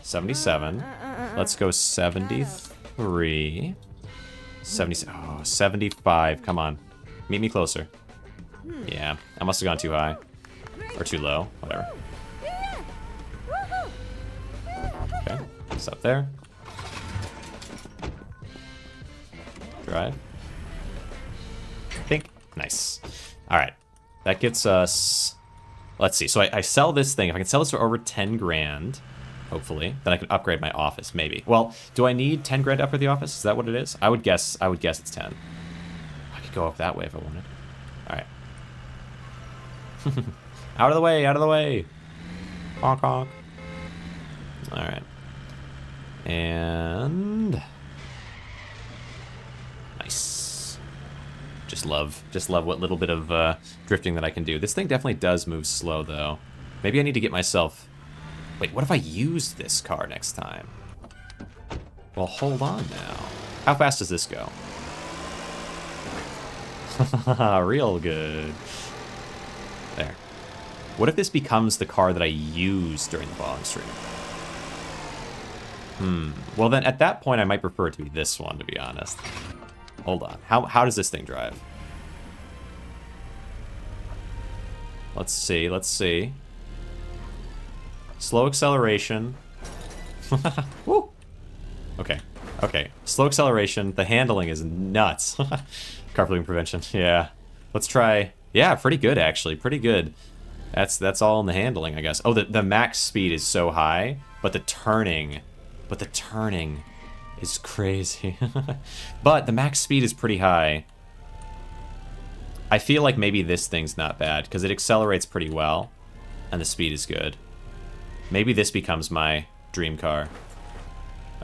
77. Let's go 73. 75. Come on. Meet me closer. Yeah, I must have gone too high. Or too low. Whatever. Okay. It's up there. Drive. Think. Nice. Alright. That gets us... Let's see. So I sell this thing. If I can sell this for over 10 grand, hopefully, then I can upgrade my office, maybe. Well, do I need 10 grand to upgrade the office? Is that what it is? I would guess it's 10. I could go up that way if I wanted. Alright. Out of the way, out of the way. Honk, honk. Alright. And... Nice. Just love what little bit of drifting that I can do. This thing definitely does move slow, though. Maybe I need to get myself... Wait, what if I use this car next time? Well, hold on now. How fast does this go? Real good. There. What if this becomes the car that I use during the following stream? Well, then at that point, I might prefer it to be this one, to be honest. Hold on. How does this thing drive? Let's see, let's see. Slow acceleration. Woo! Okay, okay. Slow acceleration. The handling is nuts. Carpooling prevention, yeah. Let's try... Yeah, pretty good, actually. Pretty good. That's all in the handling, I guess. Oh, the max speed is so high, but the turning... is crazy. But the max speed is pretty high. I feel like maybe this thing's not bad, because it accelerates pretty well, and the speed is good. Maybe this becomes my dream car.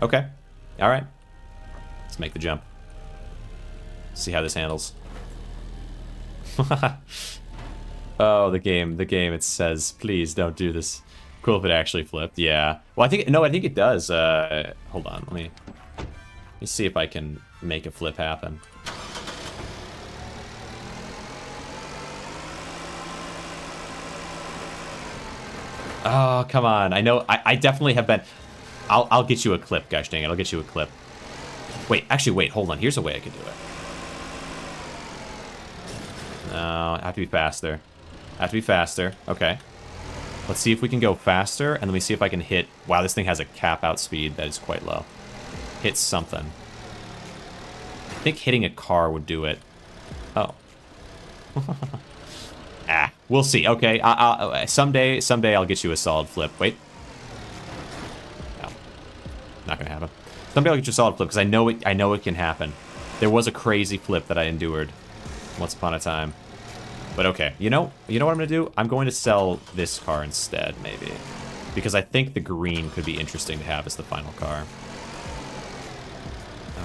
Okay. Alright. Let's make the jump. See how this handles. Oh, the game, it says, please don't do this. Cool if it actually flipped, yeah. Well, I think it does. Hold on, let me see if I can make a flip happen. Oh, come on. I know, I definitely have been... I'll get you a clip, gosh dang it, I'll get you a clip. Wait, actually, wait, hold on. Here's a way I could do it. No, I have to be faster. I have to be faster. Okay. Let's see if we can go faster, and let me see if I can hit... Wow, this thing has a cap-out speed that is quite low. Hit something. I think hitting a car would do it. Oh. Ah, we'll see. Okay, someday I'll get you a solid flip. Wait. No. Not gonna happen. Someday I'll get you a solid flip, because I know it can happen. There was a crazy flip that I endured once upon a time. But okay, you know what I'm gonna do? I'm going to sell this car instead, maybe. Because I think the green could be interesting to have as the final car.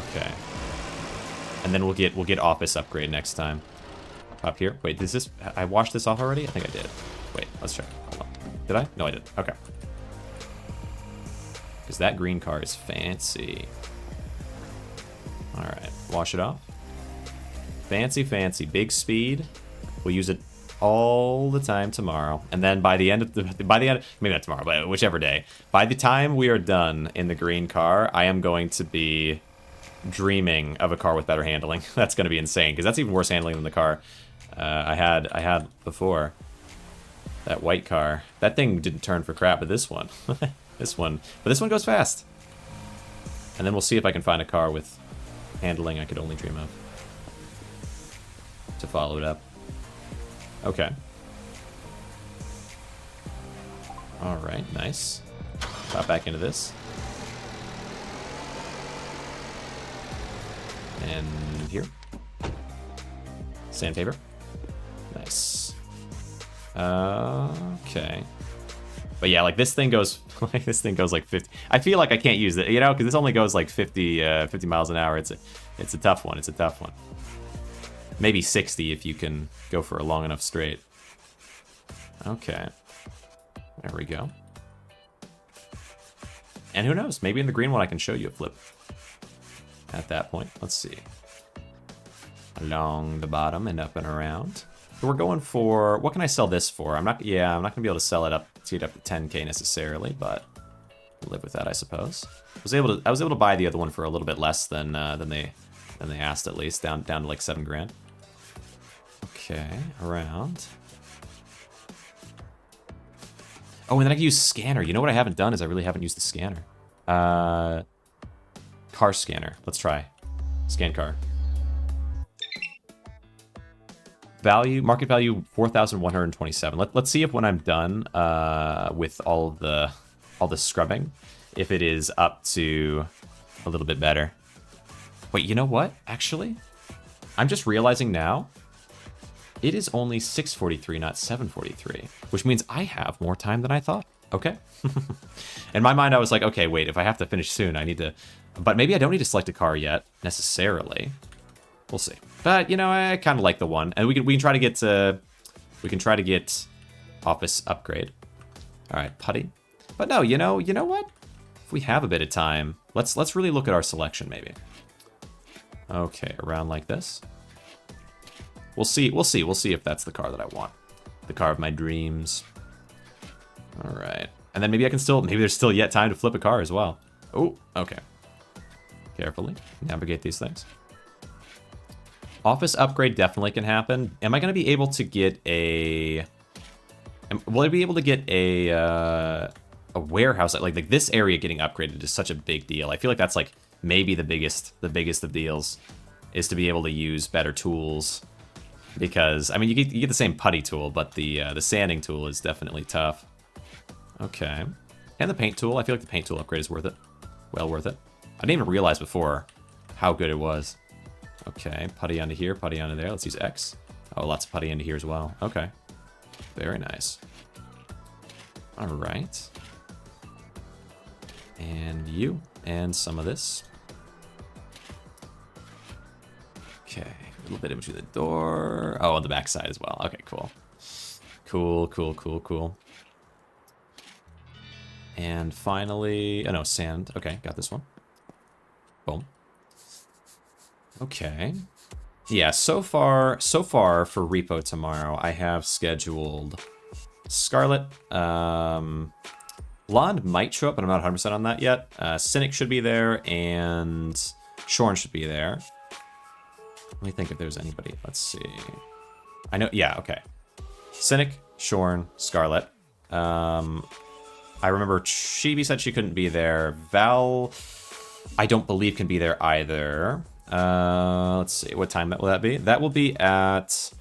Okay. And then we'll get office upgrade next time. Up here. Wait, is this... I washed this off already? I think I did. Wait, let's check. Hold on. Did I? No, I didn't. Okay. Because that green car is fancy. Alright, wash it off. Fancy, fancy. Big speed. We'll use it all the time tomorrow. And then by the end of maybe not tomorrow, but whichever day. By the time we are done in the green car, I am going to be dreaming of a car with better handling. That's going to be insane, because that's even worse handling than the car I had before. That white car. That thing didn't turn for crap, but this one. this one goes fast. And then we'll see if I can find a car with handling I could only dream of to follow it up. Okay. Alright, nice. Hop back into this. And here. Sandpaper. Nice. Okay. But yeah, like this thing goes like 50. I feel like I can't use it, you know, because this only goes like 50 miles an hour. It's a tough one. It's a tough one. Maybe 60 if you can go for a long enough straight. Okay. There we go. And who knows? Maybe in the green one I can show you a flip. At that point, let's see. Along the bottom and up and around. So we're going for, what can I sell this for? I'm not gonna be able to sell it up to 10K necessarily, but we'll live with that, I suppose. I was able to buy the other one for a little bit less than they asked, at least, down to like 7 grand. Okay, around. Oh, and then I can use scanner. You know what I haven't done is I really haven't used the scanner. Car scanner. Let's try. Scan car. Value, market value 4,127. Let's see if when I'm done with all the scrubbing, if it is up to a little bit better. Wait, you know what? Actually, I'm just realizing now, it is only 643, not 743, which means I have more time than I thought. Okay. In my mind, I was like, okay, wait, if I have to finish soon, I need to... But maybe I don't need to select a car yet, necessarily. We'll see. But, you know, I kind of like the one. And we can try to get... we can try to get office upgrade. All right, putty. But no, you know what? If we have a bit of time, let's really look at our selection, maybe. Okay, around like this. We'll see if that's the car that I want. The car of my dreams. All right. And then maybe there's still yet time to flip a car as well. Oh, okay. Carefully navigate these things. Office upgrade definitely can happen. Am I going to be able to get a... Will I be able to get a warehouse? Like this area getting upgraded is such a big deal. I feel like that's like maybe the biggest of deals is to be able to use better tools. Because, I mean, you get the same putty tool, but the sanding tool is definitely tough. Okay. And the paint tool. I feel like the paint tool upgrade is worth it. Well worth it. I didn't even realize before how good it was. Okay, putty onto here, putty onto there. Let's use X. Oh, lots of putty into here as well. Okay. Very nice. All right. And you. And some of this. Okay. A little bit in between the door. Oh, on the back side as well. Okay, cool. Cool. And finally... Oh, no, sand. Okay, got this one. Boom. Okay. Yeah, so far for repo tomorrow, I have scheduled Scarlet. Blonde might show up, but I'm not 100% on that yet. Cynic should be there, and Shorn should be there. Let me think if there's anybody. Let's see. I know, yeah, okay. Cynic, Shorn, Scarlet. I remember Chibi said she couldn't be there. Val, I don't believe can be there either. Let's see, what time will that be? That will be at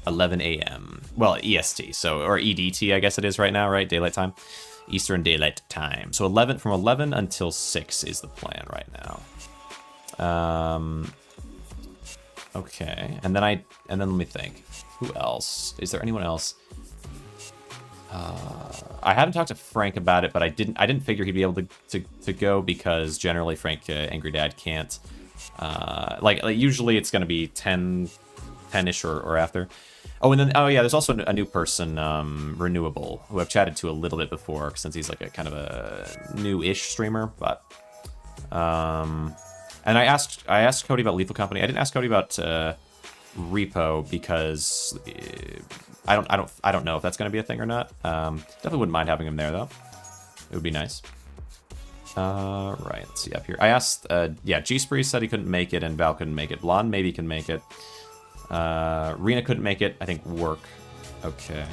11 a.m. Well, EST, so, or EDT, I guess it is right now, right? Daylight time? Eastern Daylight Time. So from 11 until 6 is the plan right now. Okay, and then let me think. Who else? Is there anyone else? I haven't talked to Frank about it, but I didn't figure he'd be able to go because generally Frank Angry Dad can't. Like usually it's gonna be 10 10-ish or after. Oh, and then, oh yeah, there's also a new person, Renewable, who I've chatted to a little bit before, since he's like a kind of a new-ish streamer, but... and I asked Cody about Lethal Company. I didn't ask Cody about Repo because I don't know if that's going to be a thing or not. Definitely wouldn't mind having him there though. It would be nice. Right, let's see up here. I asked, yeah, G-Spree said he couldn't make it, and Val couldn't make it. Blonde maybe can make it. Rena couldn't make it. I think work. Okay.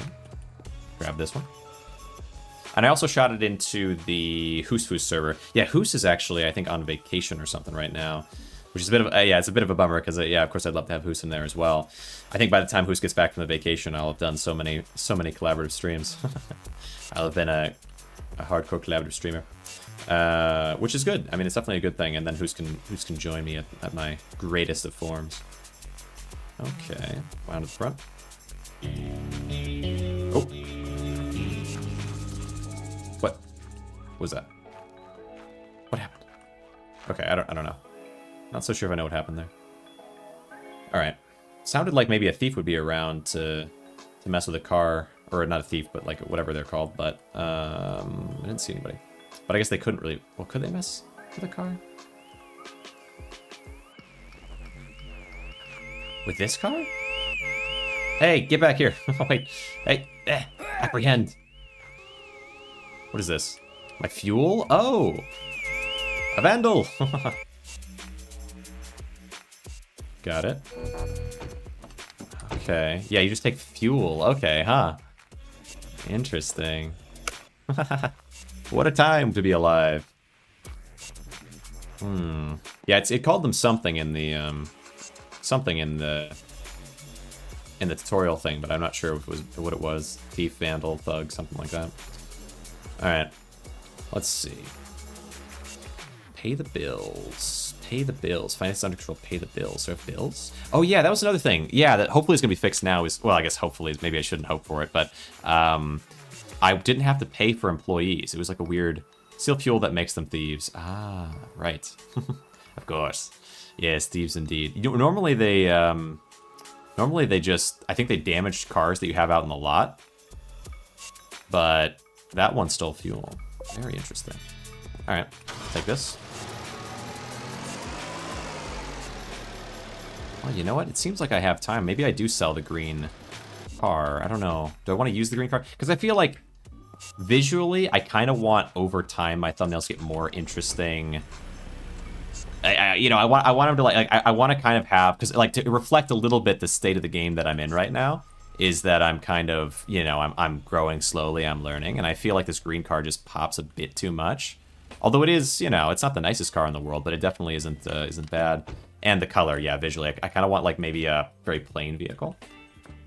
Grab this one. And I also shot it into the Hoos server. Yeah, Hoos is actually, I think, on vacation or something right now. Which is a bit of, yeah, it's a bit of a bummer, because, yeah, of course I'd love to have Hoos in there as well. I think by the time Hoos gets back from the vacation, I'll have done so many collaborative streams. I'll have been a hardcore collaborative streamer. Which is good. I mean, it's definitely a good thing. And then Hoos can join me at my greatest of forms. Okay, wound to the front. Oh. What was that? What happened? Okay, I don't know. Not so sure if I know what happened there. Alright. Sounded like maybe a thief would be around to mess with a car. Or not a thief, but like whatever they're called. But I didn't see anybody. But I guess they couldn't really... Well, could they mess with a car? With this car? Hey, get back here. Oh, wait. Hey, apprehend. What is this? My fuel? Oh! A vandal! Got it. Okay. Yeah, you just take fuel. Okay, huh? Interesting. What a time to be alive. Yeah, it called them something in the in the tutorial thing, but I'm not sure what it was. Thief, vandal, thug, something like that. Alright. Let's see. Pay the bills. Pay the bills. Finance under control, pay the bills. There are bills? Oh yeah, that was another thing. Yeah, that hopefully is going to be fixed now. Well, I guess hopefully. Maybe I shouldn't hope for it, but I didn't have to pay for employees. It was like a weird... Steal fuel that makes them thieves. Ah, right. Of course. Yes, thieves indeed. You know, normally they just... I think they damaged cars that you have out in the lot. But that one stole fuel. Very interesting. Alright, take this. Well, you know what? It seems like I have time. Maybe I do sell the green car. I don't know. Do I want to use the green car? Because I feel like visually, I kind of want over time my thumbnails get more interesting. You know, I want them to I want to kind of have, because like to reflect a little bit the state of the game that I'm in right now is that I'm kind of, you know, I'm growing slowly, I'm learning, and I feel like this green car just pops a bit too much. Although it is, you know, it's not the nicest car in the world, but it definitely isn't bad. And the color, yeah, visually, I kind of want like maybe a very plain vehicle.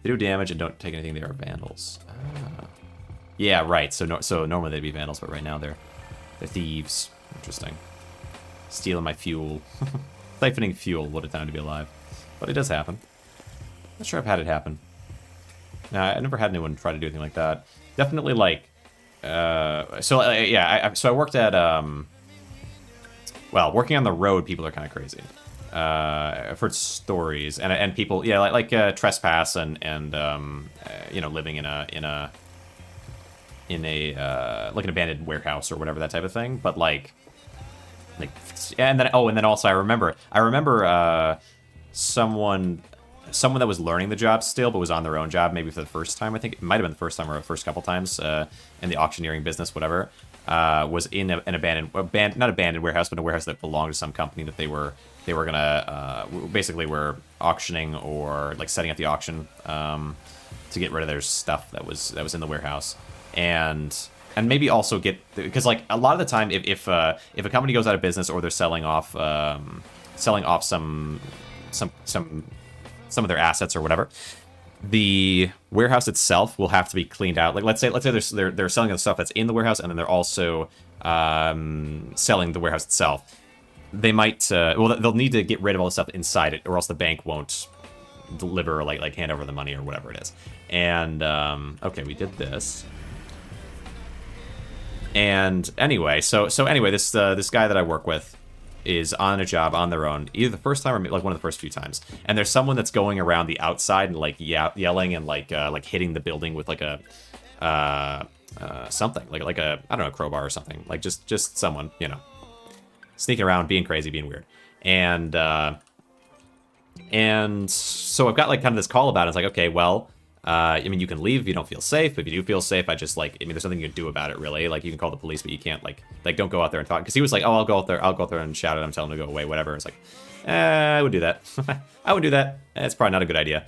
They do damage and don't take anything. They are vandals. Ah. Yeah, right. So normally they'd be vandals, but right now they're thieves. Interesting. Stealing my fuel. Siphoning fuel. What a time to be alive. But it does happen. Not sure I've had it happen. Nah, I never had anyone try to do anything like that. Definitely like... yeah, so I worked at... well, working on the road, people are kind of crazy. I've heard stories. And people, yeah, like trespass and you know, living in a like an abandoned warehouse or whatever, that type of thing. But like and then also I remember someone that was learning the job still, but was on their own job maybe for the first time. I think it might have been the first time or the first couple times in the auctioneering business, whatever. Was in an not abandoned warehouse, but a warehouse that belonged to some company that they were gonna basically were auctioning or like setting up the auction to get rid of their stuff that was in the warehouse. And maybe also get, because like a lot of the time if a company goes out of business or they're selling off some of their assets or whatever, the warehouse itself will have to be cleaned out. Like let's say they're selling the stuff that's in the warehouse, and then they're also selling the warehouse itself. They might well, they'll need to get rid of all the stuff inside it, or else the bank won't deliver or like hand over the money or whatever it is. And okay, we did this. And anyway, so anyway, this guy that I work with is on a job on their own, either the first time or like one of the first few times, and there's someone that's going around the outside and like yelling and like hitting the building with like a something like a, I don't know, crowbar or something, like just someone, you know, sneaking around, being crazy, being weird, and so I've got like kind of this call about it. It's like, okay, well, I mean, you can leave if you don't feel safe. But if you do feel safe, I just like, I mean, there's nothing you can do about it, really. Like, you can call the police, but you can't like don't go out there and talk. Because he was like, oh, I'll go out there and shout at him, tell him to go away, whatever. It's like, I would do that. I would do that. It's probably not a good idea.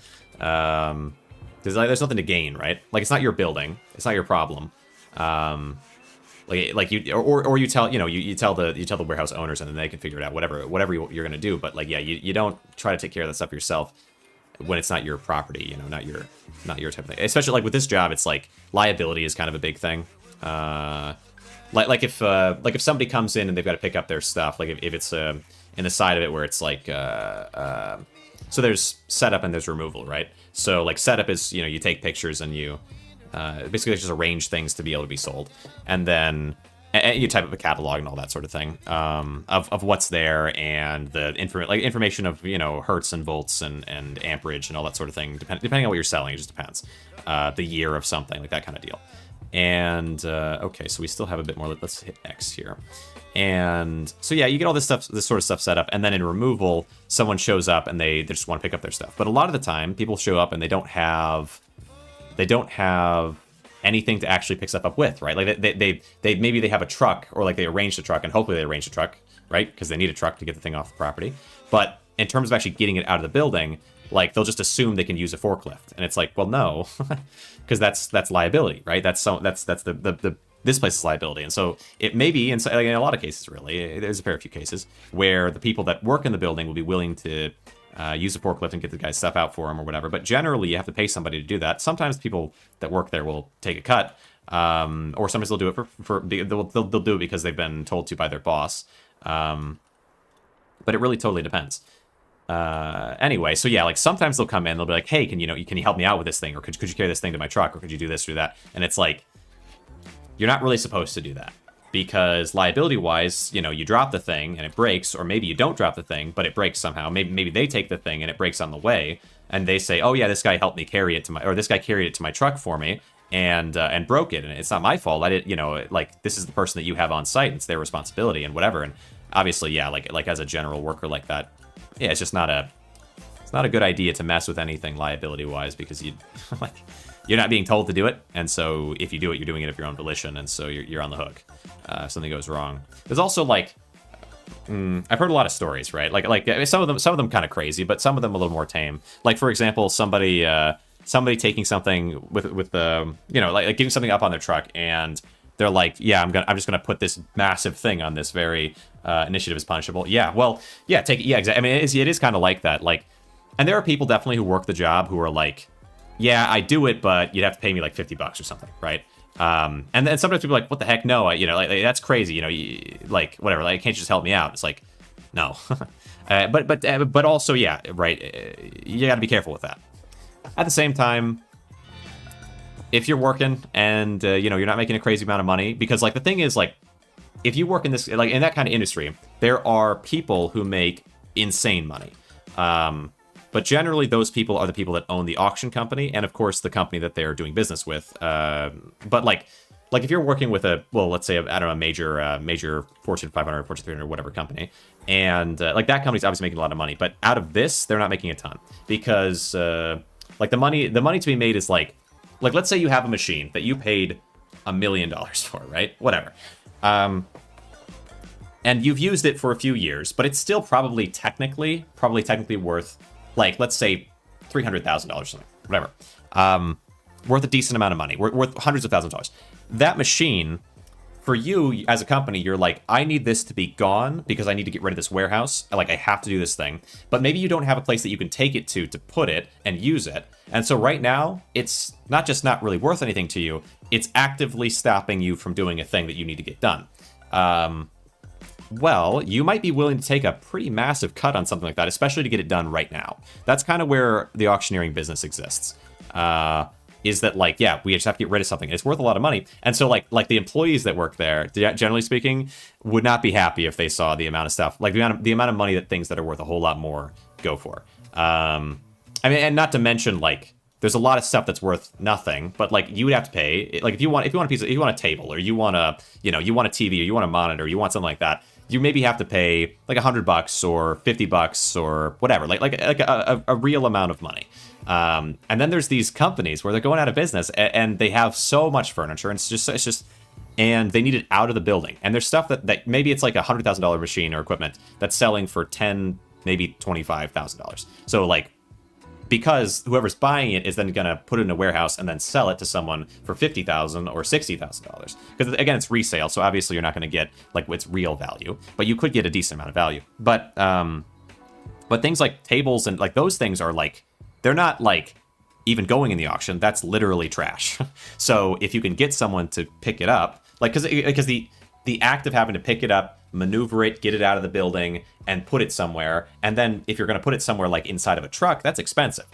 There's nothing to gain, right? Like, it's not your building. It's not your problem. Like you or you tell, you know, you tell the warehouse owners, and then they can figure it out, whatever you're gonna do. But like, yeah, you don't try to take care of that stuff yourself when it's not your property, you know, not your type of thing. Especially like with this job, it's like liability is kind of a big thing. Like if somebody comes in and they've got to pick up their stuff, like if it's in the side of it where it's like so there's setup and there's removal, right? So like setup is, you know, you take pictures and you basically just arrange things to be able to be sold, and then you type up a catalog and all that sort of thing of what's there, and the information of, you know, hertz and volts and amperage and all that sort of thing, depending on what you're selling. It just depends, the year of something, like that kind of deal. And okay, so we still have a bit more. Let's hit X here. And so yeah, you get all this sort of stuff set up, and then in removal, someone shows up and they just want to pick up their stuff. But a lot of the time, people show up and they don't have anything to actually pick stuff up with, right? Like they maybe they have a truck, or like they arranged a truck, and hopefully they arranged a truck, right? Because they need a truck to get the thing off the property. But in terms of actually getting it out of the building, like they'll just assume they can use a forklift, and it's like, well, no, because that's liability, right? That's the this place's liability. And so it may be, in a lot of cases, really, there's a fair few cases where the people that work in the building will be willing to use a forklift and get the guy's stuff out for him or whatever. But generally, you have to pay somebody to do that. Sometimes people that work there will take a cut, or sometimes they'll do it they'll do it because they've been told to by their boss. But it really totally depends. Anyway, so yeah, like sometimes they'll come in, they'll be like, hey, can you help me out with this thing, or could you carry this thing to my truck, or could you do this or that? And it's like, you're not really supposed to do that, because liability-wise, you know, you drop the thing and it breaks, or maybe you don't drop the thing, but it breaks somehow. Maybe they take the thing and it breaks on the way, and they say, oh yeah, this guy helped me carry it to my, or this guy carried it to my truck for me and broke it, and it's not my fault. I didn't, you know, like, this is the person that you have on site, it's their responsibility and whatever. And obviously, yeah, like as a general worker like that, yeah, it's not a good idea to mess with anything liability-wise, because you're not being told to do it, and so if you do it, you're doing it of your own volition, and so you're on the hook if something goes wrong. There's also like, I've heard a lot of stories, right? Like some of them kind of crazy, but some of them a little more tame. Like, for example, somebody taking something with the, you know, like getting something up on their truck, and they're like, yeah, I'm just gonna put this massive thing on this very initiative is punishable. Yeah, well, yeah, take it. Yeah, exactly. I mean, it is kind of like that. Like, and there are people definitely who work the job who are like, yeah, I do it, but you'd have to pay me like $50 or something, right? And then sometimes people are like, what the heck? No, like that's crazy. You know, like whatever. Like, can't you just help me out? It's like, no. But also, yeah, right. You got to be careful with that. At the same time, if you're working and you know, you're not making a crazy amount of money, because like the thing is, like, if you work in this, like in that kind of industry, there are people who make insane money. But generally, those people are the people that own the auction company, and of course, the company that they're doing business with. But like if you're working with let's say, I don't know, a major Fortune 500, Fortune 300, whatever company, and like that company's obviously making a lot of money. But out of this, they're not making a ton, because like the money to be made is like let's say you have a machine that you paid $1 million for, right? Whatever. And you've used it for a few years, but it's still probably technically worth, like, let's say $300,000 or something, whatever. Worth a decent amount of money, worth hundreds of thousands of dollars. That machine, for you as a company, you're like, I need this to be gone because I need to get rid of this warehouse. Like, I have to do this thing. But maybe you don't have a place that you can take it to put it and use it. And so right now, it's not just not really worth anything to you, it's actively stopping you from doing a thing that you need to get done. Well, you might be willing to take a pretty massive cut on something like that, especially to get it done right now. That's kind of where the auctioneering business exists. is that like, yeah, we just have to get rid of something. It's worth a lot of money. And so like the employees that work there, generally speaking, would not be happy if they saw the amount of stuff, like the amount of money that things that are worth a whole lot more go for. I mean, and not to mention like, there's a lot of stuff that's worth nothing, but like you would have to pay. Like if you want if you want a table, or you want a TV, or you want a monitor, or you want something like that, you maybe have to pay like $100 or $50 or whatever, like a real amount of money. And then there's these companies where they're going out of business, and they have so much furniture, and it's just, and they need it out of the building. And there's stuff that maybe it's like a $100,000 machine or equipment that's selling for $10,000, maybe $25,000. So like, because whoever's buying it is then going to put it in a warehouse and then sell it to someone for $50,000 or $60,000. Because again, it's resale, so obviously you're not going to get like its real value, but you could get a decent amount of value. But things like tables and like those things are like, they're not like even going in the auction. That's literally trash. So if you can get someone to pick it up, like because the act of having to pick it up, maneuver it, get it out of the building, and put it somewhere, and then if you're going to put it somewhere like inside of a truck, that's expensive.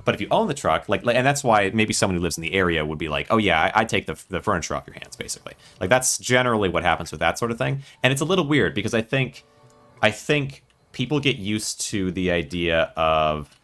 But if you own the truck, like, and that's why maybe someone who lives in the area would be like, oh yeah, I take the furniture off your hands, basically. Like that's generally what happens with that sort of thing. And it's a little weird because I think people get used to the idea of,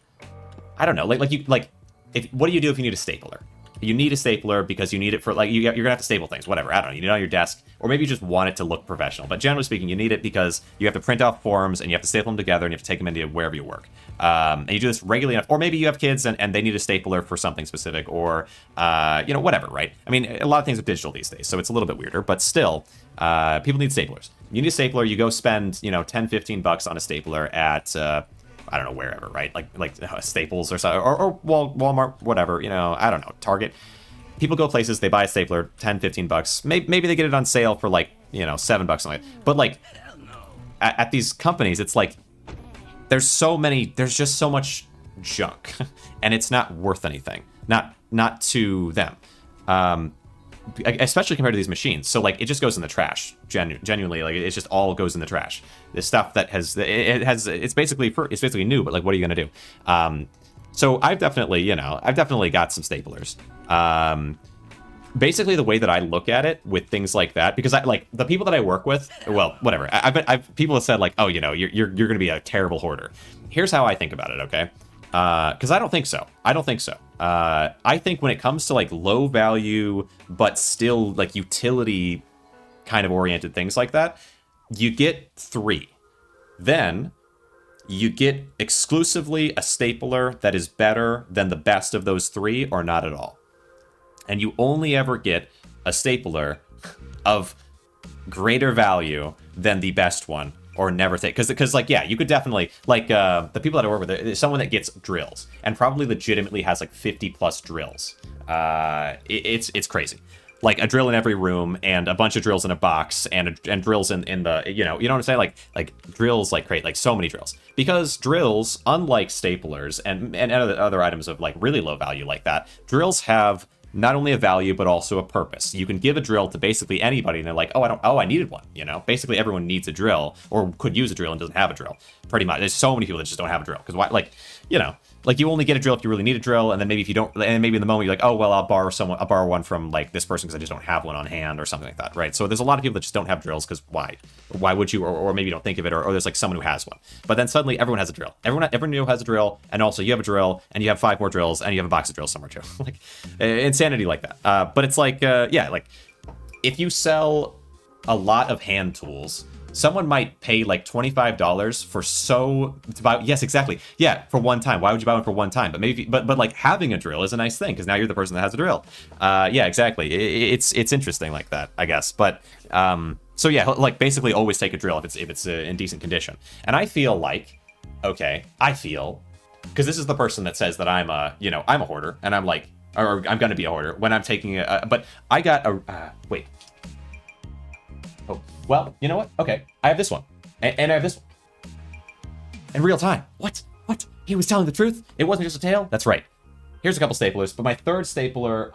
I don't know, what do you do if you need a stapler? You need a stapler because you need it for, like, you're going to have to staple things, whatever. I don't know. You need it on your desk, or maybe you just want it to look professional. But generally speaking, you need it because you have to print off forms, and you have to staple them together, and you have to take them into wherever you work. And you do this regularly enough. Or maybe you have kids, and they need a stapler for something specific, or, whatever, right? I mean, a lot of things are digital these days, so it's a little bit weirder. But still, people need staplers. You need a stapler, you go spend, $10-15 on a stapler at... I don't know, wherever, right? Like Staples or something, or Walmart, whatever, I don't know, Target. People go places, they buy a stapler, $10-15. Maybe they get it on sale for like, $7 something like that. But like at these companies, it's like there's just so much junk, and it's not worth anything. Not to them. Especially compared to these machines. So like it just goes in the trash. Genuinely, like it just all goes in the trash. This stuff that it's basically new, but like what are you gonna do? So I've definitely got some staplers. Basically the way that I look at it with things like that, because I like the people that I work with, well, whatever. People have said like, oh, you're gonna be a terrible hoarder. Here's how I think about it, okay? Because I don't think so. I think when it comes to like low value, but still like utility kind of oriented things like that, you get 3. Then you get exclusively a stapler that is better than the best of those 3 or not at all. And you only ever get a stapler of greater value than the best one, or never take, because like, yeah, you could definitely, like, the people that I work with, there's someone that gets drills, and probably legitimately has like 50 plus drills. It's crazy. Like a drill in every room, and a bunch of drills in a box, and drills in the, you know what I'm saying? Like drills, like so many drills. Because drills, unlike staplers and other items of like really low value like that, drills have not only a value, but also a purpose. You can give a drill to basically anybody, and they're like, I needed one, Basically, everyone needs a drill, or could use a drill and doesn't have a drill, pretty much. There's so many people that just don't have a drill, because why, like you only get a drill if you really need a drill, and then maybe if you don't, and maybe in the moment you're like, oh, well, I'll borrow one from, like, this person because I just don't have one on hand, or something like that, right? So there's a lot of people that just don't have drills, because why? Why would you? Or maybe you don't think of it, or there's, like, someone who has one. But then suddenly everyone has a drill. Everyone new has a drill, and also you have a drill, and you have 5 more drills, and you have a box of drills somewhere, too. Like, insanity like that. But it's like, like, if you sell a lot of hand tools, someone might pay like $25 to buy. Yes, exactly. Yeah, for one time. Why would you buy one for one time? But like having a drill is a nice thing, because now you're the person that has a drill. Yeah, exactly. It's interesting like that, I guess. But so yeah, like basically always take a drill if it's in decent condition. And I feel like, because this is the person that says that I'm a hoarder, and I'm like, or I'm gonna be a hoarder when I'm taking but I got a wait. Oh, well, you know what? Okay, I have this one. And I have this one. In real time. What? He was telling the truth? It wasn't just a tale? That's right. Here's a couple staplers, but my third stapler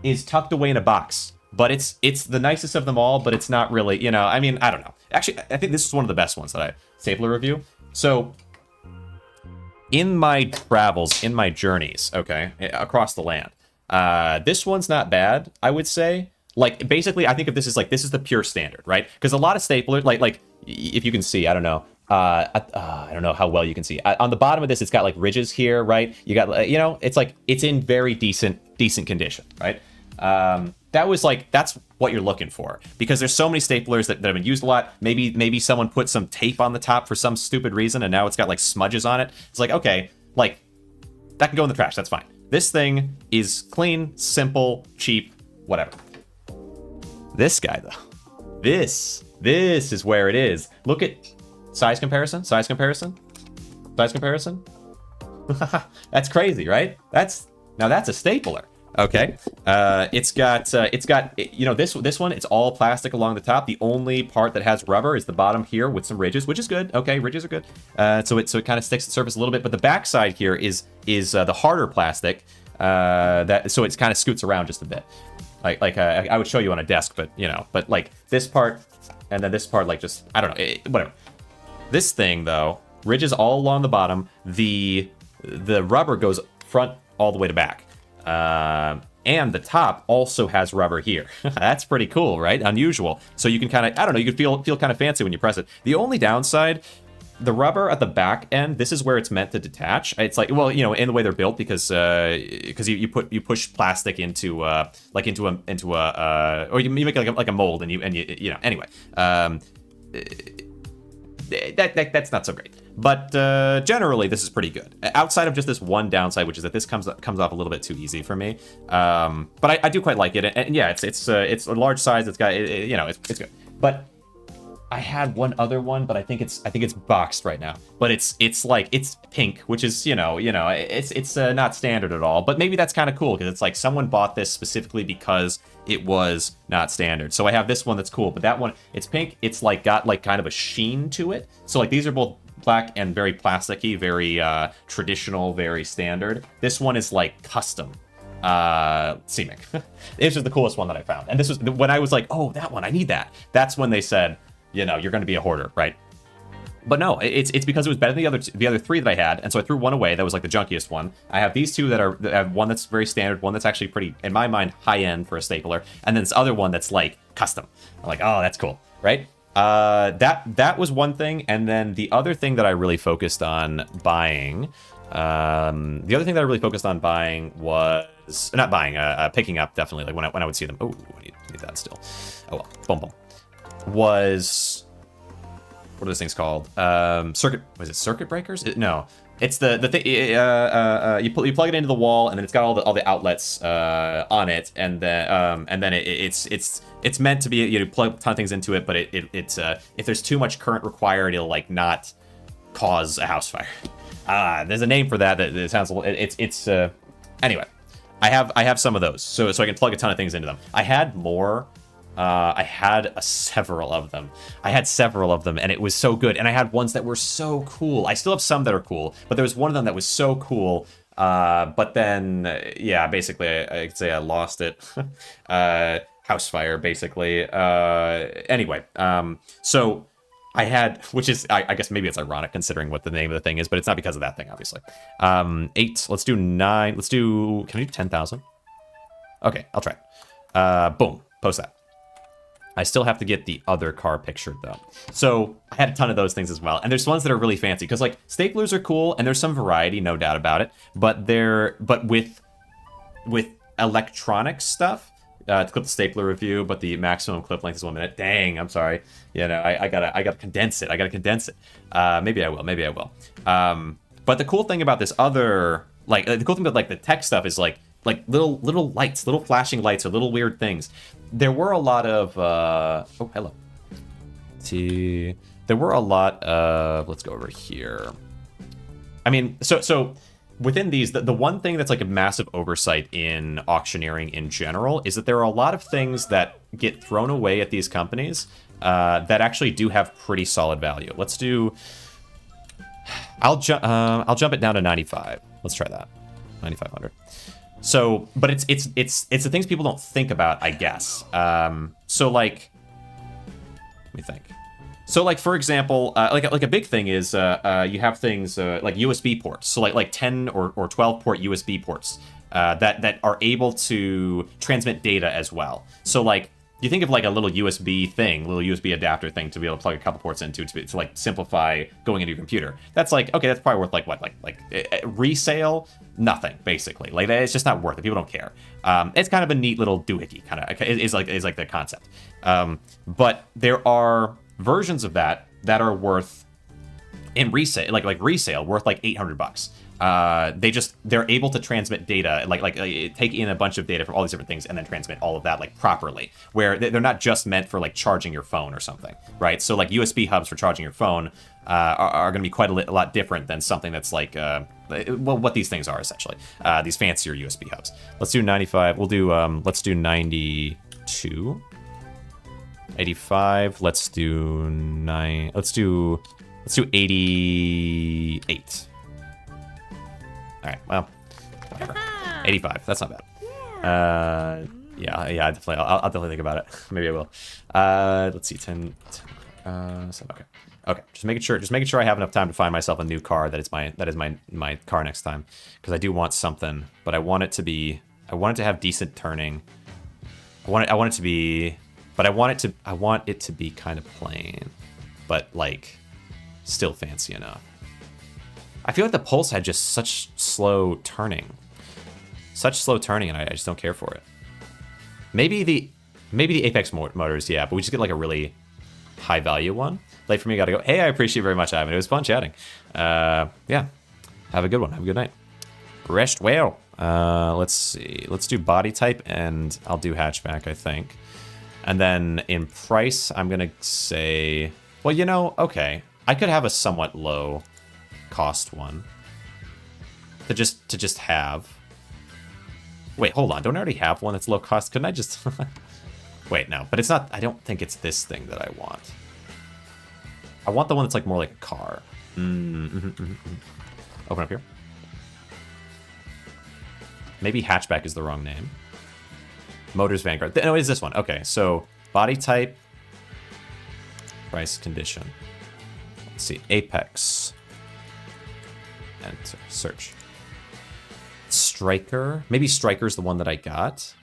is tucked away in a box. But it's the nicest of them all, but it's not really, I mean, I don't know. Actually, I think this is one of the best ones that I stapler review. So, in my travels, in my journeys, okay, across the land, This one's not bad, I would say. Like, basically, I think of this as like, this is the pure standard, right? Because a lot of staplers, like if you can see, I don't know. I don't know how well you can see. On the bottom of this, it's got like ridges here, right? You got, you know, it's like, it's in very decent condition, right? That's what you're looking for, because there's so many staplers that have been used a lot. Maybe someone put some tape on the top for some stupid reason, and now it's got like smudges on it. It's like, okay, like that can go in the trash. That's fine. This thing is clean, simple, cheap, whatever. This guy though, this is where it is. Look at size comparison. That's crazy, right? That's a stapler. Okay, it's got you know, this one, it's all plastic along the top. The only part that has rubber is the bottom here with some ridges, which is good. Okay, ridges are good. So it kind of sticks to the surface a little bit, but the back side here is the harder plastic so it kind of scoots around just a bit. Like I would show you on a desk, but you know, but like this part and then this part, like just I don't know, whatever. This thing though, ridges all along the bottom. The rubber goes front all the way to back. And the top also has rubber here. That's pretty cool, right? Unusual. So you can kind of, I don't know, you can feel kind of fancy when you press it. The only downside, the rubber at the back end, this is where it's meant to detach. It's like, well, you know, in the way they're built, because you push plastic into a or you make like a mold and you know, anyway. That's not so great. But generally, this is pretty good. Outside of just this one downside, which is that this comes off a little bit too easy for me. But I do quite like it, and yeah, it's a large size. It's got you know, it's good. But I had one other one, but I think it's boxed right now. But it's pink, which is you know it's not standard at all. But maybe that's kind of cool because it's like someone bought this specifically because it was not standard. So I have this one that's cool, but that one, it's pink. It's like got like kind of a sheen to it. So like these are both black and very plasticky, very traditional, very standard. This one is like custom seaming. This was the coolest one that I found. And this was when I was like, oh, that one, I need that. That's when they said, you know, you're going to be a hoarder, right? But no, it's because it was better than the other three that I had, and so I threw one away. That was like the junkiest one. I have these two that have one that's very standard, one that's actually pretty, in my mind, high end for a stapler, and then this other one that's like custom. I'm like, oh, that's cool, right? That was one thing, and then the other thing that I really focused on buying, was not buying, picking up definitely. Like when I would see them. Oh, I need that still. Oh well, boom boom. Was what are those things called? Circuit breakers? No, it's the thing. You plug it into the wall, and then it's got all the outlets on it, and then it's meant to be, you know, plug a ton of things into it, but it's if there's too much current required, it'll like not cause a house fire. There's a name for that. That it sounds a little. It's anyway. I have some of those, so I can plug a ton of things into them. I had more. I had several of them. And it was so good. And I had ones that were so cool. I still have some that are cool, but there was one of them that was so cool. But then, yeah, basically, I could say I lost it. House fire, basically. Anyway, so I had, which is, I guess maybe it's ironic considering what the name of the thing is, but it's not because of that thing, obviously. 8, let's do 9, can I do 10,000? Okay, I'll try. Boom, post that. I still have to get the other car pictured though. So I had a ton of those things as well. And there's ones that are really fancy because like staplers are cool and there's some variety, no doubt about it. But with electronic stuff, to clip the stapler review, but the maximum clip length is 1 minute. Dang, I'm sorry. You know, I gotta condense it. Maybe I will. But the cool thing about this other, like the cool thing about like the tech stuff is like little lights, little flashing lights or little weird things. There were a lot of oh, hello. There were a lot of, let's go over here. I mean, so within these, the one thing that's like a massive oversight in auctioneering in general is that there are a lot of things that get thrown away at these companies that actually do have pretty solid value. Let's do, I'll jump it down to 95. Let's try that. 9,500. So, but it's the things people don't think about, I guess. So like, let me think. So like, for example, like a big thing is you have things like USB ports. So like 10 or 12 port USB ports. that are able to transmit data as well. So like, you think of like a little USB thing, little USB adapter thing to be able to plug a couple ports into to like simplify going into your computer. That's like, okay, that's probably worth like what, like resale? Nothing, basically. Like, it's just not worth it. People don't care. It's kind of a neat little doohickey kind of is like the concept. But there are versions of that are worth in resale, like resale, worth like $800. They're able to transmit data, like take in a bunch of data from all these different things and then transmit all of that like properly, where they're not just meant for like charging your phone or something, right? So like USB hubs for charging your phone are going to be quite a lot different than something that's like well, what these things are essentially, these fancier USB hubs. Let's do 95. We'll do let's do 92, 85. Let's do 88. All right, well, whatever. 85. That's not bad. Yeah, definitely. I'll definitely think about it. Maybe I will. Let's see, 10 7, okay. Just making sure I have enough time to find myself a new car that is my car next time, because I do want something, but I want it to have decent turning. I want it to be kind of plain, but like still fancy enough. I feel like the Pulse had just such slow turning, and I just don't care for it. Maybe the Apex motors, yeah, but we just get like a really high value one. Late for me, gotta go. Hey, I appreciate it very much, Ivan. It was fun chatting. Yeah, have a good one. Have a good night. Rest well. Let's see. Let's do body type, and I'll do hatchback, I think. And then in price, I'm gonna say, well, you know, okay, I could have a somewhat low cost one to just have. Wait, hold on. Don't I already have one that's low cost? Couldn't I just wait? No, but it's not. I don't think it's this thing that I want. I want the one that's like more like a car. Open up here. Maybe hatchback is the wrong name. Motors Vanguard. No, it's this one. Okay, so body type, price, condition. Let's see, Apex. Enter, search. Striker. Maybe Striker's the one that I got.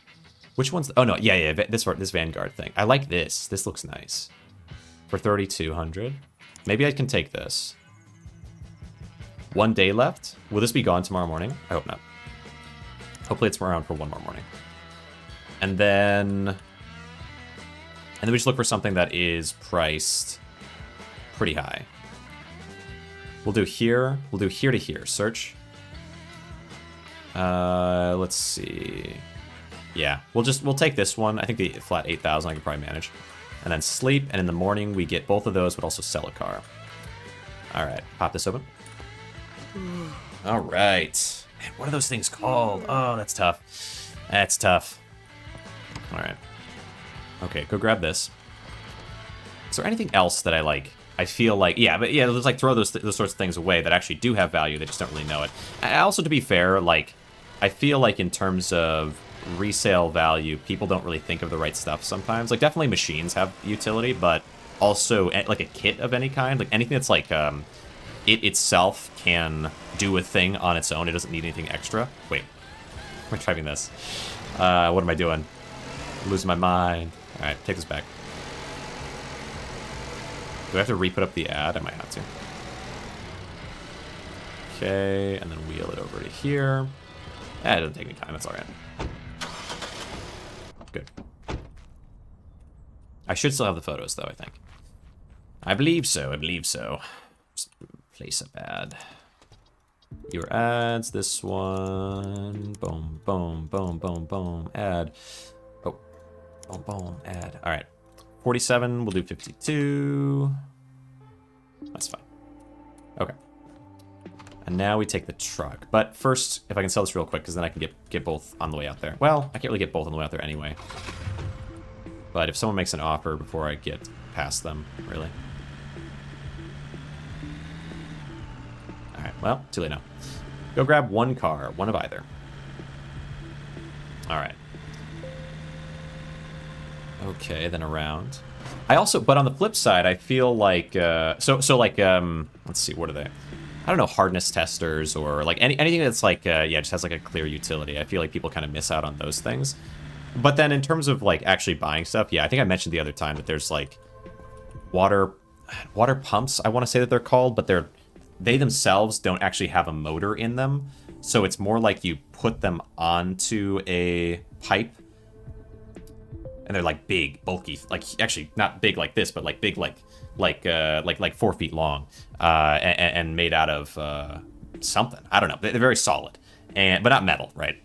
Which one's? Oh no, yeah. This Vanguard thing. I like this. This looks nice. For 3,200. Maybe I can take this. 1 day left. Will this be gone tomorrow morning? I hope not. Hopefully it's around for one more morning. And then we just look for something that is priced pretty high. We'll do here. We'll do here to here. Search. Let's see. Yeah, we'll take this one. I think the flat 8,000 I can probably manage. And then sleep, and in the morning we get both of those, but also sell a car. All right, pop this open. All right. Man, what are those things called? Oh, that's tough. That's tough. All right. Okay, go grab this. Is there anything else that I like? I feel like, yeah, but yeah, let's like throw those sorts of things away that actually do have value. They just don't really know it. And also, to be fair, like, I feel like in terms of resale value, people don't really think of the right stuff sometimes. Like, definitely machines have utility, but also like a kit of any kind, like anything that's like it itself can do a thing on its own. It doesn't need anything extra. Wait, we're typing this. What am I doing? I'm losing my mind. All right, take this back. Do I have to re-put up the ad? I might have to. Okay, and then wheel it over to here. It doesn't take any time. That's all right. Good. I should still have the photos, though, I think. I believe so. Just place up ad. Your ads. This one. Boom, boom, boom, boom, boom. Ad. Oh. Boom, boom. Ad. All right. 47. We'll do 52. That's fine. Okay. And now we take the truck. But first, if I can sell this real quick, because then I can get both on the way out there. Well, I can't really get both on the way out there anyway. But if someone makes an offer before I get past them, really. Alright, well, too late now. Go grab one car, one of either. Alright. Okay, then around. I also, but on the flip side, I feel like, let's see, what are they? I don't know, hardness testers or like anything that's like, yeah, just has like a clear utility. I feel like people kind of miss out on those things. But then in terms of like actually buying stuff, yeah, I think I mentioned the other time that there's like water pumps, I want to say that they're called, but they themselves don't actually have a motor in them. So it's more like you put them onto a pipe, and they're like big, bulky, like actually not big like this, but like big like 4 feet long, and made out of something. I don't know. They're very solid, but not metal, right?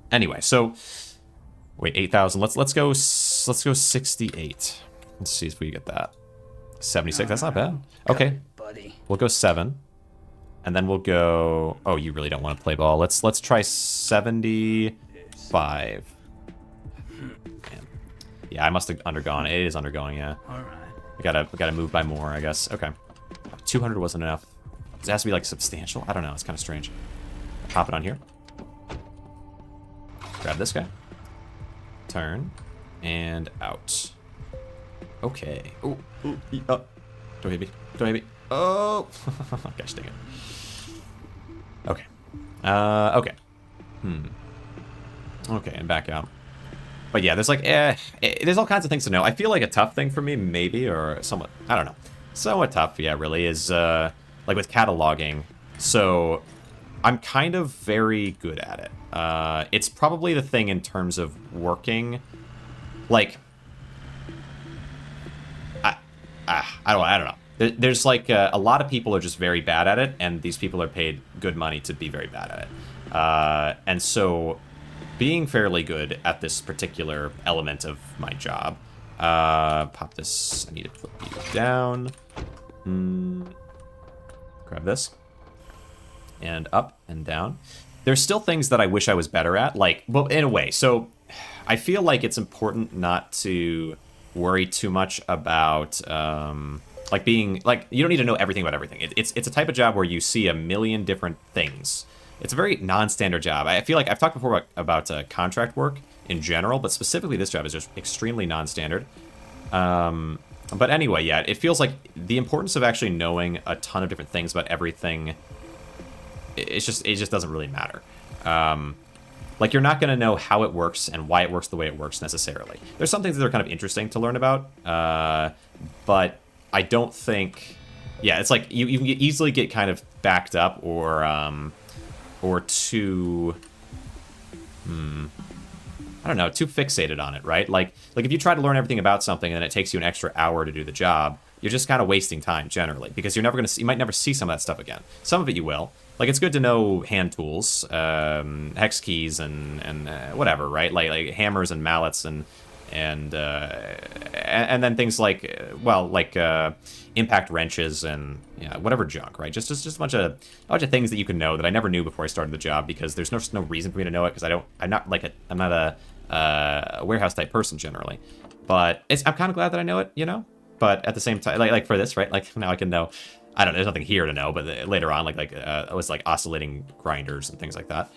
Anyway, so wait, 8,000. Let's go 68. Let's see if we get that. 76. That's not bad. Okay, we'll go 7. And then we'll go... Oh, you really don't want to play ball. Let's try 75. Man. Yeah, I must have undergone. It is undergoing, yeah. All right. We gotta move by more, I guess. Okay. 200 wasn't enough. It has to be, like, substantial? I don't know. It's kind of strange. Pop it on here. Grab this guy. Turn. And out. Okay. Oh, don't hit me. Don't hit me. Oh! Gosh dang it. Okay. Okay. Okay, and back out. But yeah, there's like, there's all kinds of things to know. I feel like a tough thing for me, maybe, or somewhat, I don't know. Somewhat tough, yeah, really, is, like with cataloging. So, I'm kind of very good at it. It's probably the thing in terms of working, like, I don't know. There's like a lot of people are just very bad at it, and these people are paid good money to be very bad at it. And so being fairly good at this particular element of my job, pop this, I need to put you down. Grab this. And up and down. There's still things that I wish I was better at, like, well, in a way. So I feel like it's important not to worry too much about, like being, like, you don't need to know everything about everything. It's a type of job where you see a million different things. It's a very non-standard job. I feel like I've talked before about contract work in general, but specifically this job is just extremely non-standard. But anyway, yeah, it feels like the importance of actually knowing a ton of different things about everything, it just doesn't really matter. Like, you're not going to know how it works and why it works the way it works necessarily. There's some things that are kind of interesting to learn about, but I don't think... Yeah, it's like you can easily get kind of backed up or too... I don't know, too fixated on it, right? Like if you try to learn everything about something and then it takes you an extra hour to do the job, you're just kind of wasting time generally, because you're never going to see, you might never see some of that stuff again. Some of it you will. Like, it's good to know hand tools, hex keys, and whatever, right? Like hammers and mallets and then things like, well, like impact wrenches and whatever junk, right? Just a bunch of things that you can know that I never knew before I started the job, because there's no reason for me to know it, because I'm not a warehouse type person generally. But I'm kind of glad that I know it, But at the same time, like for this, right? Like, now I can know. I don't know, there's nothing here to know, but later on, it was like oscillating grinders and things like that.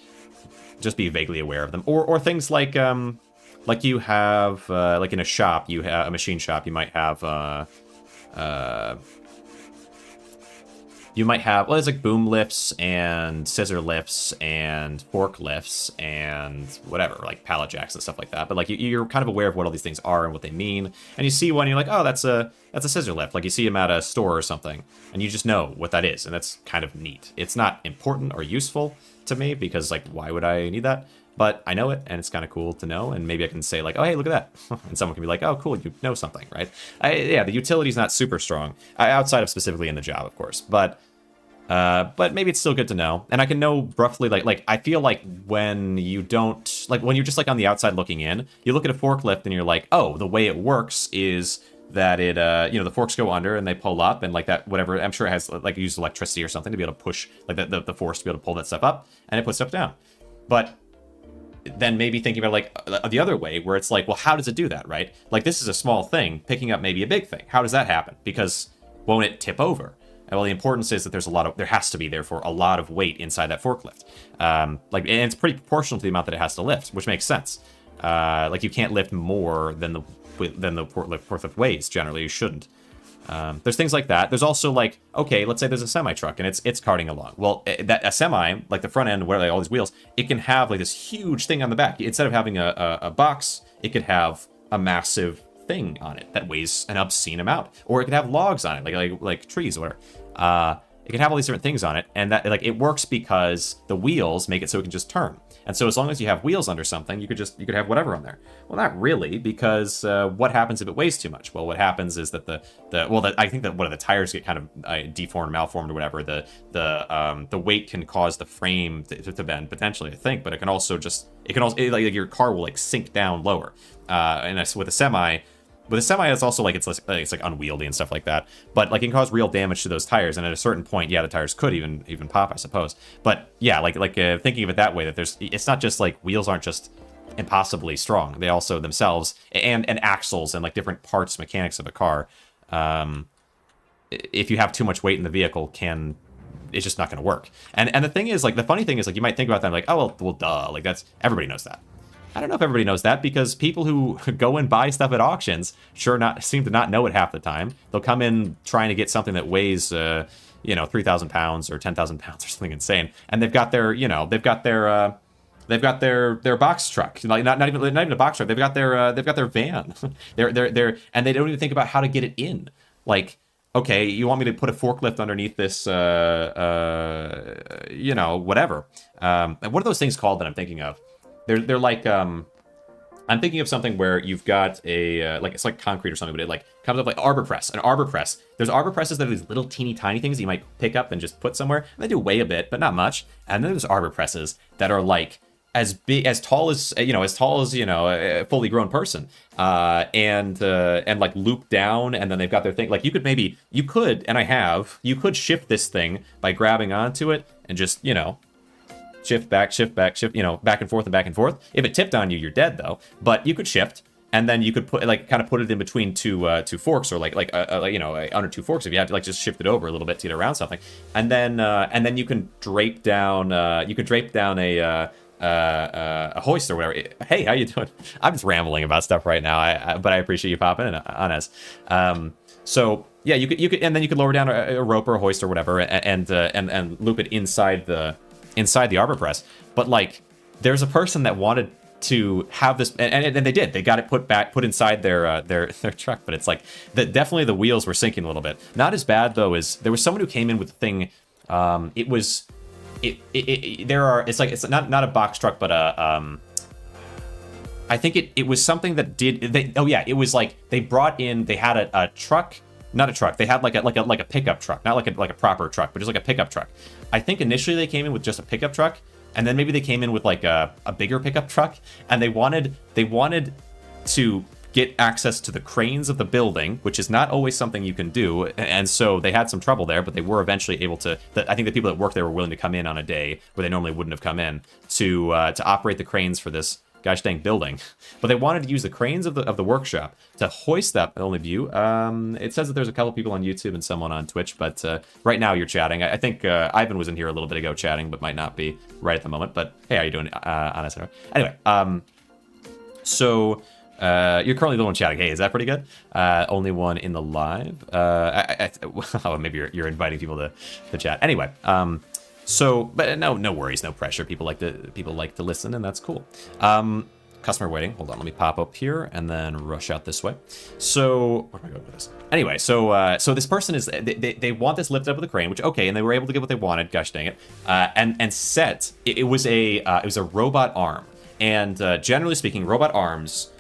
Just be vaguely aware of them, or things like you have like in a shop, you have a machine shop, you might have well, there's like boom lifts and scissor lifts and fork lifts and whatever, like pallet jacks and stuff like that. But like you're kind of aware of what all these things are and what they mean. And you see one, you're like, oh, that's a scissor lift. Like you see them at a store or something, and you just know what that is, and that's kind of neat. It's not important or useful to me, because like, why would I need that? But I know it, and it's kind of cool to know, and maybe I can say like, oh, hey, look at that. And someone can be like, oh, cool, you know something, right? Yeah, the utility's not super strong, outside of specifically in the job, of course, but maybe it's still good to know. And I can know roughly, like I feel like when you don't, like when you're just like on the outside looking in, you look at a forklift and you're like, oh, the way it works is that it, the forks go under and they pull up, and like that, whatever, I'm sure it has like used electricity or something to be able to push, like the force to be able to pull that stuff up, and it puts stuff down. But then maybe thinking about like the other way, where it's like, well, how does it do that, right? Like, this is a small thing picking up maybe a big thing. How does that happen? Because won't it tip over? And well, the importance is that there has to be therefore a lot of weight inside that forklift. And it's pretty proportional to the amount that it has to lift, which makes sense. Like, you can't lift more than the forklift weighs. Generally, you shouldn't. There's things like that. There's also like, okay, let's say there's a semi truck and it's carting along. Well, a semi, like the front end where like all these wheels, it can have like this huge thing on the back. Instead of having a box, it could have a massive thing on it that weighs an obscene amount, or it could have logs on it, like trees or whatever. It can have all these different things on it, and that like it works because the wheels make it so it can just turn. And so as long as you have wheels under something, you could have whatever on there. Well, not really, because what happens if it weighs too much? Well, what happens is that I think that one of the tires get kind of deformed, malformed, or whatever. The weight can cause the frame to bend potentially, I think, but it can also like your car will like sink down lower. With a semi. With a semi, it's also like it's like unwieldy and stuff like that. But like it can cause real damage to those tires, and at a certain point, yeah, the tires could even pop, I suppose. But yeah, like thinking of it that way, that it's not just like wheels aren't just impossibly strong. They also themselves and axles and like different parts, mechanics of a car. If you have too much weight in the vehicle, it's just not going to work. And the thing is, like the funny thing is, like you might think about that like, oh well, duh, like that's everybody knows that. I don't know if everybody knows that, because people who go and buy stuff at auctions seem to not know it half the time. They'll come in trying to get something that weighs 3,000 pounds or 10,000 pounds or something insane, and they've got their box truck, like not even a box truck. They've got their van. they're and they don't even think about how to get it in. Like, okay, you want me to put a forklift underneath this, whatever. What are those things called that I'm thinking of? They're like I'm thinking of something where you've got it's like concrete or something, but it like comes up like arbor press. An arbor press. There's arbor presses that are these little teeny tiny things that you might pick up and just put somewhere. And they do weigh a bit, but not much. And then there's arbor presses that are like as tall as a fully grown person, and like loop down, and then they've got their thing. Like you could shift this thing by grabbing onto it and just shift, back, back and forth and back and forth. If it tipped on you, you're dead though. But you could shift, and then you could put it in between two forks, or like under two forks if you have to, like just shift it over a little bit to get around something, and then you can drape down a hoist or whatever. Hey, how you doing? I'm just rambling about stuff right now. But I appreciate you popping in on us. So yeah, you could, and then you could lower down a rope or a hoist or whatever, and loop it inside the arbor press. But like, there's a person that wanted to have this, and they did. They got it put inside their truck. But it's like definitely the wheels were sinking a little bit. Not as bad though as there was someone who came in with the thing. It's not a box truck, but I think it was something that it was like they brought in, they had a truck, not a truck, they had like a pickup truck, not like a proper truck, but just like a pickup truck. I think initially they came in with just a pickup truck, and then maybe they came in with like a bigger pickup truck, and they wanted to get access to the cranes of the building, which is not always something you can do, and so they had some trouble there, but they were eventually able to. I think the people that worked there were willing to come in on a day where they normally wouldn't have come in to operate the cranes for this gosh dang building. But they wanted to use the cranes of the workshop to hoist that only view. It says that there's a couple people on YouTube and someone on Twitch, but right now you're chatting. I think Ivan was in here a little bit ago chatting, but might not be right at the moment. But hey, how you doing, Honest? Anyway, so you're currently the one chatting. Hey, is that pretty good? Only one in the live. Well, maybe you're inviting people to chat. Anyway, but no worries, no pressure. People like to listen, and that's cool. Customer waiting. Hold on, let me pop up here and then rush out this way. So where am I going with this? Anyway, so this person is they want this lifted up with a crane, which okay, and they were able to get what they wanted. Gosh dang it! And set it was a robot arm, and generally speaking, robot arms.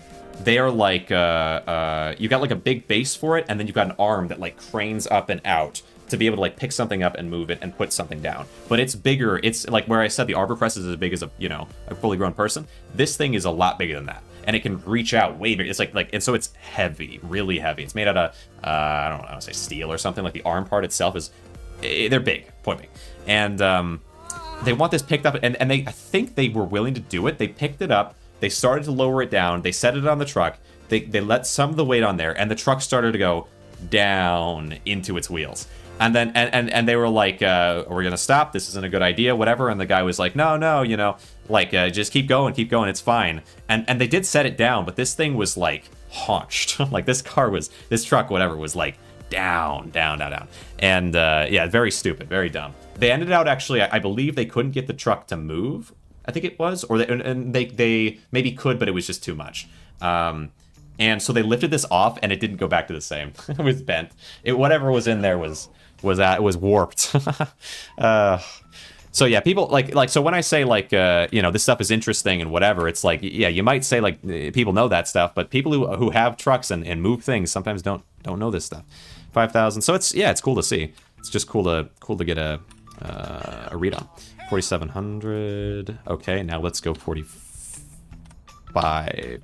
They are like, you got like a big base for it, and then you've got an arm that like cranes up and out to be able to like pick something up and move it and put something down. But it's bigger. It's like where I said the arbor press is as big as a fully grown person. This thing is a lot bigger than that, and it can reach out way bigger. It's like, and so it's heavy, really heavy. It's made out of, I don't know, I want to say steel or something. Like the arm part itself is, they're big, quite big, and they want this picked up, and I think they were willing to do it. They picked it up. They started to lower it down. They set it on the truck. They let some of the weight on there, and the truck started to go down into its wheels. And then and they were like, "We're gonna stop. This isn't a good idea, whatever." And the guy was like, "No, just keep going. It's fine." And they did set it down, but this thing was like haunched. Like this truck, whatever, was like down. And yeah, very stupid, very dumb. They ended out actually, I believe they couldn't get the truck to move, I think it was, or they maybe could, but it was just too much. And so they lifted this off, and it didn't go back to the same. It was bent. Whatever was in there was warped. So yeah, people so when I say this stuff is interesting and whatever, it's like, yeah, you might say like people know that stuff, but people who have trucks and move things sometimes don't know this stuff. 5,000. So it's cool to see. It's just cool to get a read on. 4,700. Okay, now let's go 4,500.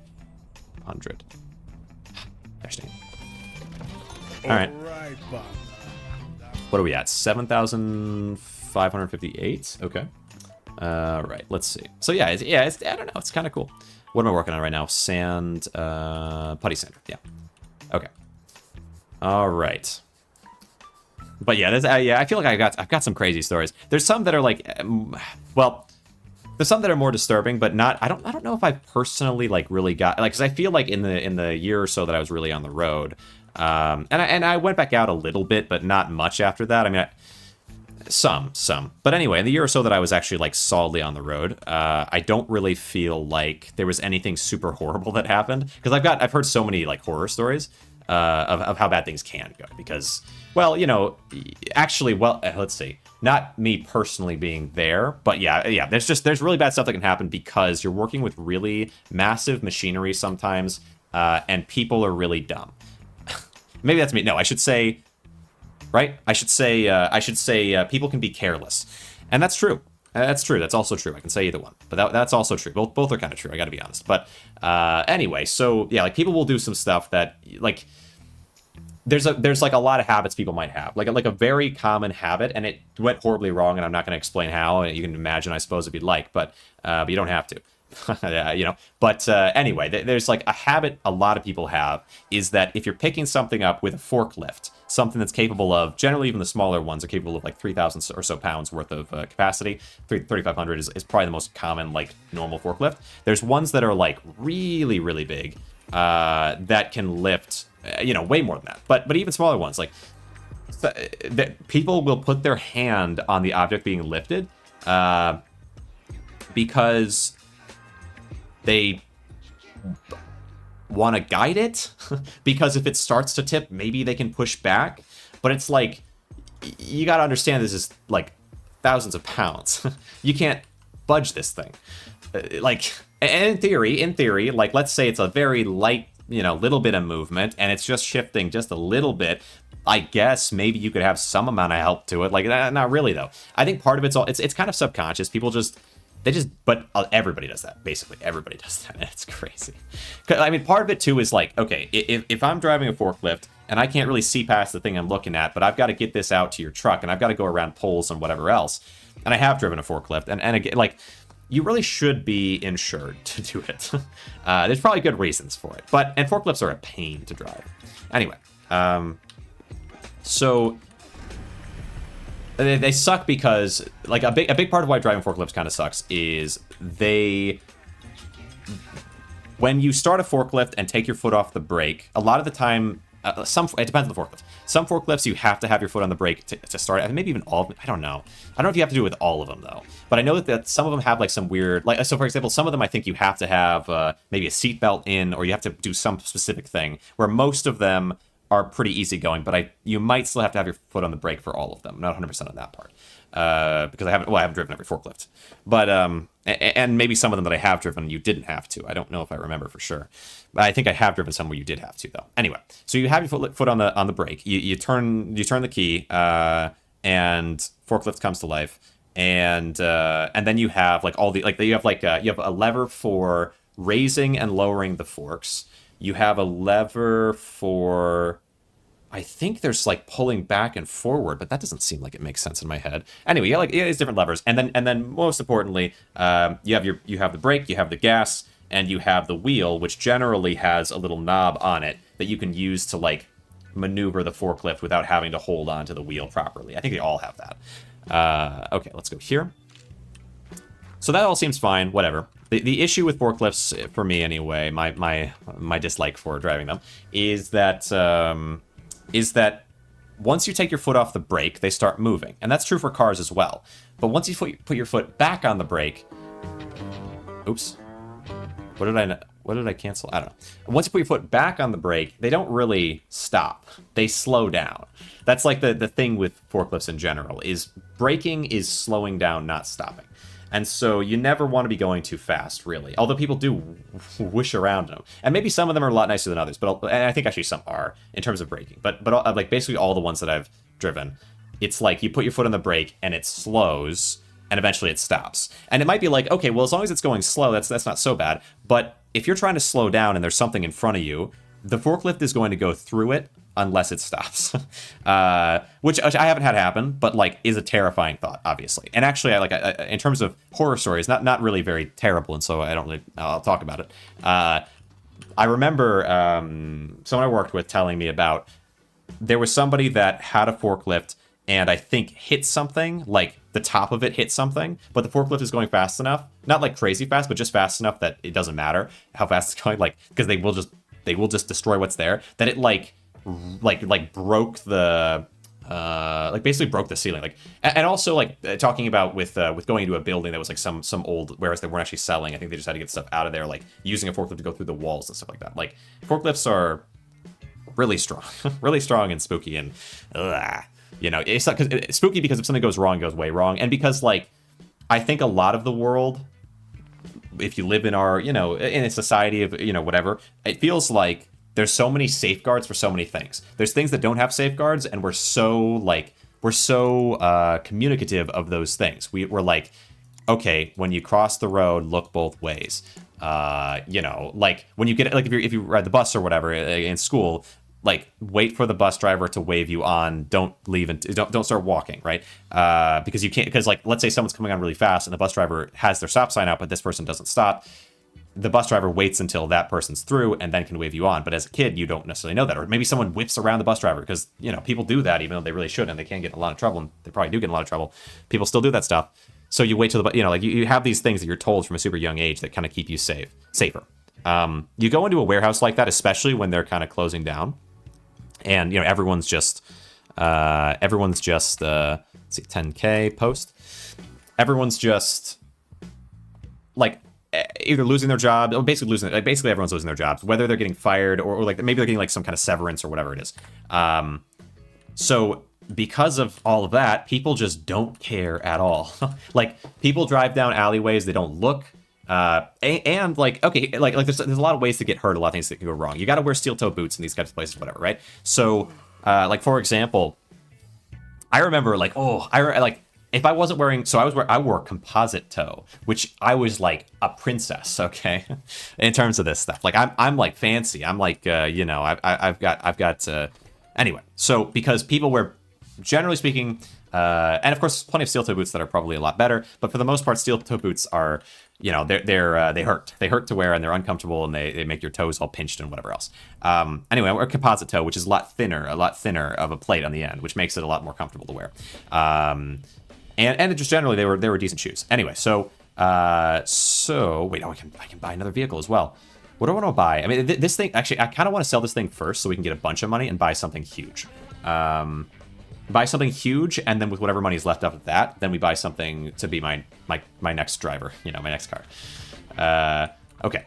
All right. What are we at? 7,558. Okay. Right. Let's see. So yeah, it's I don't know. It's kind of cool. What am I working on right now? Sand, putty sander. Yeah. Okay. All right. But yeah, I feel like I've got some crazy stories. There's some that are like, there's some that are more disturbing, but not. I don't know if I personally like really got because I feel like in the year or so that I was really on the road, and I went back out a little bit, but not much after that. I mean, some. But anyway, in the year or so that I was actually like solidly on the road, I don't really feel like there was anything super horrible that happened because I've heard so many like horror stories of how bad things can go because. Well, actually, let's see. Not me personally being there, but yeah. There's really bad stuff that can happen because you're working with really massive machinery sometimes, and people are really dumb. Maybe that's me. No, I should say, right? I should say people can be careless, and that's true. That's true. That's also true. I can say either one, but that's also true. Both are kind of true. I got to be honest. But anyway, so yeah, like people will do some stuff that like. There's like a lot of habits people might have, like a very common habit, and it went horribly wrong, and I'm not going to explain how. You can imagine, I suppose, if you'd like, but you don't have to, But anyway, there's like a habit a lot of people have is that if you're picking something up with a forklift, something that's capable of, generally even the smaller ones are capable of like 3,000 or so pounds worth of capacity. 3,500 is probably the most common like normal forklift. There's ones that are like really, really big that can lift. Way more than that. But even smaller ones, like people will put their hand on the object being lifted because they want to guide it. Because if it starts to tip, maybe they can push back. But it's like, you got to understand this is like thousands of pounds. You can't budge this thing. And in theory, like let's say it's a very light, little bit of movement, and it's just shifting just a little bit. I guess maybe you could have some amount of help to it. Like, not really, though. I think part of it's kind of subconscious. People but everybody does that, basically. Everybody does that. It's crazy. I mean, part of it, too, is like, okay, if I'm driving a forklift, and I can't really see past the thing I'm looking at, but I've got to get this out to your truck, and I've got to go around poles and whatever else, and I have driven a forklift, and again, like, you really should be insured to do it. There's probably good reasons for it. And forklifts are a pain to drive. Anyway, so they suck because, like, a big part of why driving forklifts kind of sucks is when you start a forklift and take your foot off the brake, a lot of the time, it depends on the forklift. Some forklifts, you have to have your foot on the brake to start it. Maybe even all of them. I don't know. I don't know if you have to do it with all of them, though. But I know that some of them have, like, some weird... Like, so, for example, some of them I think you have to have maybe a seatbelt in, or you have to do some specific thing, where most of them are pretty easygoing, but you might still have to have your foot on the brake for all of them. I'm not 100% on that part. Because I haven't driven every forklift. But, and maybe some of them that I have driven, you didn't have to. I don't know if I remember for sure. But I think I have driven some where you did have to, though. Anyway, so you have your foot on the brake. You turn the key, and forklift comes to life. And then you have like all the, like you have a lever for raising and lowering the forks. You have a lever for, I think there's like pulling back and forward, but that doesn't seem like it makes sense in my head. Anyway, you have these different levers, and then most importantly, you have the brake, you have the gas, and you have the wheel, which generally has a little knob on it that you can use to like maneuver the forklift without having to hold on to the wheel properly. I think they all have that. Okay, let's go here. So that all seems fine. Whatever. The issue with forklifts, for me anyway, my dislike for driving them, is that once you take your foot off the brake, they start moving. And that's true for cars as well. But once you put your foot back on the brake... Oops. What did I cancel? I don't know. Once you put your foot back on the brake, they don't really stop. They slow down. That's like the thing with forklifts in general, is braking is slowing down, not stopping. And so you never want to be going too fast, really. Although people do whoosh around them. And maybe some of them are a lot nicer than others, but and I think actually some are in terms of braking. But like basically all the ones that I've driven, it's like you put your foot on the brake and it slows and eventually it stops. And it might be like, okay, well, as long as it's going slow, that's not so bad. But if you're trying to slow down and there's something in front of you, the forklift is going to go through it unless it stops. Which I haven't had happen, but like is a terrifying thought, obviously. And actually, I in terms of horror stories, not really very terrible, and so I'll talk about it. I remember someone I worked with telling me about there was somebody that had a forklift and I think hit something, like the top of it hit something, but the forklift is going fast enough, not like crazy fast, but just fast enough that it doesn't matter how fast it's going, like, because they will just destroy what's there, that it like broke the basically broke the ceiling, like, and also like talking about with going into a building that was like some old warehouse they weren't actually selling. I think they just had to get stuff out of there, like using a forklift to go through the walls and stuff like that. Like forklifts are really strong, really strong and spooky, and you know, it's not it's spooky because if something goes wrong, it goes way wrong, and because like I think a lot of the world, if you live in our, you know, in a society of, you know, whatever, it feels like there's so many safeguards for so many things. There's things that don't have safeguards, and we're so communicative of those things. We're like, okay, when you cross the road, look both ways. You know, like when you get, like if you ride the bus or whatever in school, like wait for the bus driver to wave you on. Don't leave and don't start walking, right? Because you can't, because like let's say someone's coming on really fast and the bus driver has their stop sign out, but this person doesn't stop. The bus driver waits until that person's through and then can wave you on. But as a kid, you don't necessarily know that. Or maybe someone whips around the bus driver because, you know, people do that even though they really shouldn't. And they can get in a lot of trouble, and they probably do get in a lot of trouble. People still do that stuff. So you wait till the, you know, like you have these things that you're told from a super young age that kind of keep you safer. You go into a warehouse like that, especially when they're kind of closing down, and you know everyone's just let's see, 10K post. Everyone's just like either losing their job, or basically everyone's losing their jobs, whether they're getting fired or like maybe they're getting like some kind of severance or whatever it is. So because of all of that, people just don't care at all. Like people drive down alleyways, they don't look. And like, okay, like there's a lot of ways to get hurt, a lot of things that can go wrong. You got to wear steel toe boots in these types of places, whatever, right? So, like for example, I remember like, if I wasn't wearing, I wore composite toe, which I was like a princess, okay, in terms of this stuff. Like I'm like fancy. I'm like, you know, I've got anyway. So because people wear, generally speaking, and of course, plenty of steel toe boots that are probably a lot better, but for the most part, steel toe boots are, you know, they hurt to wear, and they're uncomfortable, and they make your toes all pinched and whatever else. Anyway, I wear composite toe, which is a lot thinner of a plate on the end, which makes it a lot more comfortable to wear. And just generally they were decent shoes. Anyway, so wait, I can buy another vehicle as well. What do I want to buy? I mean, this thing, actually, I kind of want to sell this thing first so we can get a bunch of money and buy something huge. Buy something huge, and then with whatever money is left after that, then we buy something to be my next driver, you know, my next car. Okay.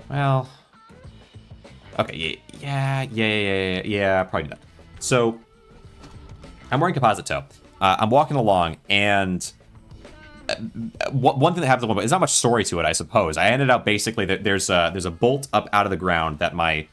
Well, okay, yeah, probably do that. So, I'm wearing composite toe. I'm walking along, and one thing that happens at one point, there's not much story to it, I suppose. I ended up basically that there's a bolt up out of the ground that my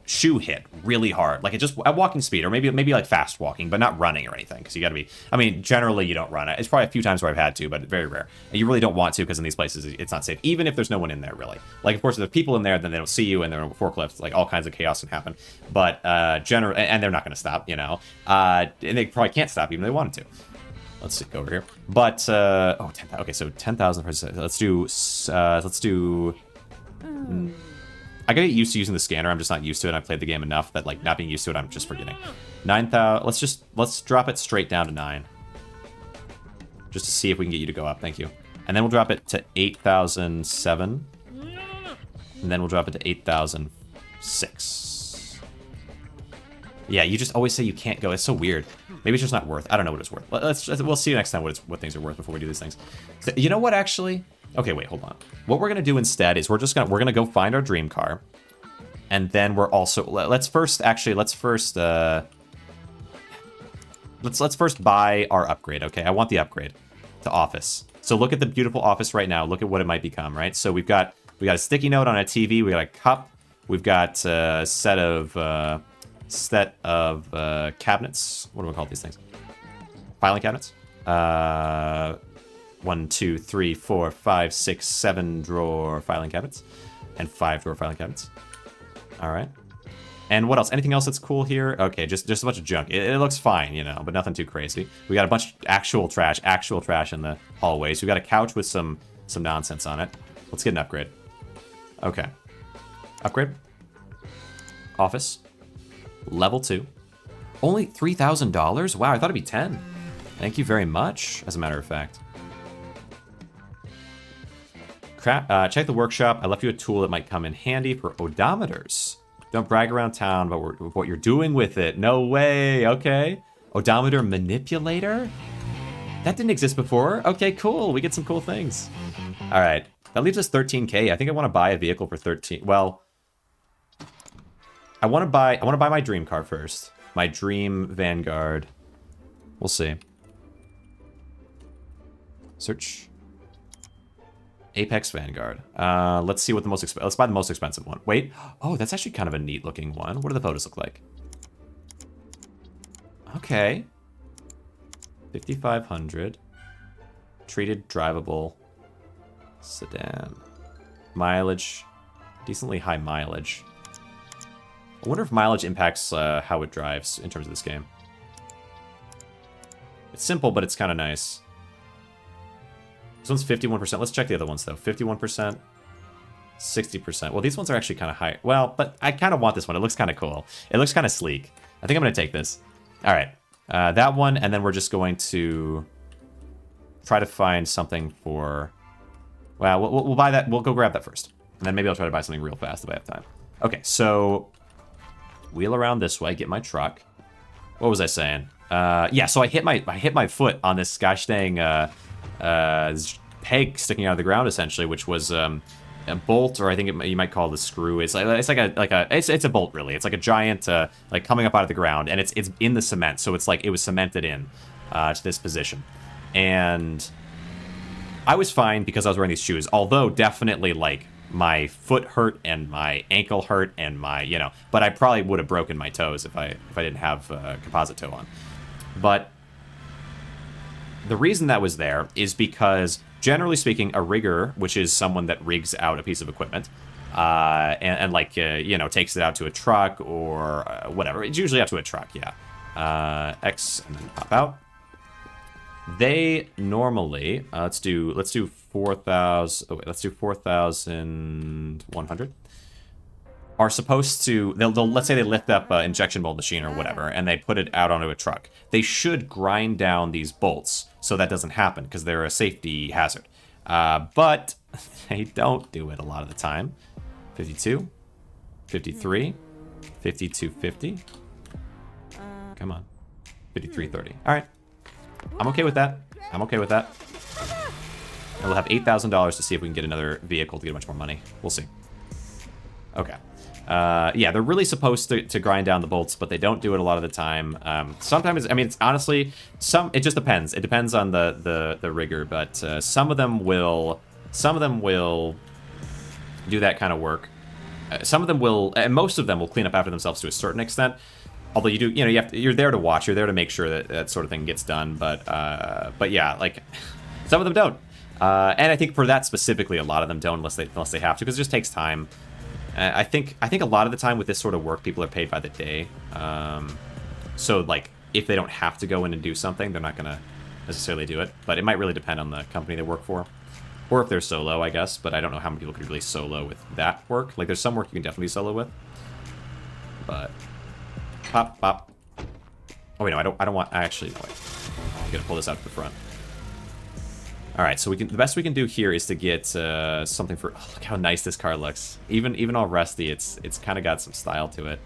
shoe hit really hard, like it just at walking speed, or maybe like fast walking, but not running or anything, because you got to be. I mean, generally you don't run. It's probably a few times where I've had to, but very rare. And you really don't want to, because in these places it's not safe, even if there's no one in there really. Like of course, if there's people in there, then they don't see you, and they're on forklifts, like all kinds of chaos can happen. But generally, and they're not going to stop, you know, and they probably can't stop even if they wanted to. Let's see, go over here. But 10,000. Okay, so 10,000. Let's do. I gotta get used to using the scanner. I'm just not used to it. I've played the game enough that like not being used to it, I'm just forgetting. 9,000. Let's drop it straight down to 9, just to see if we can get you to go up. Thank you. And then we'll drop it to 8,007, and then we'll drop it to 8,006. Yeah, you just always say you can't go. It's so weird. Maybe it's just not worth. I don't know what it's worth. We'll see next time what things are worth before we do these things. So, you know what, actually? Okay, wait, hold on. What we're gonna do instead is we're gonna go find our dream car, and then we're also let's first buy our upgrade. Okay, I want the upgrade to office. So look at the beautiful office right now. Look at what it might become. Right. So we got a sticky note on a TV. We got a cup. We've got a set of cabinets. What do we call these things? Filing cabinets. 1, 2, 3, 4, 5, 6, 7 drawer filing cabinets, and 5 drawer filing cabinets. All right. And what else? Anything else that's cool here? Okay, just a bunch of junk. It looks fine, you know, but nothing too crazy. We got a bunch of actual trash in the hallways. We got a couch with some nonsense on it. Let's get an upgrade. Okay. Upgrade. Office. Level 2. Only $3,000? Wow, I thought it'd be 10. Thank you very much, as a matter of fact. Check the workshop. I left you a tool that might come in handy for odometers. Don't brag around town about what you're doing with it. No way. Okay. Odometer manipulator? That didn't exist before. Okay, cool. We get some cool things. All right. That leaves us 13K. I think I want to buy a vehicle for 13. Well, I want to buy my dream car first. My dream Vanguard. We'll see. Search. Apex Vanguard. Let's see what the most let's buy the most expensive one. Wait. Oh, that's actually kind of a neat looking one. What do the photos look like? Okay. 5,500. Treated drivable sedan. Mileage. Decently high mileage. I wonder if mileage impacts how it drives in terms of this game. It's simple, but it's kind of nice. This one's 51%. Let's check the other ones, though. 51%. 60%. Well, these ones are actually kind of high. Well, but I kind of want this one. It looks kind of cool. It looks kind of sleek. I think I'm going to take this. All right. That one, and then we're just going to try to find something for... Well, we'll buy that. We'll go grab that first. And then maybe I'll try to buy something real fast if I have time. Okay, so... Wheel around this way. Get my truck. What was I saying? Yeah, so I hit my foot on this gosh dang... peg sticking out of the ground, essentially, which was a bolt, or I think you might call it a screw. It's a bolt, really. It's like a giant like coming up out of the ground, and it's in the cement, so it's like it was cemented in to this position. And I was fine because I was wearing these shoes, although definitely like my foot hurt and my ankle hurt and my but I probably would have broken my toes if I didn't have composite toe on. But the reason that was there is because, generally speaking, a rigger, which is someone that rigs out a piece of equipment, and like, takes it out to a truck or whatever. It's usually out to a truck, yeah. X, and then pop out. They normally, let's do 4,000, oh wait, let's do 4,100. Are supposed to, they'll let's say they lift up an injection mold machine or whatever, and they put it out onto a truck. They should grind down these bolts so that doesn't happen, because they're a safety hazard. But they don't do it a lot of the time. 52, 53, 52.50. Come on. 53.30. All right. I'm okay with that. I'm okay with that. And we'll have $8,000 to see if we can get another vehicle to get much more money. We'll see. Okay. Yeah, they're really supposed to grind down the bolts, but they don't do it a lot of the time. Sometimes, I mean, it's honestly, it just depends. It depends on the rigger, but some of them will do that kind of work. Some of them will, and most of them will clean up after themselves to a certain extent. Although you're there to watch, you're there to make sure that that sort of thing gets done. But yeah, like some of them don't. And I think for that specifically, a lot of them don't unless they have to, because it just takes time. I think a lot of the time with this sort of work, people are paid by the day. So like if they don't have to go in and do something, they're not gonna necessarily do it. But it might really depend on the company they work for, or if they're solo, I guess. But I don't know how many people could really solo with that work. Like there's some work you can definitely solo with, but pop pop. Oh wait, no, I don't want. Actually, wait. I'm gonna pull this out to the front. All right, so the best we can do here is to get something for. Oh, look how nice this car looks. Even all rusty, it's kind of got some style to it.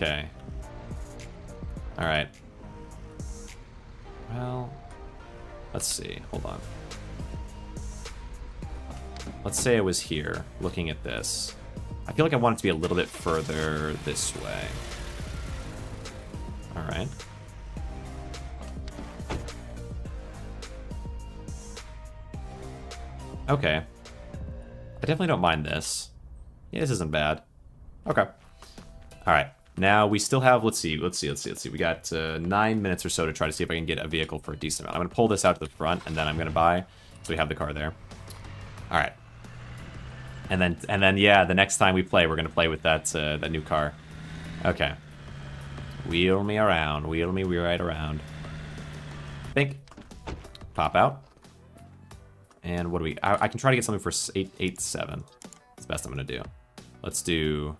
Okay. Alright. Well, let's see. Hold on. Let's say I was here, looking at this. I feel like I want it to be a little bit further this way. Alright. Okay. I definitely don't mind this. Yeah, this isn't bad. Okay. Alright. Now, we still have, let's see. We got 9 minutes or so to try to see if I can get a vehicle for a decent amount. I'm going to pull this out to the front, and then I'm going to buy, so we have the car there. Alright. And then, yeah, the next time we play, we're going to play with that new car. Okay. Wheel me around. Wheel me right around. Think. Pop out. And what do we... I can try to get something for 887. That's the best I'm going to do. Let's do...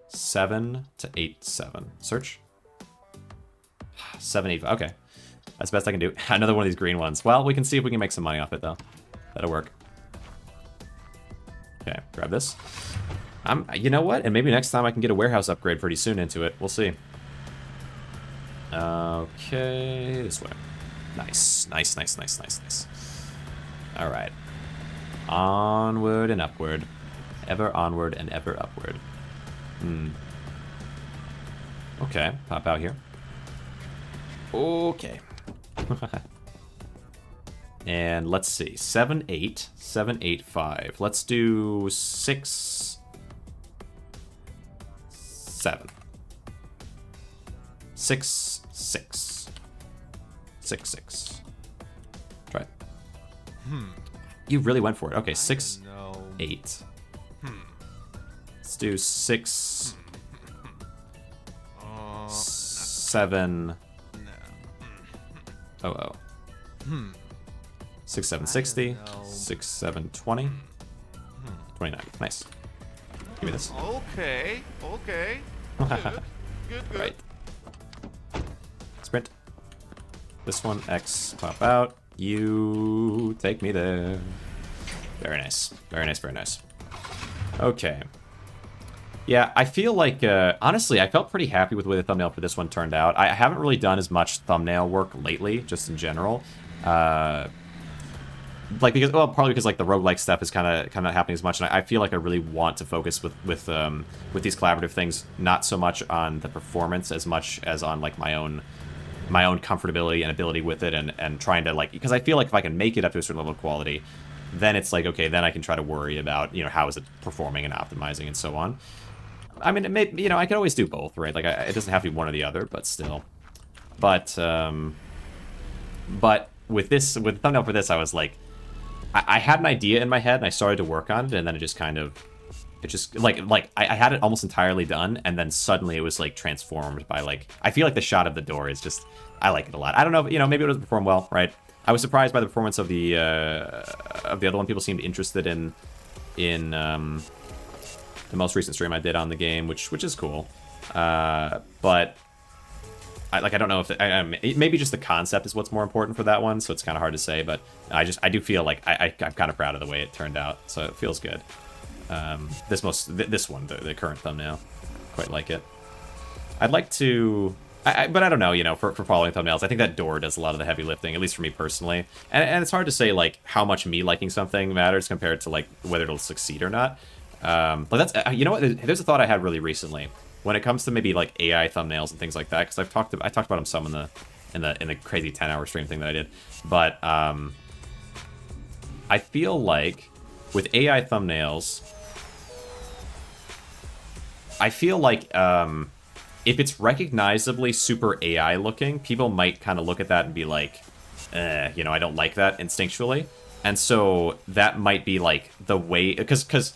7 to 87. Search. 785. Okay. That's the best I can do. Another one of these green ones. Well, we can see if we can make some money off it, though. That'll work. Okay, grab this. You know what? And maybe next time I can get a warehouse upgrade pretty soon into it. We'll see. Okay, this way. Nice. Nice. All right. Onward and upward. Ever onward and ever upward. Okay, pop out here. Okay. And let's see. 785. Let's do 6 7. 6 6. 6 6. Try it. You really went for it. Okay, 6 8. Let's do 6 7 00. 6 7 60. 6 7 20. 29. Nice. Give me this. Okay. Good. Right. Sprint. This one, X, pop out. You take me there. Very nice. Very nice. Okay. Yeah, I feel like, honestly, I felt pretty happy with the way the thumbnail for this one turned out. I haven't really done as much thumbnail work lately, just in general. Like, because, well, probably because, like, the roguelike stuff is kind of not happening as much, and I feel like I really want to focus with these collaborative things, not so much on the performance as much as on, like, my own comfortability and ability with it, and trying to, like, because I feel like if I can make it up to a certain level of quality, then it's like, okay, then I can try to worry about, you know, how is it performing and optimizing and so on. I mean, it may, you know, I could always do both, right? Like, it doesn't have to be one or the other, but still. But with the thumbnail for this, I was like, I had an idea in my head, and I started to work on it, and then it just kind of, I had it almost entirely done, and then suddenly it was, like, transformed by, like, I feel like the shot of the door is just, I like it a lot. I don't know, you know, maybe it doesn't perform well, right? I was surprised by the performance of the other one. People seemed interested in the most recent stream I did on the game, which is cool. But I don't know if maybe just the concept is what's more important for that one, so it's kind of hard to say. But I do feel like I'm kind of proud of the way it turned out, so it feels good. This one, the current thumbnail, quite like it. I'd like to. But I don't know, you know, for following thumbnails, I think that door does a lot of the heavy lifting, at least for me personally. And it's hard to say, like, how much me liking something matters compared to, like, whether it'll succeed or not. But that's, you know what, there's a thought I had really recently when it comes to maybe, like, AI thumbnails and things like that, because I talked about them some in the crazy 10-hour stream thing that I did. But I feel like with AI thumbnails, I feel like if it's recognizably super AI looking, people might kind of look at that and be like, you know, I don't like that instinctually. And so that might be like the way, because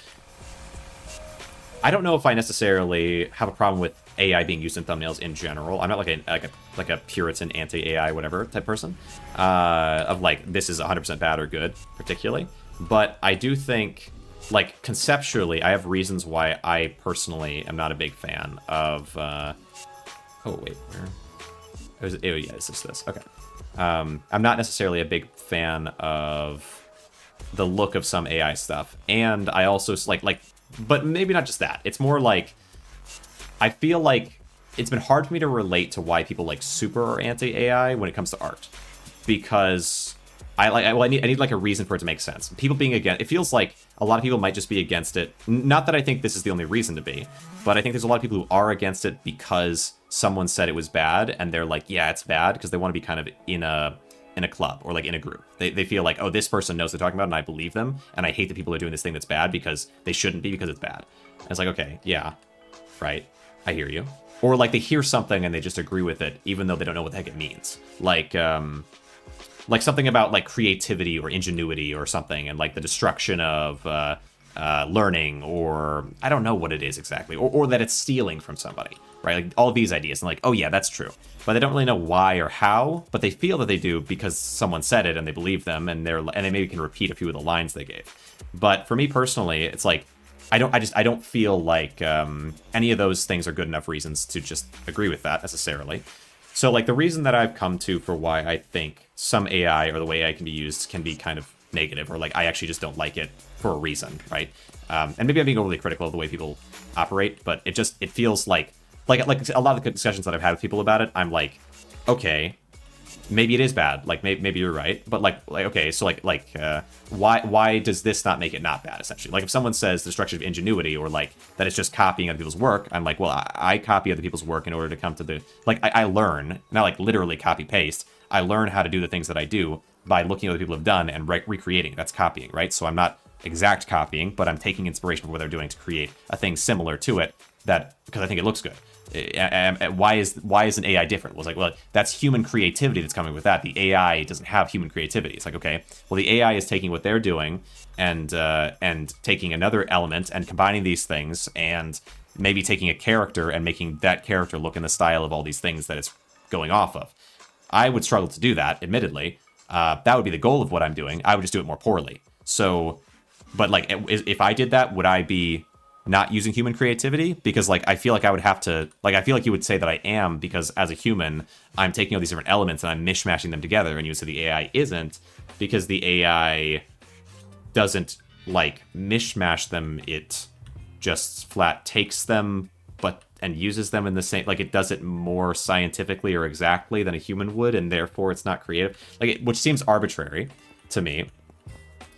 I don't know if I necessarily have a problem with AI being used in thumbnails in general. I'm not like a Puritan anti-AI whatever type person, of like, this is 100% bad or good particularly. But I do think, like, conceptually, I have reasons why I personally am not a big fan of, oh, wait, where? Oh, yeah, it's just this. Okay. I'm not necessarily a big fan of the look of some AI stuff. And I also, like, but maybe not just that. It's more like, I feel like it's been hard for me to relate to why people like super or anti-AI when it comes to art. Because I need like a reason for it to make sense. People being against, it feels like a lot of people might just be against it. Not that I think this is the only reason to be, but I think there's a lot of people who are against it because someone said it was bad, and they're like, yeah, it's bad, because they want to be kind of in a club or like in a group. They feel like, oh, this person knows what they're talking about, and I believe them, and I hate that people are doing this thing that's bad because they shouldn't be, because it's bad. And it's like, okay, yeah, right, I hear you. Or like they hear something and they just agree with it, even though they don't know what the heck it means. Like something about like creativity or ingenuity or something, and like the destruction of learning, or I don't know what it is exactly, or that it's stealing from somebody, right? Like all of these ideas, and like, oh yeah, that's true, but they don't really know why or how, but they feel that they do because someone said it and they believe them, and they maybe can repeat a few of the lines they gave. But for me personally, it's like I don't feel like any of those things are good enough reasons to just agree with that necessarily. So like the reason that I've come to for why I think some AI or the way AI can be used can be kind of negative, or like I actually just don't like it for a reason, right? And maybe I'm being overly critical of the way people operate, but it feels like a lot of the discussions that I've had with people about it, I'm like, okay, maybe it is bad, like maybe you're right, but like okay, so why does this not make it not bad, essentially? Like if someone says destruction of ingenuity, or like that it's just copying other people's work, I'm like, well, I copy other people's work in order to come to the, like I learn, not like literally copy paste, I learn how to do the things that I do by looking at what other people have done and recreating. That's copying, right? So I'm not exact copying, but I'm taking inspiration from what they're doing to create a thing similar to it, that because I think it looks good. Why is an AI different? Well, it's like, well, that's human creativity that's coming with that. The AI doesn't have human creativity. It's like, okay, well, the AI is taking what they're doing and taking another element and combining these things, and maybe taking a character and making that character look in the style of all these things that it's going off of. I would struggle to do that, admittedly. That would be the goal of what I'm doing. I would just do it more poorly. So, but like, if I did that, would I be not using human creativity? Because like I feel like I would have to, like I feel like you would say that I am, because as a human I'm taking all these different elements and I'm mishmashing them together, and you would say the AI isn't, because the AI doesn't like mishmash them, it just flat takes them and uses them in the same, like it does it more scientifically or exactly than a human would, and therefore it's not creative, like which seems arbitrary to me,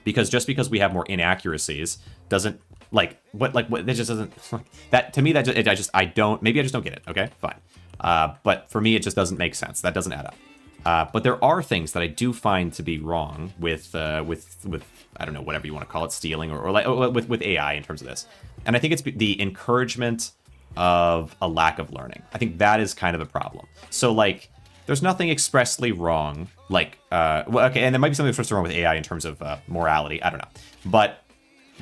because just because we have more inaccuracies doesn't like what it just doesn't, that to me, that just I don't get it. Okay, fine. But for me, it just doesn't make sense. That doesn't add up. But there are things that I do find to be wrong with I don't know, whatever you want to call it, stealing or like with AI in terms of this. And I think it's the encouragement of a lack of learning. I think that is kind of a problem. So like, there's nothing expressly wrong. Like, well, okay, and there might be something expressly wrong with AI in terms of morality. I don't know, but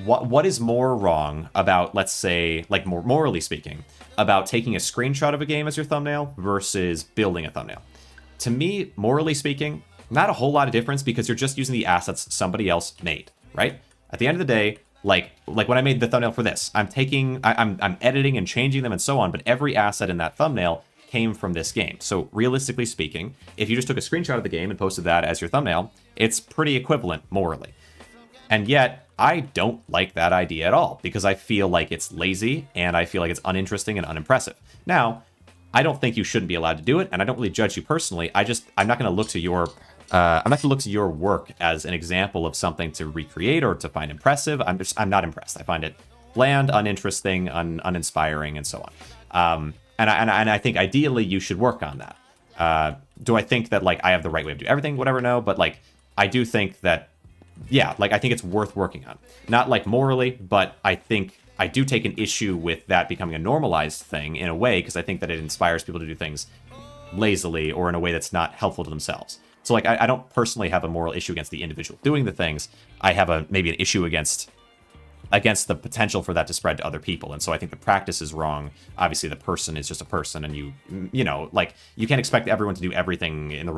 what is more wrong about, let's say, like more morally speaking, about taking a screenshot of a game as your thumbnail versus building a thumbnail? To me, morally speaking, not a whole lot of difference, because you're just using the assets somebody else made, right? At the end of the day, like when I made the thumbnail for this, I'm editing and changing them and so on, but every asset in that thumbnail came from this game. So realistically speaking, if you just took a screenshot of the game and posted that as your thumbnail, it's pretty equivalent morally. And yet, I don't like that idea at all, because I feel like it's lazy and I feel like it's uninteresting and unimpressive. Now, I don't think you shouldn't be allowed to do it, and I don't really judge you personally. I'm not going to look to your work as an example of something to recreate or to find impressive. I'm not impressed. I find it bland, uninteresting, uninspiring, and so on. And I think ideally you should work on that. Do I think that like I have the right way to do everything? Whatever, no. But like I do think that, yeah, like I think it's worth working on. Not like morally, but I think I do take an issue with that becoming a normalized thing in a way, because I think that it inspires people to do things lazily or in a way that's not helpful to themselves. So like I don't personally have a moral issue against the individual doing the things. I have maybe an issue against the potential for that to spread to other people. And so I think the practice is wrong. Obviously the person is just a person, and you know, like you can't expect everyone to do everything in the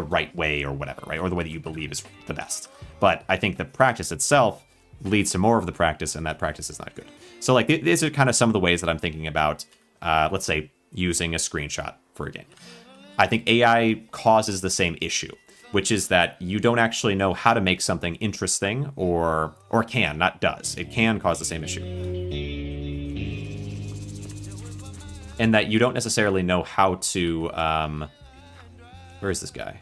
right way or whatever, right? Or the way that you believe is the best. But I think the practice itself leads to more of the practice, and that practice is not good. So like these are kind of some of the ways that I'm thinking about, let's say, using a screenshot for a game. I think AI causes the same issue. which is that you don't actually know how to make something interesting, or can, not does. It can cause the same issue. And that you don't necessarily know how to, where is this guy?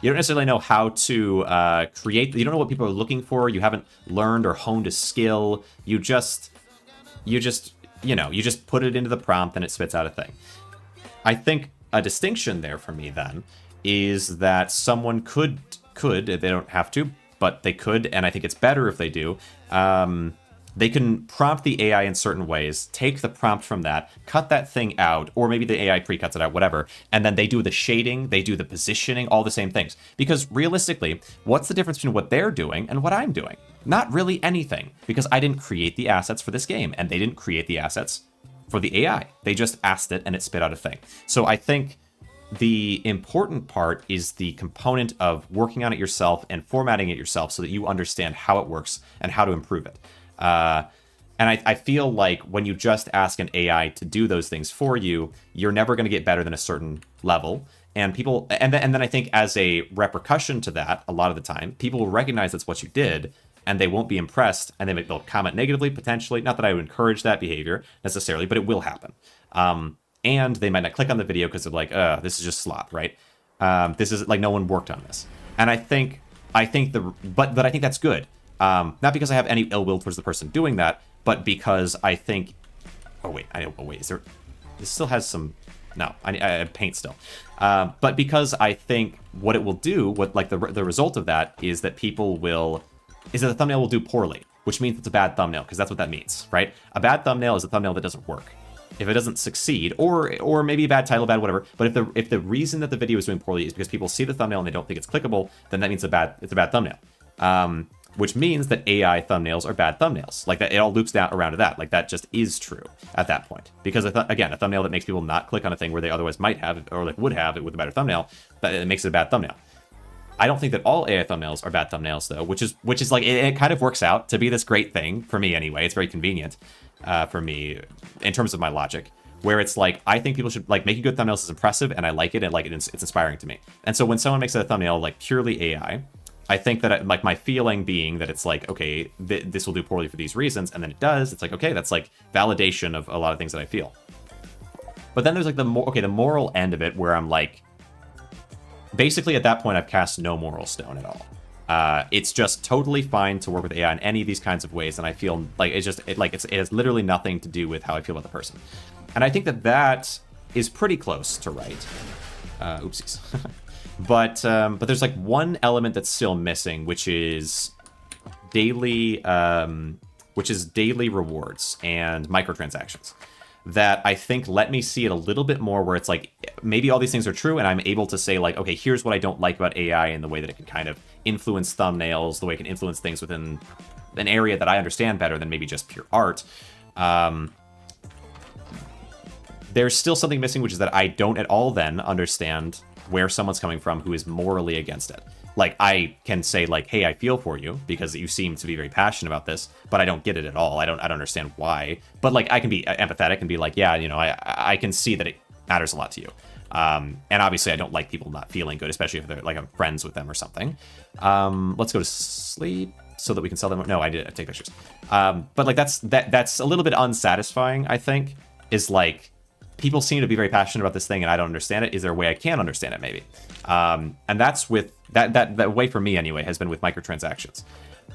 You don't necessarily know how to create, you don't know what people are looking for, you haven't learned or honed a skill, you just put it into the prompt and it spits out a thing. I think a distinction there for me then is that someone could, they don't have to, but they could, and I think it's better if they do, they can prompt the AI in certain ways, take the prompt from that, cut that thing out, or maybe the AI pre-cuts it out, whatever, and then they do the shading, they do the positioning, all the same things. Because realistically, what's the difference between what they're doing and what I'm doing? Not really anything, because I didn't create the assets for this game, and they didn't create the assets for the AI. They just asked it, and it spit out a thing. So I think the important part is the component of working on it yourself and formatting it yourself so that you understand how it works and how to improve it. And I feel like when you just ask an AI to do those things for you, you're never going to get better than a certain level. And people, and then I think as a repercussion to that, a lot of the time, people will recognize that's what you did, and they won't be impressed, and they'll comment negatively, potentially. Not that I would encourage that behavior necessarily, but it will happen. And they might not click on the video because they're like, this is just slop, right? This is like no one worked on this. And I think but I think that's good. Not because I have any ill will towards the person doing that, but because I think, is there, this still has some, no, I have paint still. But because I think what it will do, the result of that is that the thumbnail will do poorly, which means it's a bad thumbnail, because that's what that means, right? A bad thumbnail is a thumbnail that doesn't work. If it doesn't succeed, or maybe a bad title, bad whatever, but if the reason that the video is doing poorly is because people see the thumbnail and they don't think it's clickable, then that means it's a bad thumbnail. Which means that AI thumbnails are bad thumbnails. Like that, it all loops down around to that. Like that just is true at that point. Because again, a thumbnail that makes people not click on a thing where they otherwise might have, or like would have it with a better thumbnail, that it makes it a bad thumbnail. I don't think that all AI thumbnails are bad thumbnails though, which is like it kind of works out to be this great thing for me anyway. It's very convenient for me in terms of my logic. Where it's like, I think people should, like, making good thumbnails is impressive, and I like it, and like it's inspiring to me. And so when someone makes a thumbnail like purely AI, I think that like my feeling being that it's like, okay, this will do poorly for these reasons, and then it does. It's like, okay, that's like validation of a lot of things that I feel. But then there's like the moral end of it, where I'm like, basically at that point I've cast no moral stone at all. It's just totally fine to work with AI in any of these kinds of ways, and I feel like it has literally nothing to do with how I feel about the person. And I think that is pretty close to right. Oopsies. But there's like one element that's still missing, which is daily rewards and microtransactions. That I think let me see it a little bit more, where it's like maybe all these things are true, and I'm able to say like, okay, here's what I don't like about AI and the way that it can kind of influence thumbnails, the way it can influence things within an area that I understand better than maybe just pure art. There's still something missing, which is that I don't at all then understand where someone's coming from who is morally against it. Like, I can say, like, hey, I feel for you because you seem to be very passionate about this, but I don't get it at all. I don't understand why. But, like, I can be empathetic and be like, yeah, you know, I can see that it matters a lot to you. And obviously, I don't like people not feeling good, especially if they're, like, I'm friends with them or something. Let's go to sleep so that we can sell them. No, I did take pictures. But, like, that's a little bit unsatisfying, I think, is, like, people seem to be very passionate about this thing and I don't understand it. Is there a way I can understand it, maybe? And that's with that way for me anyway has been with microtransactions.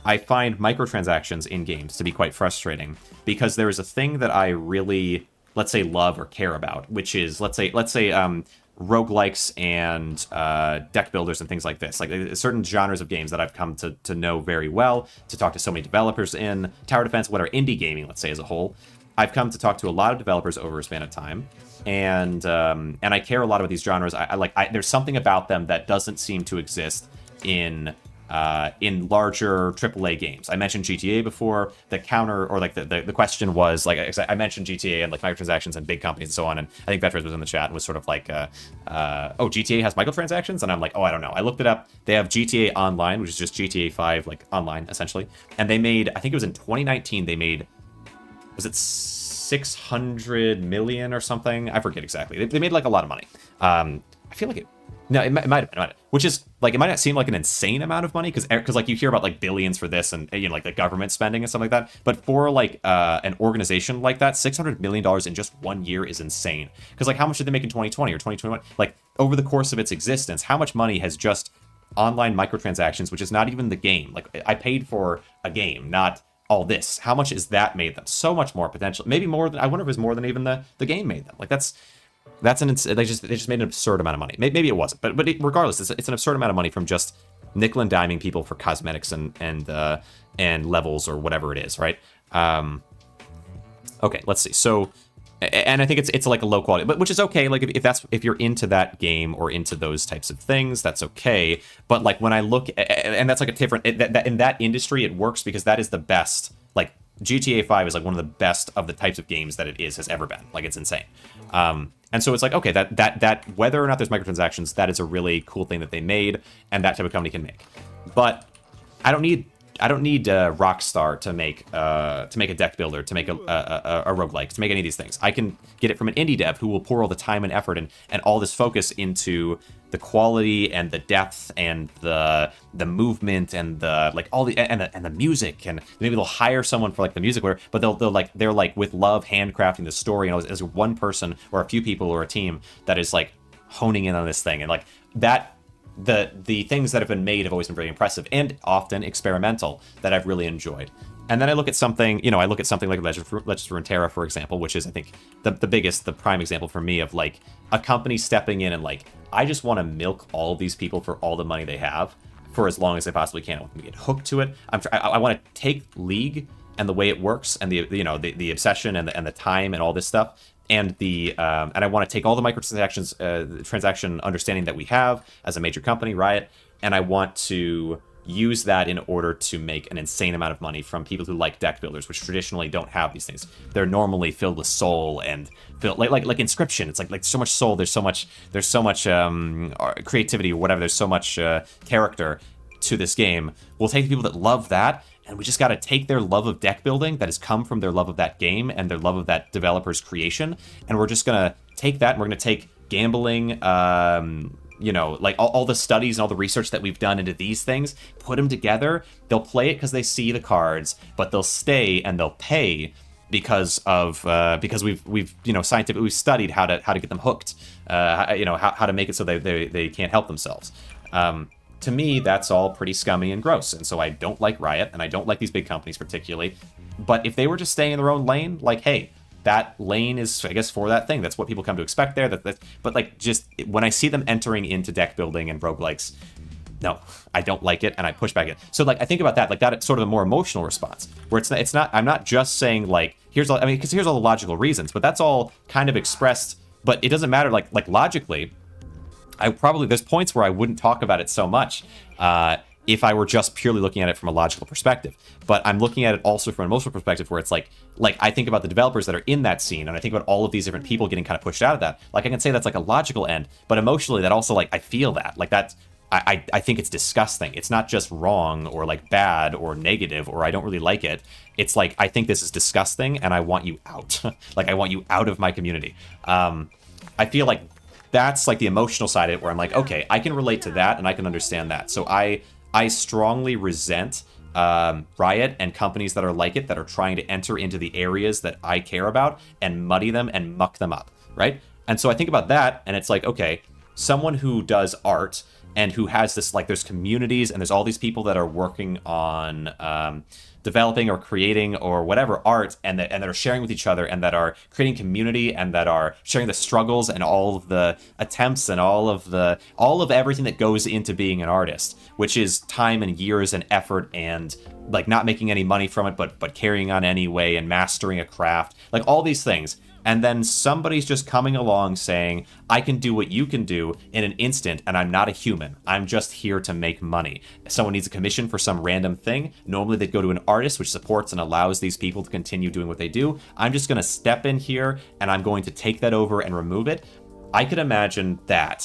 I find microtransactions in games to be quite frustrating because there is a thing that I really, let's say, love or care about, which is let's say roguelikes and deck builders and things like this, like certain genres of games that I've come to know very well, to talk to so many developers in tower defense, whatever, indie gaming, let's say, as a whole. I've come to talk to a lot of developers over a span of time, and I care a lot about these genres. There's something about them that doesn't seem to exist in larger AAA games. I mentioned GTA before. The counter, or like the question was, like, I mentioned GTA and like microtransactions and big companies and so on, and I think Veterans was in the chat and was sort of like, oh, GTA has microtransactions? And I'm like, oh, I don't know. I looked it up. They have GTA Online, which is just GTA 5, like online, essentially. And they made, I think it was in 2019, they made, was it 600 million or something? I forget exactly. They made like a lot of money. I feel like it. No, it might have been. Which is like, it might not seem like an insane amount of money because like you hear about like billions for this and like the government spending and stuff like that. But for like an organization like that, $600 million in just 1 year is insane. Because like how much did they make in 2020 or 2021? Like over the course of its existence, how much money has just online microtransactions, which is not even the game. Like I paid for a game, not all this. How much is that made them? So much more potential. Maybe more than, I wonder if it was more than even the game made them. Like that's they just made an absurd amount of money. Maybe it wasn't, but regardless, it's an absurd amount of money from just nickel and diming people for cosmetics and levels or whatever it is, right? Okay, let's see. So, and I think it's like a low quality, but which is okay. Like if you're into that game or into those types of things, that's okay. But like when I look, and that's like a different that in that industry, it works because that is the best. Like GTA 5 is like one of the best of the types of games that it has ever been. Like it's insane. And so it's like, okay, that whether or not there's microtransactions, that is a really cool thing that they made, and that type of company can make. But I don't need Rockstar to make a deck builder, to make a roguelike, to make any of these things. I can get it from an indie dev who will pour all the time and effort and all this focus into the quality and the depth and the movement and the like all the and the music, and maybe they'll hire someone for like the music, but they're like with love handcrafting the story, and as one person or a few people or a team that is like honing in on this thing, and like that. The things that have been made have always been very impressive and often experimental that I've really enjoyed. And then I look at something, like Legends of Runeterra, for example, which is, I think, the prime example for me of like a company stepping in and like, I just want to milk all of these people for all the money they have for as long as they possibly can. I want them to get hooked to it. I want to take League and the way it works and the obsession and the time and all this stuff. And I want to take all the microtransactions, transaction understanding that we have as a major company, Riot, and I want to use that in order to make an insane amount of money from people who like deck builders, which traditionally don't have these things. They're normally filled with soul and filled like Inscription. It's like so much soul. There's so much creativity or whatever. There's so much character to this game. We'll take the people that love that. And we just got to take their love of deck building that has come from their love of that game and their love of that developer's creation. And we're just going to take that and we're going to take gambling, like all the studies and all the research that we've done into these things, put them together. They'll play it because they see the cards, but they'll stay and they'll pay because we've scientifically we've studied how to get them hooked, how to make it so they can't help themselves. To me, that's all pretty scummy and gross, and so I don't like Riot, and I don't like these big companies particularly. But if they were just staying in their own lane, like, hey, that lane is, I guess, for that thing. That's what people come to expect there. But like, just when I see them entering into deck building and roguelikes, no, I don't like it, and I push back it. So like, I think about that, like that, it's sort of a more emotional response, where it's not. I'm not just saying like, here's all the logical reasons, but that's all kind of expressed. But it doesn't matter, like logically. There's points where I wouldn't talk about it so much if I were just purely looking at it from a logical perspective. But I'm looking at it also from an emotional perspective, where it's like I think about the developers that are in that scene, and I think about all of these different people getting kind of pushed out of that. Like I can say that's like a logical end, but emotionally that also like I feel that. Like that's I think it's disgusting. It's not just wrong or like bad or negative or I don't really like it. It's like I think this is disgusting and I want you out. Like I want you out of my community. I feel like that's like the emotional side of it, where I'm like, okay, I can relate to that and I can understand that. So I strongly resent Riot and companies that are like it, that are trying to enter into the areas that I care about and muddy them and muck them up, right? And so I think about that, and it's like, okay, someone who does art and who has this, like, there's communities and there's all these people that are working on developing or creating or whatever art, and that are sharing with each other, and that are creating community, and that are sharing the struggles and all of the attempts and all of everything that goes into being an artist, which is time and years and effort and like not making any money from it, but carrying on anyway and mastering a craft, like all these things. And then somebody's just coming along saying, I can do what you can do in an instant, and I'm not a human. I'm just here to make money. If someone needs a commission for some random thing, normally they'd go to an artist, which supports and allows these people to continue doing what they do. I'm just going to step in here, and I'm going to take that over and remove it. I could imagine that.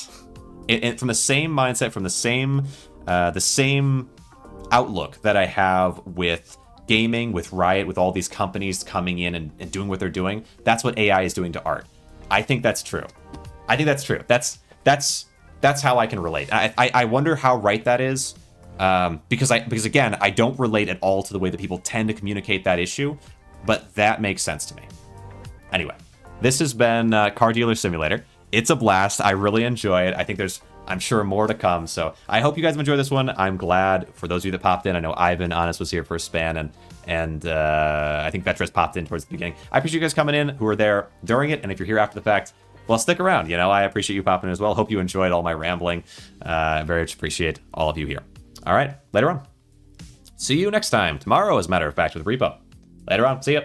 From the same mindset, from the same outlook that I have with gaming, with Riot, with all these companies coming in and doing what they're doing. That's what AI is doing to art. I think that's true. That's that's how I can relate. I wonder how right that is, because again, I don't relate at all to the way that people tend to communicate that issue, but that makes sense to me. Anyway, this has been Car Dealer Simulator. It's a blast. I really enjoy it. I think there's, I'm sure, more to come. So I hope you guys have enjoyed this one. I'm glad for those of you that popped in. I know Ivan Honest was here for a span, and I think Vetras popped in towards the beginning. I appreciate you guys coming in who were there during it, and if you're here after the fact, well, stick around. You know, I appreciate you popping in as well. Hope you enjoyed all my rambling. I very much appreciate all of you here. All right, later on. See you next time. Tomorrow, as a matter of fact, with Repo. Later on. See ya.